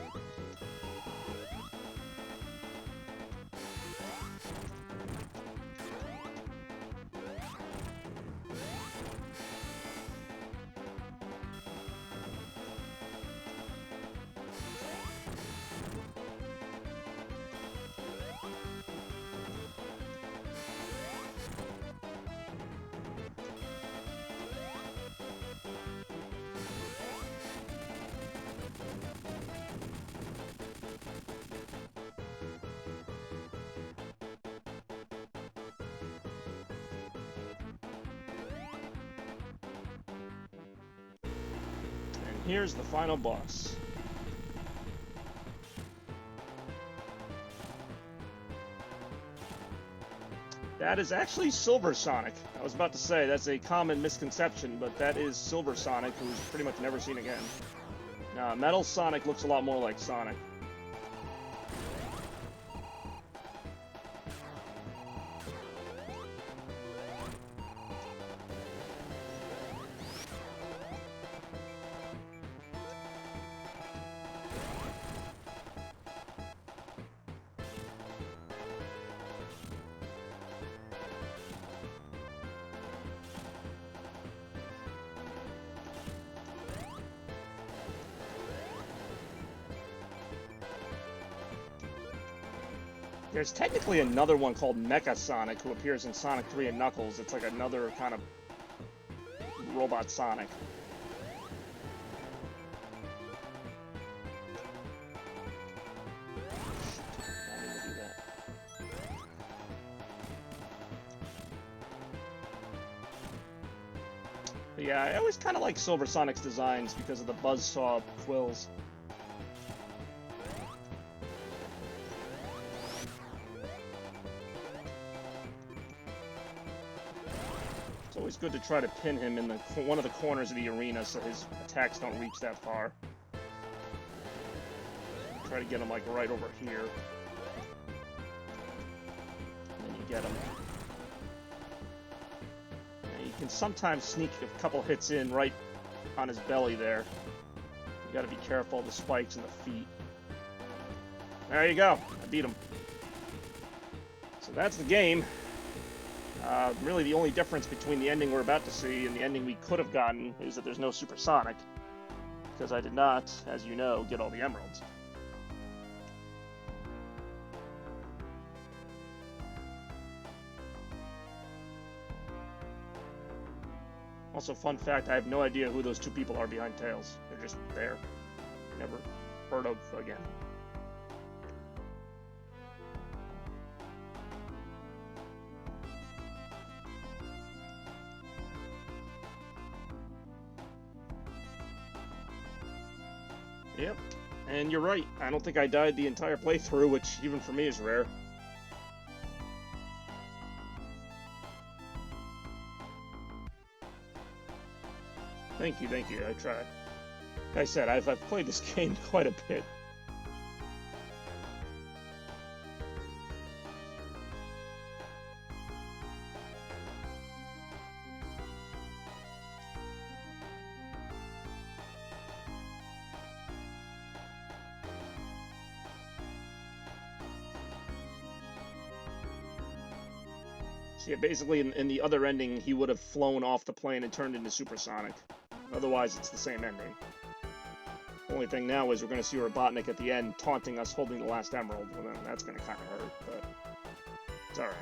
Here's the final boss. That is actually Silver Sonic. I was about to say, that's a common misconception, but that is Silver Sonic, who's pretty much never seen again. Metal Sonic looks a lot more like Sonic. There's technically another one called Mecha Sonic who appears in Sonic 3 and Knuckles. It's like another kind of robot Sonic. But yeah, I always kind of like Silver Sonic's designs because of the buzzsaw quills. It's always good to try to pin him in one of the corners of the arena so his attacks don't reach that far. Try to get him like right over here. And then you get him. You can sometimes sneak a couple hits in right on his belly there. You gotta be careful of the spikes and the feet. There you go. I beat him. So that's the game. Really the only difference between the ending we're about to see and the ending we could have gotten is that there's no Super Sonic. Because I did not, as you know, get all the emeralds. Also, fun fact, I have no idea who those two people are behind Tails. They're just there. Never heard of again. Yep, and you're right. I don't think I died the entire playthrough, which even for me is rare. Thank you, I tried. Like I said, I've played this game quite a bit. So yeah, basically in the other ending, he would have flown off the plane and turned into Supersonic. Otherwise, it's the same ending. Only thing now is we're going to see Robotnik at the end taunting us holding the last emerald. Well, then that's going to kind of hurt, but it's alright.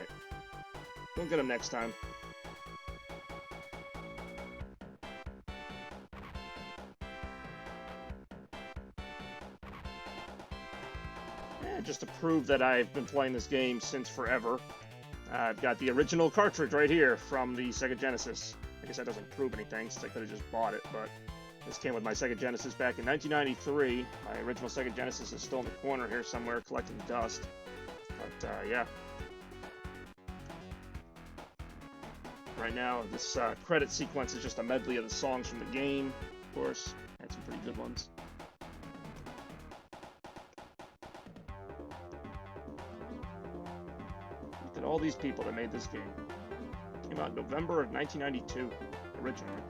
We'll get him next time. Just to prove that I've been playing this game since forever, I've got the original cartridge right here from the Sega Genesis. I guess that doesn't prove anything since I could have just bought it, but this came with my Sega Genesis back in 1993. My original Sega Genesis is still in the corner here somewhere collecting dust. But yeah. Right now, this credit sequence is just a medley of the songs from the game. Of course, had some pretty good ones. Look at all these people that made this game. Came out in November of 1992, originally.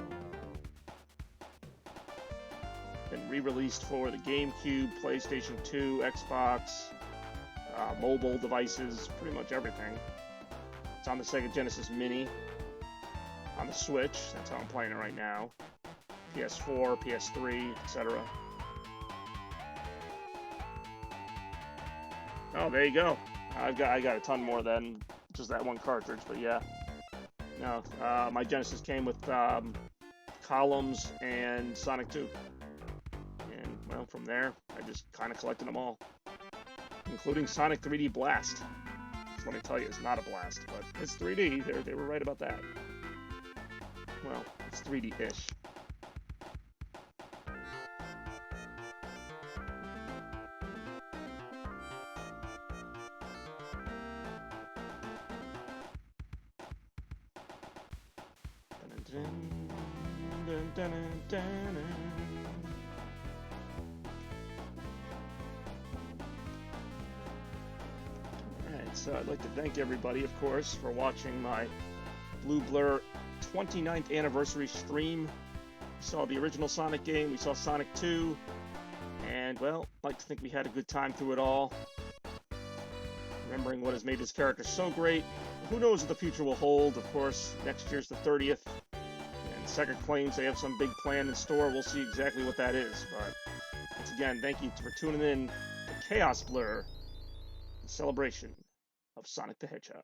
Been re-released for the GameCube, PlayStation 2, Xbox, mobile devices, pretty much everything. It's on the Sega Genesis Mini, on the Switch, that's how I'm playing it right now, PS4, PS3, etc. Oh, there you go. I got a ton more than just that one cartridge, but yeah. No, my Genesis came with Columns and Sonic 2. And, well, from there, I just kind of collected them all. Including Sonic 3D Blast. That's what I tell you, it's not a blast, but it's 3D. They were right about that. Well, it's 3D-ish. Alright, so I'd like to thank everybody, of course, for watching my Blue Blur 29th anniversary stream. We saw the original Sonic game, we saw Sonic 2, and, well, I'd like to think we had a good time through it all. Remembering what has made this character so great. Who knows what the future will hold? Of course, next year's the 30th. Sega claims they have some big plan in store. We'll see exactly what that is. But once again, thank you for tuning in to Chaos Blur, the celebration of Sonic the Hedgehog.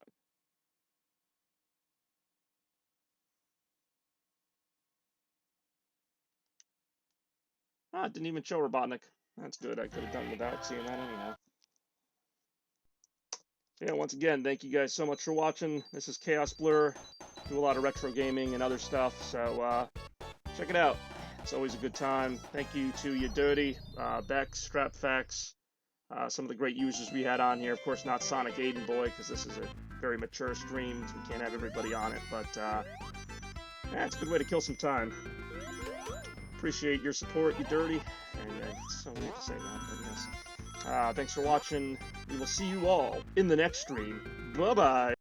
Ah, it didn't even show Robotnik. That's good. I could have done without seeing that anyhow. So yeah, once again, thank you guys so much for watching. This is Chaos Blur. Do a lot of retro gaming and other stuff, so check it out. It's always a good time. Thank you to You Dirty, Bex, Strapfax, some of the great users we had on here. Of course, not Sonic Aiden Boy, because this is a very mature stream, so we can't have everybody on it, but yeah, it's a good way to kill some time. Appreciate your support, You Dirty, and it's so weird to say that, but yes. Thanks for watching. We will see you all in the next stream. Bye-bye.